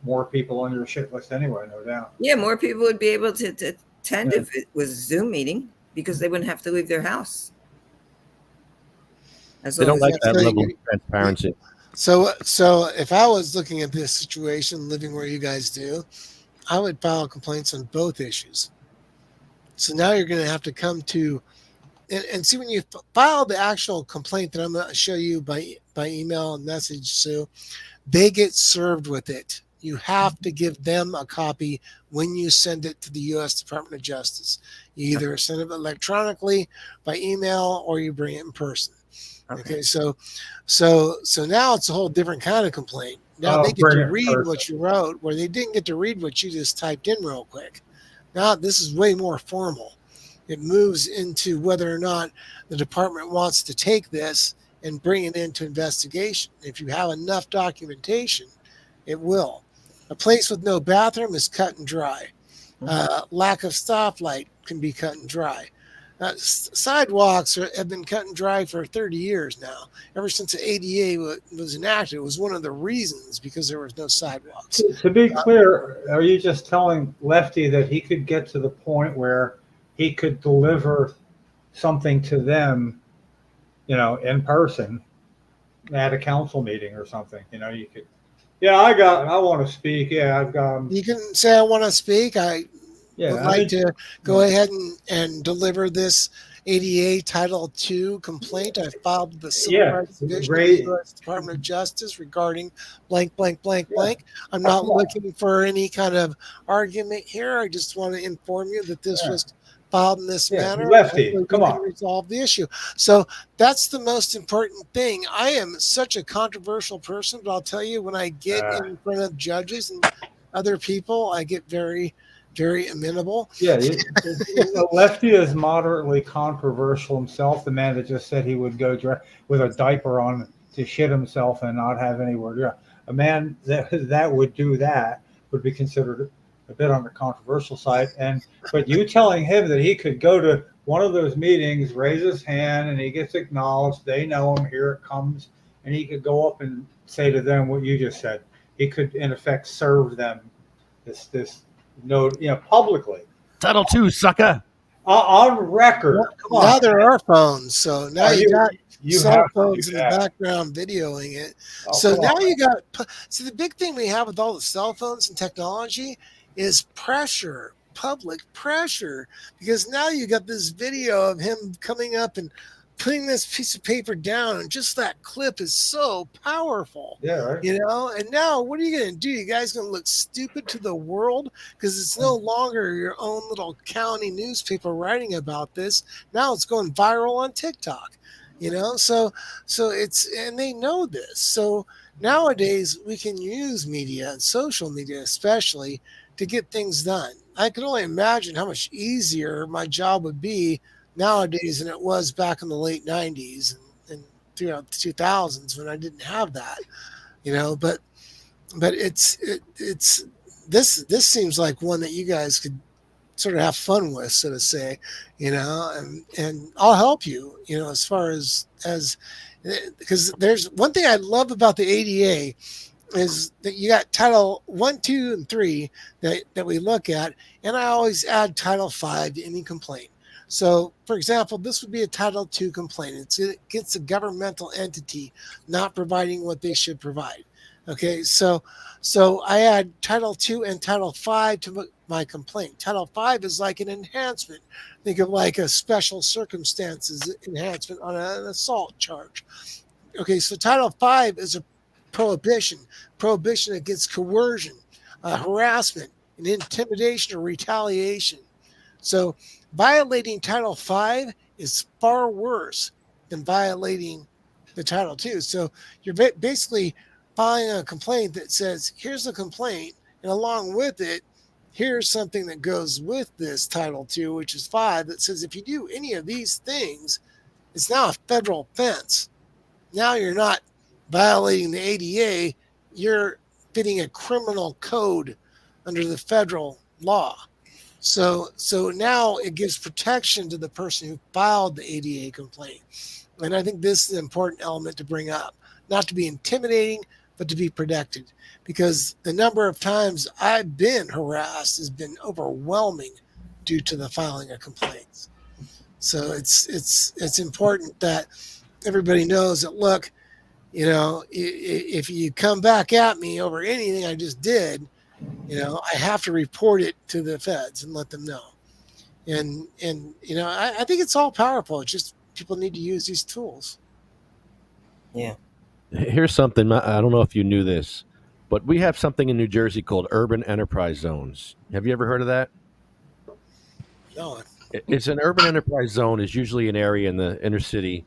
more people on your shit list anyway, no doubt. Yeah, more people would be able to attend if it was a Zoom meeting, because they wouldn't have to leave their house. They don't like that level of transparency. So if I was looking at this situation, living where you guys do, I would file complaints on both issues. So now you're going to have to come to and see, when you file the actual complaint that I'm going to show you by email and message, Sue, they get served with it. You have to give them a copy when you send it to the U.S. Department of Justice. You either send it electronically, by email, or you bring it in person. Okay, so now it's a whole different kind of complaint. Now they get to read what you wrote, where they didn't get to read what you just typed in real quick. Now this is way more formal. It moves into whether or not the department wants to take this and bring it into investigation. If you have enough documentation, it will. A place with no bathroom is cut and dry. Lack of stoplight can be cut and dry. Sidewalks have been cut and dry for 30 years now. Ever since the ADA was enacted, it was one of the reasons, because there was no sidewalks. To be clear, are you just telling Lefty that he could get to the point where he could deliver something to them, in person at a council meeting or something? You could, I want to speak. Yeah, I've got. You can say, I want to speak. I would like to go ahead and deliver this ADA Title II complaint I filed with the Civil Rights Division of the U.S. Department of Justice regarding blank, blank, blank, blank. I'm not looking for any kind of argument here. I just want to inform you that this was filed in this Yeah, manner. Lefty, Hopefully come we can on. resolve the issue. So that's the most important thing. I am such a controversial person, but I'll tell you, when I get in front of judges and other people, I get very, very amenable. Yeah, Lefty is moderately controversial himself. The man that just said he would go with a diaper on to shit himself and not have anywhere to go. A man that would do that would be considered a bit on the controversial side. But you telling him that he could go to one of those meetings, raise his hand, and he gets acknowledged, they know him, here it comes, and he could go up and say to them what you just said. He could, in effect, serve them this note, publicly. Title II, sucker. On record. Come on. Now there are phones, so now you got you cell have to phones do in the that. background videoing it. Oh, So come now on. you got. See, the big thing we have with all the cell phones and technology is pressure, public pressure, because now you got this video of him coming up and putting this piece of paper down, and just that clip is so powerful. Yeah, right. And now what are you going to do? You guys going to look stupid to the world because it's no longer your own little county newspaper writing about this. Now it's going viral on TikTok, so it's, and they know this. So nowadays we can use media and social media, especially, to get things done. I can only imagine how much easier my job would be nowadays than it was back in the late 90s and throughout the 2000s when I didn't have that, but it's this seems like one that you guys could sort of have fun with, so to say, and I'll help you, as far as because there's one thing I love about the ADA is that you got Title 1, 2, and 3 that we look at, and I always add Title 5 to any complaint. So, for example, this would be a Title II complaint. It's against a governmental entity not providing what they should provide. Okay, so I add Title II and Title V to my complaint. Title V is like an enhancement. Think of like a special circumstances enhancement on an assault charge. Okay, so Title V is a prohibition against coercion, harassment, and intimidation or retaliation. So violating Title V is far worse than violating the Title II. So you're basically filing a complaint that says, here's a complaint, and along with it, here's something that goes with this Title II, which is 5, that says if you do any of these things, it's now a federal offense. Now you're not violating the ADA, you're fitting a criminal code under the federal law. So now it gives protection to the person who filed the ADA complaint. And I think this is an important element to bring up, not to be intimidating, but to be protected, because the number of times I've been harassed has been overwhelming due to the filing of complaints. So it's important that everybody knows that, look, if you come back at me over anything I just did, I have to report it to the feds and let them know. And I think it's all powerful. It's just people need to use these tools. Yeah. Here's something. I don't know if you knew this, but we have something in New Jersey called urban enterprise zones. Have you ever heard of that? No. It's an urban enterprise zone is usually an area in the inner city,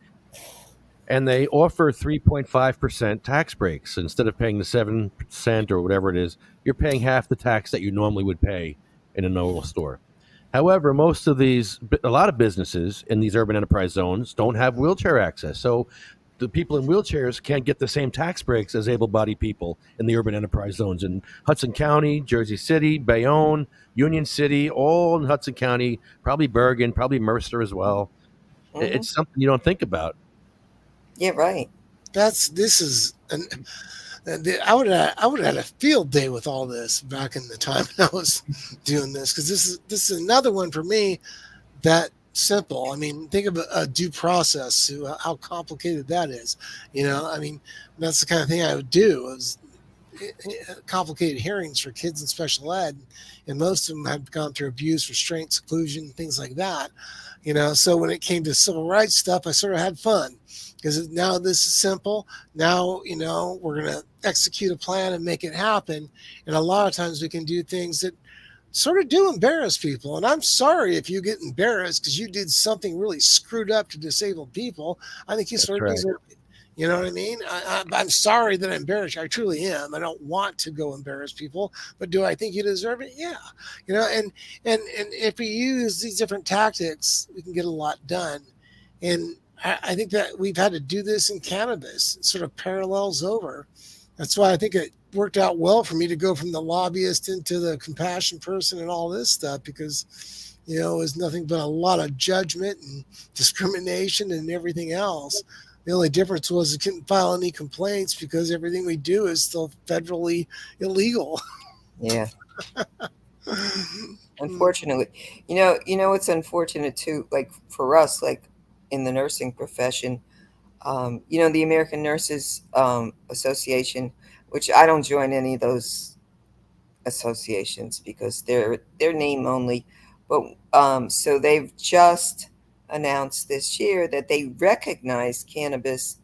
and they offer 3.5% tax breaks. Instead of paying the 7% or whatever it is, you're paying half the tax that you normally would pay in a normal store. However, a lot of businesses in these urban enterprise zones don't have wheelchair access. So the people in wheelchairs can't get the same tax breaks as able-bodied people in the urban enterprise zones in Hudson County, Jersey City, Bayonne, Union City, all in Hudson County, probably Bergen, probably Mercer as well. Mhm. It's something you don't think about. Yeah, right. I would have had a field day with all this back in the time I was doing this, because this is another one for me that simple. I mean, think of a due process, how complicated that is. That's the kind of thing I would do, is complicated hearings for kids in special ed, and most of them had gone through abuse, restraint, seclusion, things like that. So when it came to civil rights stuff, I sort of had fun, because now this is simple. Now, we're going to execute a plan and make it happen. And a lot of times we can do things that sort of do embarrass people. And I'm sorry if you get embarrassed because you did something really screwed up to disabled people. I think you That's sort of right. deserve it. You know what I mean? I'm sorry that I embarrassed you. I truly am. I don't want to go embarrass people, but do I think you deserve it? Yeah. You know, and if we use these different tactics, we can get a lot done. And I think that we've had to do this in cannabis. It sort of parallels over. That's why I think it worked out well for me to go from the lobbyist into the compassion person and all this stuff because, you know, it was nothing but a lot of judgment and discrimination and everything else. The only difference was it couldn't file any complaints because everything we do is still federally illegal. Yeah. Unfortunately, you know, it's unfortunate too. Like for us, like in the nursing profession, the American Nurses Association, which I don't join any of those associations because they're name only. But so they've just announced this year that they recognize cannabis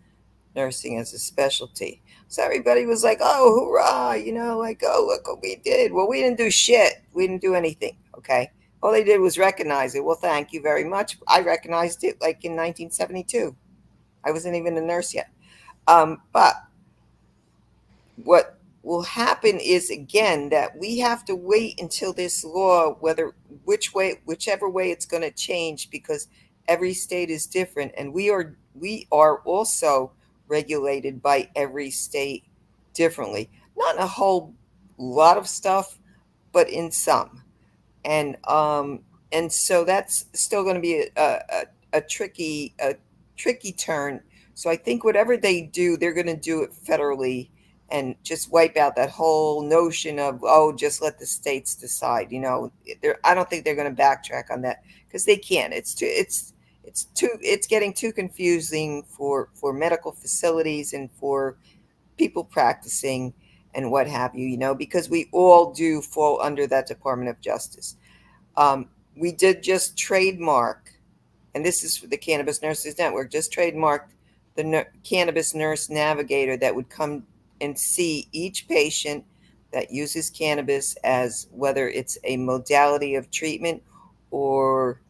nursing as a specialty. So everybody was like, "Oh, hoorah!" Like, "Oh, look what we did." Well, we didn't do shit. We didn't do anything. Okay, all they did was recognize it. Well, thank you very much. I recognized it like in 1972. I wasn't even a nurse yet. But what will happen is again that we have to wait until this law, whichever way it's going to change, because every state is different, and we are also regulated by every state differently. Not in a whole lot of stuff, but in some. And so that's still going to be a tricky turn. So I think whatever they do, they're going to do it federally and just wipe out that whole notion of, oh, just let the states decide. I don't think they're going to backtrack on that because they can't. It's getting too confusing for medical facilities and for people practicing and what have you. Because we all do fall under that Department of Justice. We did just trademark, and this is for the Cannabis Nurses Network, just trademarked the Cannabis Nurse Navigator that would come and see each patient that uses cannabis, as whether it's a modality of treatment or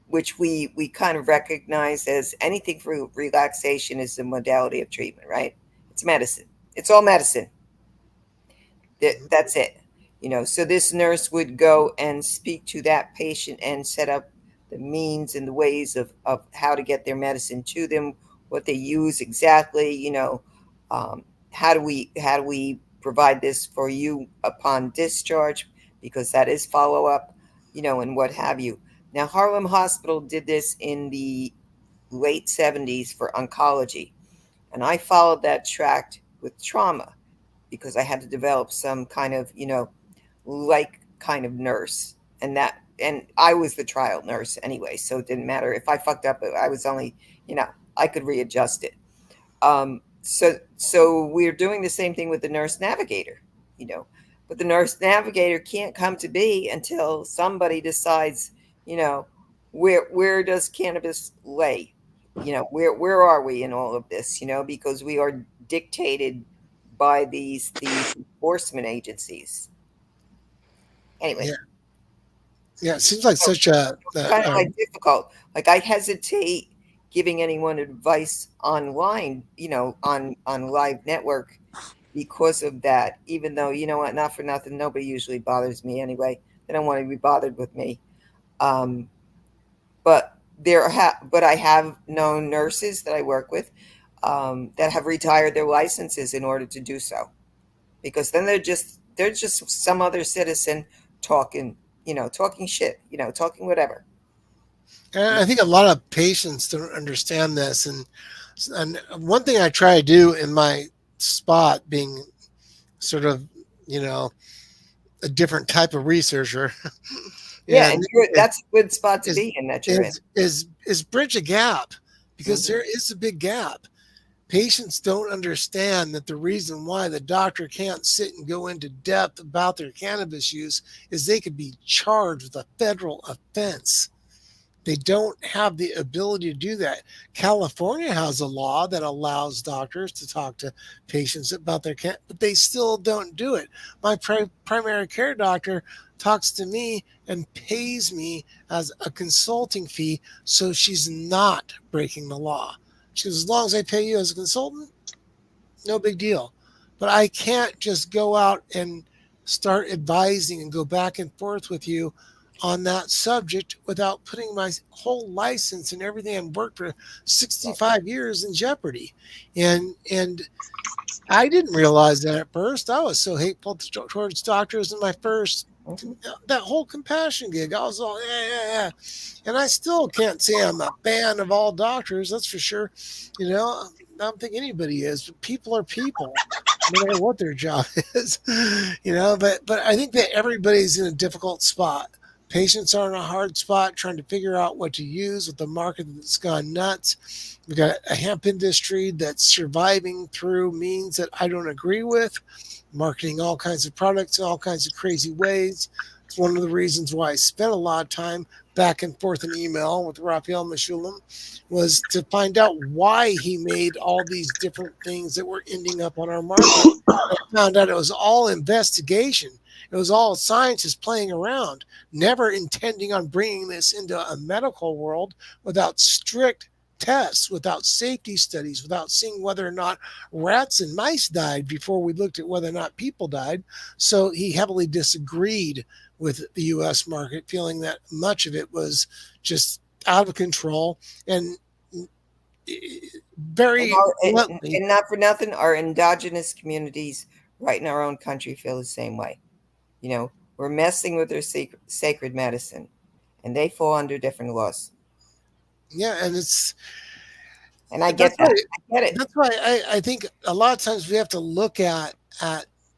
which we kind of recognize as anything for relaxation is a modality of treatment, right? It's medicine. It's all medicine. That's it. So this nurse would go and speak to that patient and set up the means and the ways of how to get their medicine to them, what they use exactly. How do we provide this for you upon discharge, because that is follow up, and what have you. Now, Harlem Hospital did this in the late 70s for oncology, and I followed that track with trauma because I had to develop some kind of, like kind of nurse. And I was the trial nurse anyway, so it didn't matter if I fucked up. I was only, I could readjust it. So we're doing the same thing with the nurse navigator, but the nurse navigator can't come to be until somebody decides, where does cannabis lay? Where are we in all of this? Because we are dictated by these enforcement agencies. Anyway, Yeah. Yeah. It seems like such a, kind of like difficult. Like I hesitate giving anyone advice online, on live network because of that. Even though, you know what, not for nothing, nobody usually bothers me anyway. They don't want to be bothered with me. Um, but but I have known nurses that I work with that have retired their licenses in order to do so, because then they're just some other citizen talking, talking shit, talking whatever. and I think a lot of patients don't understand this. And one thing I try to do in my spot, being sort of, you know, a different type of researcher, Yeah, and and that's a good spot to is be in, that you're in. is bridge a gap, because Mhm. there is a big gap. Patients don't understand that the reason why the doctor can't sit and go into depth about their cannabis use is they could be charged with a federal offense. They don't have the ability to do that. California has a law that allows doctors to talk to patients about their cat, but they still don't do it. My primary care doctor talks to me and pays me as a consulting fee, so she's not breaking the law. She goes, as long as I pay you as a consultant, no big deal. But I can't just go out and start advising and go back and forth with you on that subject without putting my whole license and everything I've worked for 65 years in jeopardy. And I didn't realize that at first. I was so hateful towards doctors in my first that whole compassion gig. I was all yeah. And I still can't say I'm a fan of all doctors, that's for sure. You know, I don't think anybody is, but people are people, no matter what their job is. You know, but I think that everybody's in a difficult spot. Patients are in a hard spot trying to figure out what to use with the market that's gone nuts. We've got a hemp industry that's surviving through means that I don't agree with, marketing all kinds of products in all kinds of crazy ways. It's one of the reasons why I spent a lot of time back and forth in email with Raphael Meshulam, was to find out why he made all these different things that were ending up on our market. I found out it was all investigation. It was all scientists playing around, never intending on bringing this into a medical world without strict tests, without safety studies, without seeing whether or not rats and mice died before we looked at whether or not people died. So he heavily disagreed with the U.S. market, feeling that much of it was just out of control and very bluntly. And not for nothing, our indigenous communities right in our own country feel the same way. You know, we're messing with their sacred medicine, and they fall under different laws. Yeah, and I get that. I get it. That's why I think a lot of times we have to look at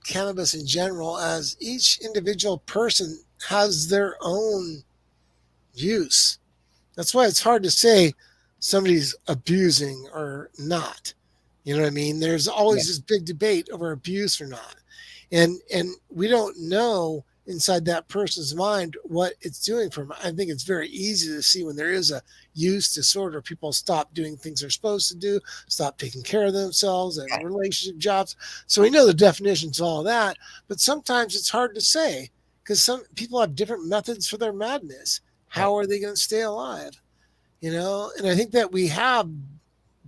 cannabis in general as each individual person has their own use. That's why it's hard to say somebody's abusing or not. You know what I mean? There's always this big debate over abuse or not. And we don't know inside that person's mind what it's doing for them. I think it's very easy to see when there is a use disorder, people stop doing things they're supposed to do, stop taking care of themselves and relationship jobs. So we know the definitions of all of that, but sometimes it's hard to say because some people have different methods for their madness. How are they going to stay alive? You know, and I think that we have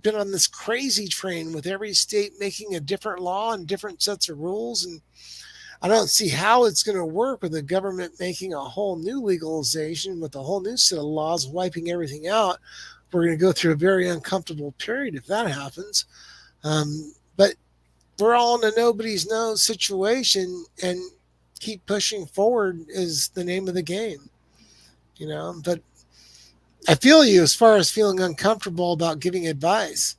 been on this crazy train with every state making a different law and different sets of rules. And I don't see how it's going to work with the government making a whole new legalization with a whole new set of laws, wiping everything out. We're going to go through a very uncomfortable period if that happens. But we're all in a nobody's knows situation, and keep pushing forward is the name of the game, you know. But I feel you as far as feeling uncomfortable about giving advice.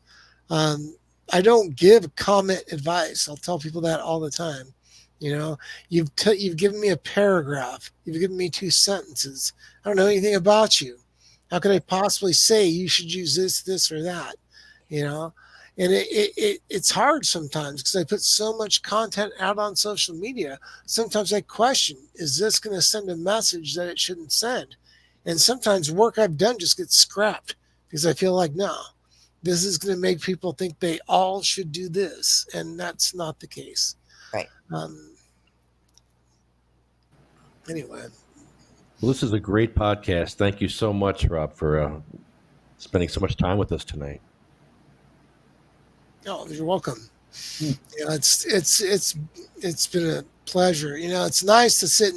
I don't give comment advice. I'll tell people that all the time. You know, you've given me a paragraph. You've given me 2 sentences. I don't know anything about you. How could I possibly say you should use this, or that? You know, and it's hard sometimes because I put so much content out on social media. Sometimes I question, is this going to send a message that it shouldn't send? And sometimes work I've done just gets scrapped because I feel like, no, this is going to make people think they all should do this. And that's not the case. Right. Anyway. Well, this is a great podcast. Thank you so much, Rob, for spending so much time with us tonight. Oh, you're welcome. Yeah, it's been a pleasure. You know, it's nice to sit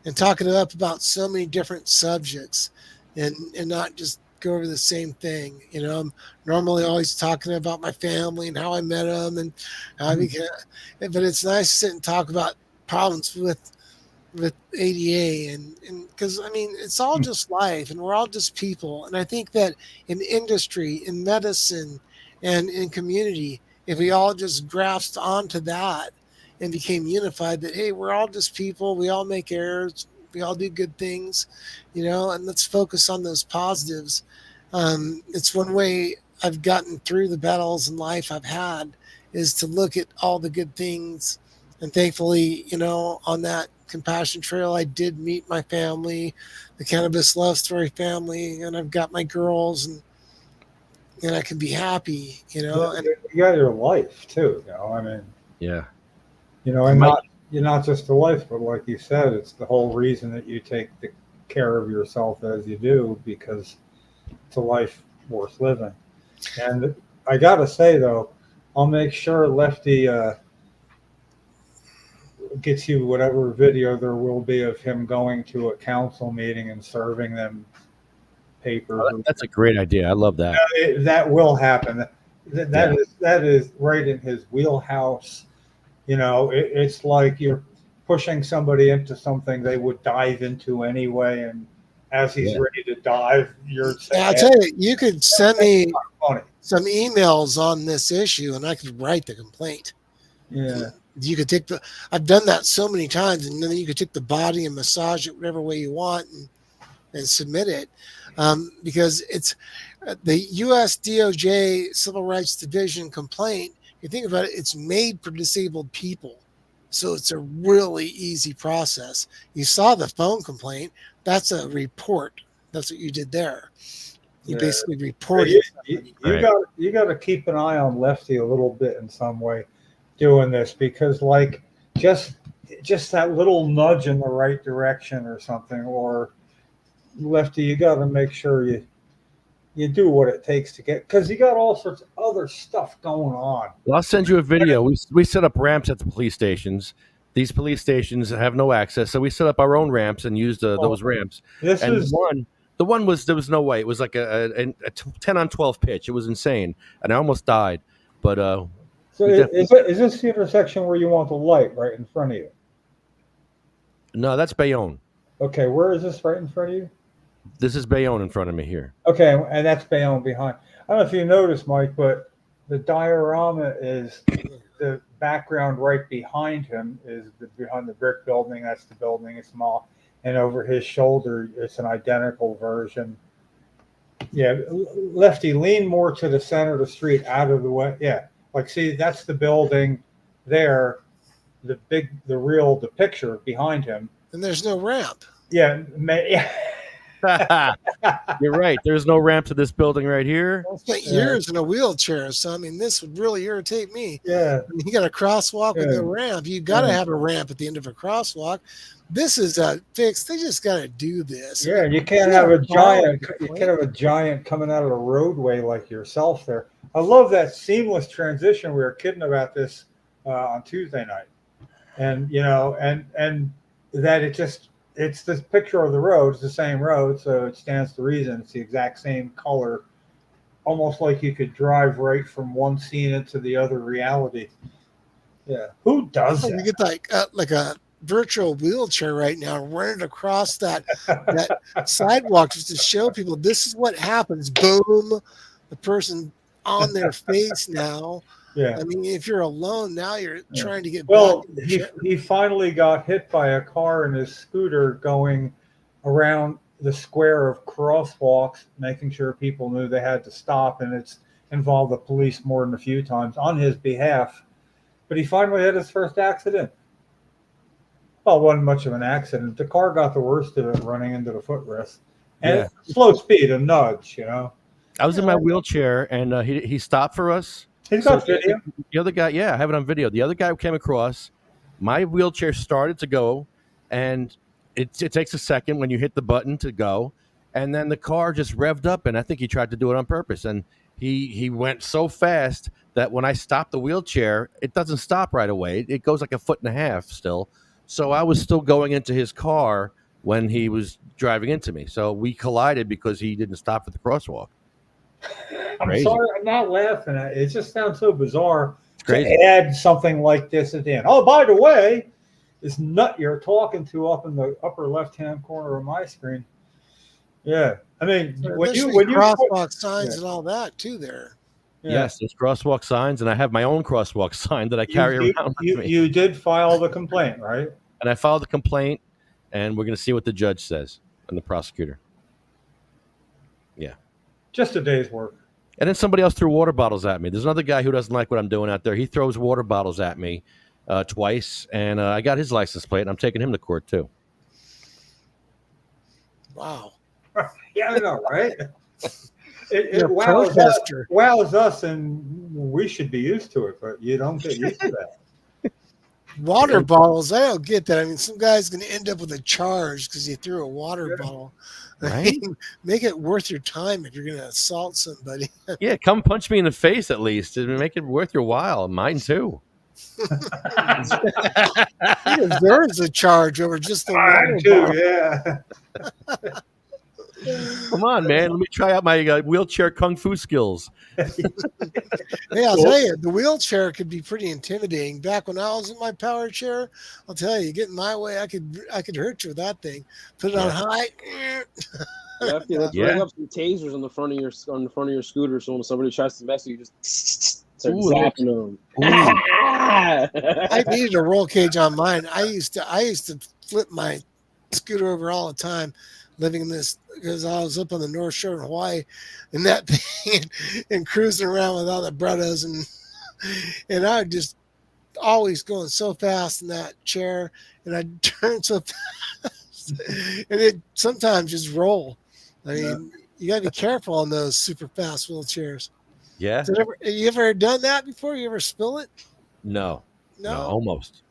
and talk it up about so many different subjects and not just go over the same thing. You know, I'm normally always talking about my family and how I met them and how I became, but it's nice to sit and talk about problems with ADA and because I mean it's all just life and we're all just people. And I think that in industry, in medicine, and in community, if we all just grasped onto that and became unified that, hey, we're all just people, we all make errors, we all do good things, you know, and let's focus on those positives. It's one way I've gotten through the battles in life I've had is to look at all the good things. And thankfully, you know, on that Compassion Trail, I did meet my family, the Cannabis Love Story family, and I've got my girls, and I can be happy, you know. And you got your life too, you know. I mean, Yeah. you know, and Mike- not you're not just a life, but like you said, it's the whole reason that you take the care of yourself as you do, because it's a life worth living. And I gotta say though, I'll make sure Lefty gets you whatever video there will be of him going to a council meeting and serving them papers. That's a great idea. I love that. That will happen. That is right in his wheelhouse. You know, it's like you're pushing somebody into something they would dive into anyway, and as he's ready to dive, you're saying, I'll tell you, you could send me funny. some emails on this issue, and I could write the complaint. Yeah. You could take I've done that so many times, and then you could take the body and massage it whatever way you want and submit it. Because it's the U.S. DOJ Civil Rights Division complaint. You think about it, it's made for disabled people. So it's a really easy process. You saw the phone complaint. That's a report. That's what you did there. You basically reported. You got to keep an eye on Lefty a little bit in some way doing this, because like just that little nudge in the right direction or something, or Lefty, you got to make sure you do what it takes to get, because you got all sorts of other stuff going on. Well, I'll send you a video. We set up ramps at the police stations. These police stations have no access, so we set up our own ramps and used those ramps. The one was, there was no way. It was like a 10 on 12 pitch. It was insane, and I almost died. But so is this the intersection where you want the light right in front of you? No, that's Bayonne. Okay, where is this right in front of you? This is Bayonne in front of me here. Okay, and that's Bayonne behind. I don't know if you noticed, Mike, but the diorama is the background right behind him is behind the brick building. That's the building. It's small. And over his shoulder, it's an identical version. Yeah, Lefty, lean more to the center of the street, out of the way. Yeah, like, see, that's the building there. The picture behind him. And there's no ramp. Yeah, You're right. There's no ramp to this building right here. I spent years in a wheelchair, so I mean, this would really irritate me. Yeah, I mean, you got a crosswalk with no ramp. You got to have a ramp at the end of a crosswalk. This is fixed. They just got to do this. Yeah, you can't have a giant. You can't have a giant coming out of the roadway like yourself there. I love that seamless transition. We were kidding about this on Tuesday night, and you know, and that it's this picture of the road. It's the same road, so it stands to reason. It's the exact same color, almost like you could drive right from one scene into the other reality. Yeah, who does that? You get like a virtual wheelchair right now, running across that sidewalk just to show people this is what happens. Boom, the person on their face now. Yeah. I mean, if you're alone now, you're trying to get well. back. He finally got hit by a car in his scooter going around the square of crosswalks, making sure people knew they had to stop, and it's involved the police more than a few times on his behalf. But he finally had his first accident. Well, it wasn't much of an accident. The car got the worst of it, running into the footrest. And slow speed, a nudge, you know. I was in my wheelchair, and he stopped for us. He's got video. The other guy, I have it on video. The other guy came across. My wheelchair started to go, and it takes a second when you hit the button to go, and then the car just revved up, and I think he tried to do it on purpose. And he went so fast that when I stopped the wheelchair, it doesn't stop right away. It goes like 1.5 feet still. So I was still going into his car when he was driving into me. So we collided because he didn't stop at the crosswalk. I'm sorry, I'm not laughing at it. It just sounds so bizarre to add something like this at the end. Oh, by the way, this nut you're talking to up in the upper left-hand corner of my screen. Yeah, I mean, when you crosswalk signs and all that too there. Yeah. Yes, there's crosswalk signs, and I have my own crosswalk sign that I carry around with me. You did file the complaint, right? And I filed the complaint, and we're going to see what the judge says and the prosecutor. Yeah. Just a day's work. And then somebody else threw water bottles at me. There's another guy who doesn't like what I'm doing out there. He throws water bottles at me, twice, and I got his license plate, and I'm taking him to court too. Wow. Yeah, I know, right? It You're a wows protester. us, and we should be used to it, but you don't get used to that. Water bottles, I don't get that. I mean, some guy's going to end up with a charge because he threw a water Yeah. bottle. Right? Make it worth your time if you're going to assault somebody. Yeah, come punch me in the face at least and make it worth your while. Mine too. He deserves a charge over just the water I do, bottle. yeah. Come on, man. Let me try out my wheelchair kung fu skills. Hey, I'll tell you, the wheelchair could be pretty intimidating. Back when I was in my power chair, I'll tell you, get in my way, I could hurt you with that thing. Put it on high. Lefty, let's Yeah. ring up some tasers on the front of your scooter, so when somebody tries to mess with you, just start Ooh, zapping them. I needed a roll cage on mine. I used to flip my scooter over all the time, living in this because I was up on the North Shore in Hawaii, and that thing and cruising around with all the brothers and I would just always going so fast in that chair, and I'd turn so fast, and it sometimes just roll. I mean, you got to be careful on those super fast wheelchairs. Yeah? You ever done that before? You ever spill it? No. No. Almost.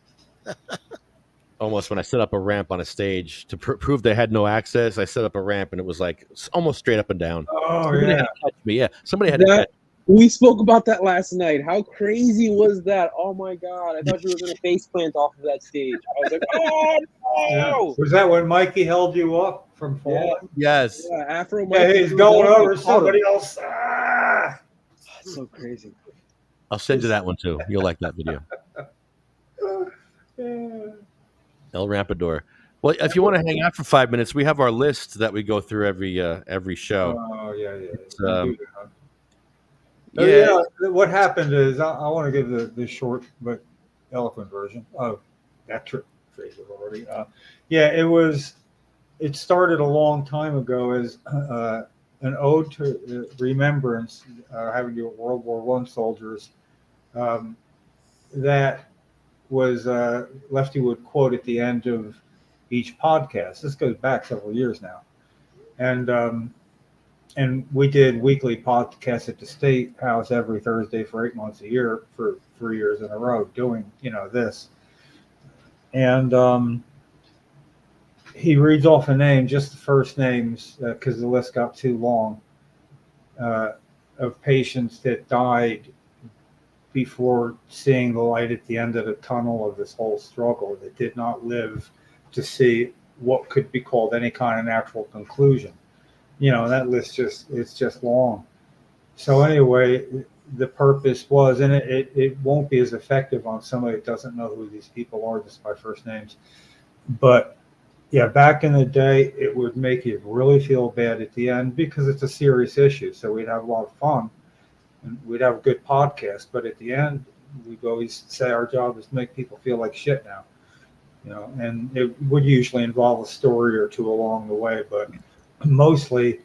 Almost. When I set up a ramp on a stage to prove they had no access, I set up a ramp and it was like almost straight up and down. Oh, Somebody yeah. had to catch me. Yeah, somebody had to catch me. We spoke about that last night. How crazy was that? Oh my god! I thought you were going to face plant off of that stage. I was like, oh Yeah. no! Was that when Mikey held you up from falling? Yes. Yeah, Afro. Yeah, Mikey he's was going up, over I caught somebody him. else. Ah! That's so crazy. I'll send you that one too. You'll like that video. Yeah. El Rampador. Well, if you want to hang out for 5 minutes, we have our list that we go through every show. Oh, yeah. It's, We do that. Oh, yeah. yeah. What happened is I want to give the short but eloquent version of that phrase already. It started a long time ago as an ode to remembrance, having to do with World War I soldiers. That was Lefty would quote at the end of each podcast. This goes back several years now, and we did weekly podcasts at the State House every Thursday for 8 months a year for 3 years in a row, doing this. And he reads off a name, just the first names, because the list got too long, of patients that died before seeing the light at the end of the tunnel of this whole struggle, that did not live to see what could be called any kind of natural conclusion. That list it's just long. So anyway, the purpose was, and it won't be as effective on somebody that doesn't know who these people are just by first names. But yeah, back in the day, it would make you really feel bad at the end because it's a serious issue. So we'd have a lot of fun and we'd have a good podcast. But at the end, we'd always say our job is to make people feel like shit now. And it would usually involve a story or two along the way. But mostly,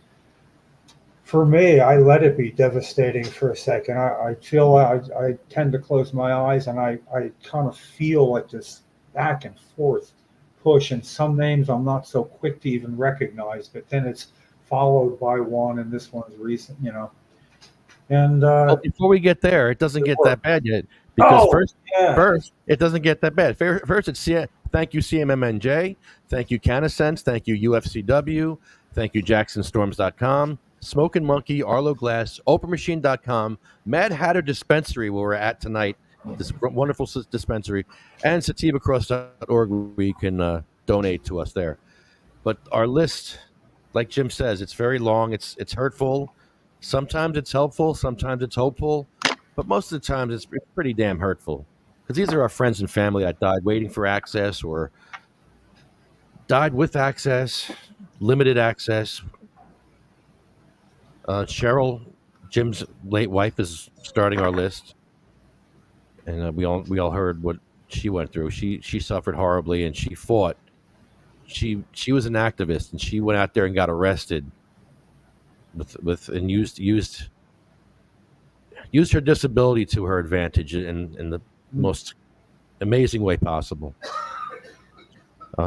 for me, I let it be devastating for a second. I feel I tend to close my eyes and I kind of feel like this back and forth push, and some names I'm not so quick to even recognize, but then it's followed by one, and this one's recent, And Well, before we get there, it doesn't get that bad yet. Because first, it doesn't get that bad. First, it's thank you CMMNJ, thank you CanaSense, thank you UFCW, thank you JacksonStorms.com, Smoking Monkey, Arlo Glass, OpenMachine.com, Mad Hatter Dispensary, where we're at tonight, this wonderful dispensary, and SativaCross.org, where you can donate to us there. But our list, like Jim says, it's very long. It's hurtful. Sometimes it's helpful. Sometimes it's hopeful. But most of the times it's pretty damn hurtful. Because these are our friends and family that died waiting for access or died with access, limited access. Cheryl, Jim's late wife, is starting our list. And we all heard what she went through. She suffered horribly, and she fought. She was an activist, and she went out there and got arrested and used her disability to her advantage in the most amazing way possible.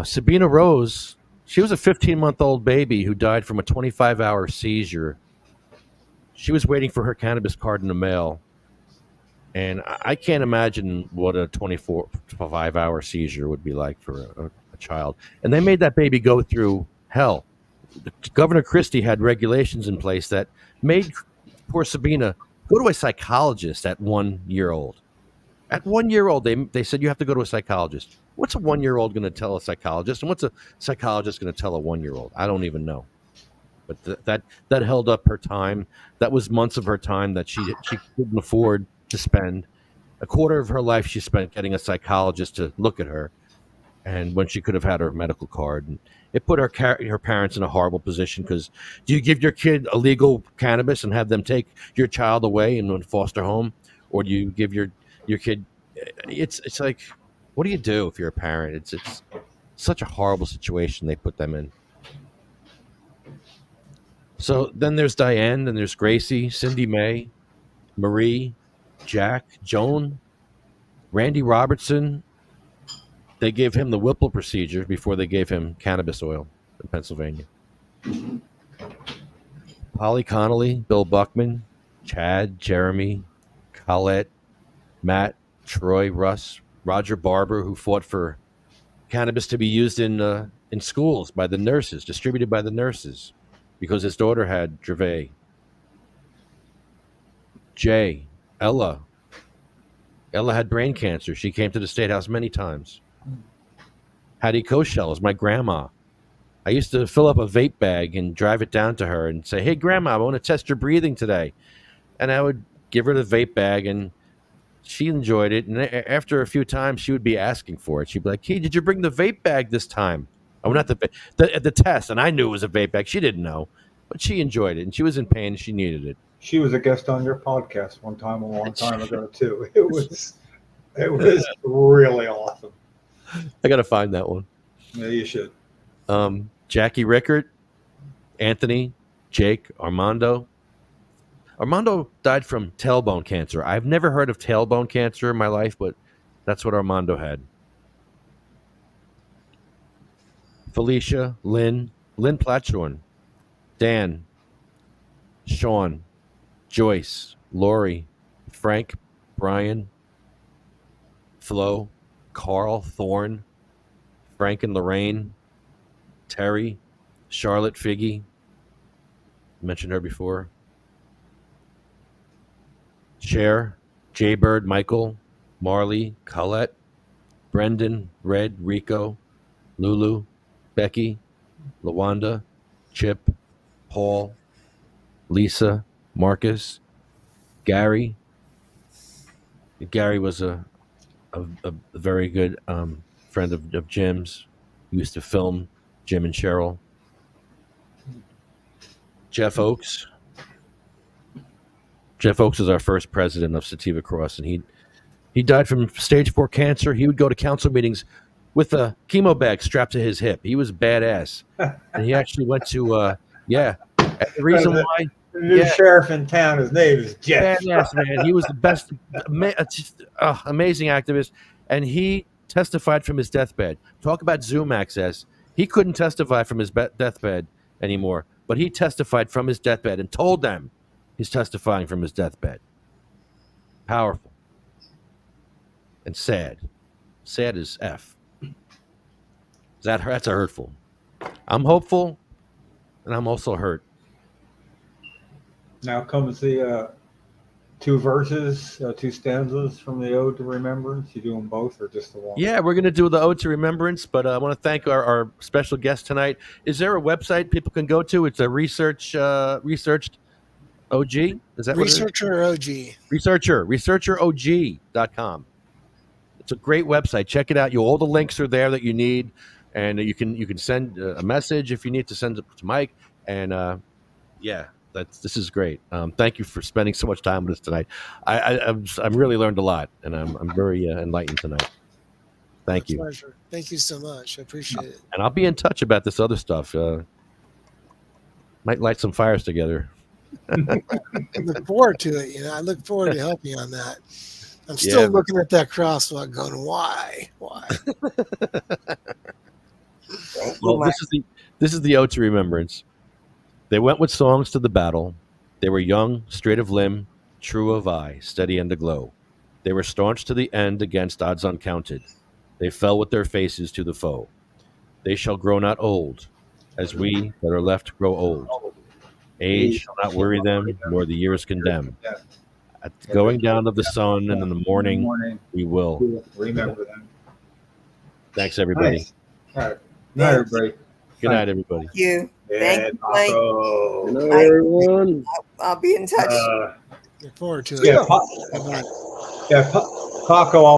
Sabina Rose, she was a 15-month-old baby who died from a 25-hour seizure. She was waiting for her cannabis card in the mail, and I can't imagine what a 25-hour seizure would be like for a child. And they made that baby go through hell. Governor Christie had regulations in place that made poor Sabina go to a psychologist at 1 year old. At 1 year old, they said you have to go to a psychologist. What's a 1 year old going to tell a psychologist, and what's a psychologist going to tell a 1 year old? I don't even know. But that held up her time. That was months of her time that she couldn't afford to spend. A quarter of her life she spent getting a psychologist to look at her, and when she could have had her medical card. And it put her parents in a horrible position, because do you give your kid illegal cannabis and have them take your child away in a foster home, or do you give your kid? It's like, what do you do if you're a parent? It's such a horrible situation they put them in. So then there's Diane, then there's Gracie, Cindy Mae, Marie, Jack, Joan, Randy Robertson. They gave him the Whipple procedure before they gave him cannabis oil in Pennsylvania. Polly Connolly, Bill Buckman, Chad, Jeremy, Colette, Matt, Troy, Russ, Roger Barber, who fought for cannabis to be used in schools by the nurses, distributed by the nurses, because his daughter had Dravet. Jay, Ella. Ella had brain cancer. She came to the State House many times. Hattie Koshel is my grandma. I used to fill up a vape bag and drive it down to her and say, "Hey, Grandma, I want to test your breathing today." And I would give her the vape bag, and she enjoyed it. And after a few times, she would be asking for it. She'd be like, "Hey, did you bring the vape bag this time?" Oh, not the test. And I knew it was a vape bag. She didn't know, but she enjoyed it, and she was in pain. And she needed it. She was a guest on your podcast one time, a long time ago, too. It was really awesome. I got to find that one. Yeah, you should. Jackie Rickert, Anthony, Jake, Armando. Armando died from tailbone cancer. I've never heard of tailbone cancer in my life, but that's what Armando had. Felicia, Lynn Platshorn, Dan, Sean, Joyce, Lori, Frank, Brian, Flo, Carl, Thorne, Frank and Lorraine, Terry, Charlotte Figgy, mentioned her before, Cher, Jaybird, Michael, Marley, Colette, Brendan, Red, Rico, Lulu, Becky, Lawanda, Chip, Paul, Lisa, Marcus, Gary. Gary was a very good friend of Jim's. He used to film Jim and Cheryl. Jeff Oakes. Jeff Oakes was our first president of Sativa Cross, and he died from stage 4 cancer. He would go to council meetings with a chemo bag strapped to his hip. He was badass, and he actually went to The reason why the new sheriff in town, his name is Jeff. Badass, man. He was the best, amazing activist, and he testified from his deathbed. Talk about Zoom access. He couldn't testify from his deathbed anymore, but he testified from his deathbed and told them he's testifying from his deathbed. Powerful. And sad. Sad as F. That's hurtful. I'm hopeful, and I'm also hurt. Now comes the two verses, two stanzas from the Ode to Remembrance. You do them both or just the one? Yeah, we're going to do the Ode to Remembrance, but I want to thank our special guest tonight. Is there a website people can go to? It's a researched OG? Is that Researcher what it is? OG. researcherog.com. It's a great website. Check it out. All the links are there that you need, and you can send a message if you need to send it to Mike. And this is great. Thank you for spending so much time with us tonight. I've really learned a lot, and I'm very enlightened tonight. Thank you. Pleasure. Thank you so much. I appreciate it. And I'll be in touch about this other stuff. Might light some fires together. I look forward to it. I look forward to helping you on that. I'm still Yeah. looking at that crosswalk going, why? Thank you, Well, Mike. this is the ode to remembrance. They went with songs to the battle. They were young, straight of limb, true of eye, steady and aglow. They were staunch to the end against odds uncounted. They fell with their faces to the foe. They shall grow not old, as we that are left grow old. Age shall not worry them, nor the years condemn. At the going down of the sun and in the morning, we will. Remember them. Thanks, everybody. Nice. All right. Night, everybody. Good night, everybody. Thank you. Yeah, Thank you, Mike. Taco. Good night, everyone. I'll be in touch. Look forward to it. Yeah, Bye-bye. Taco.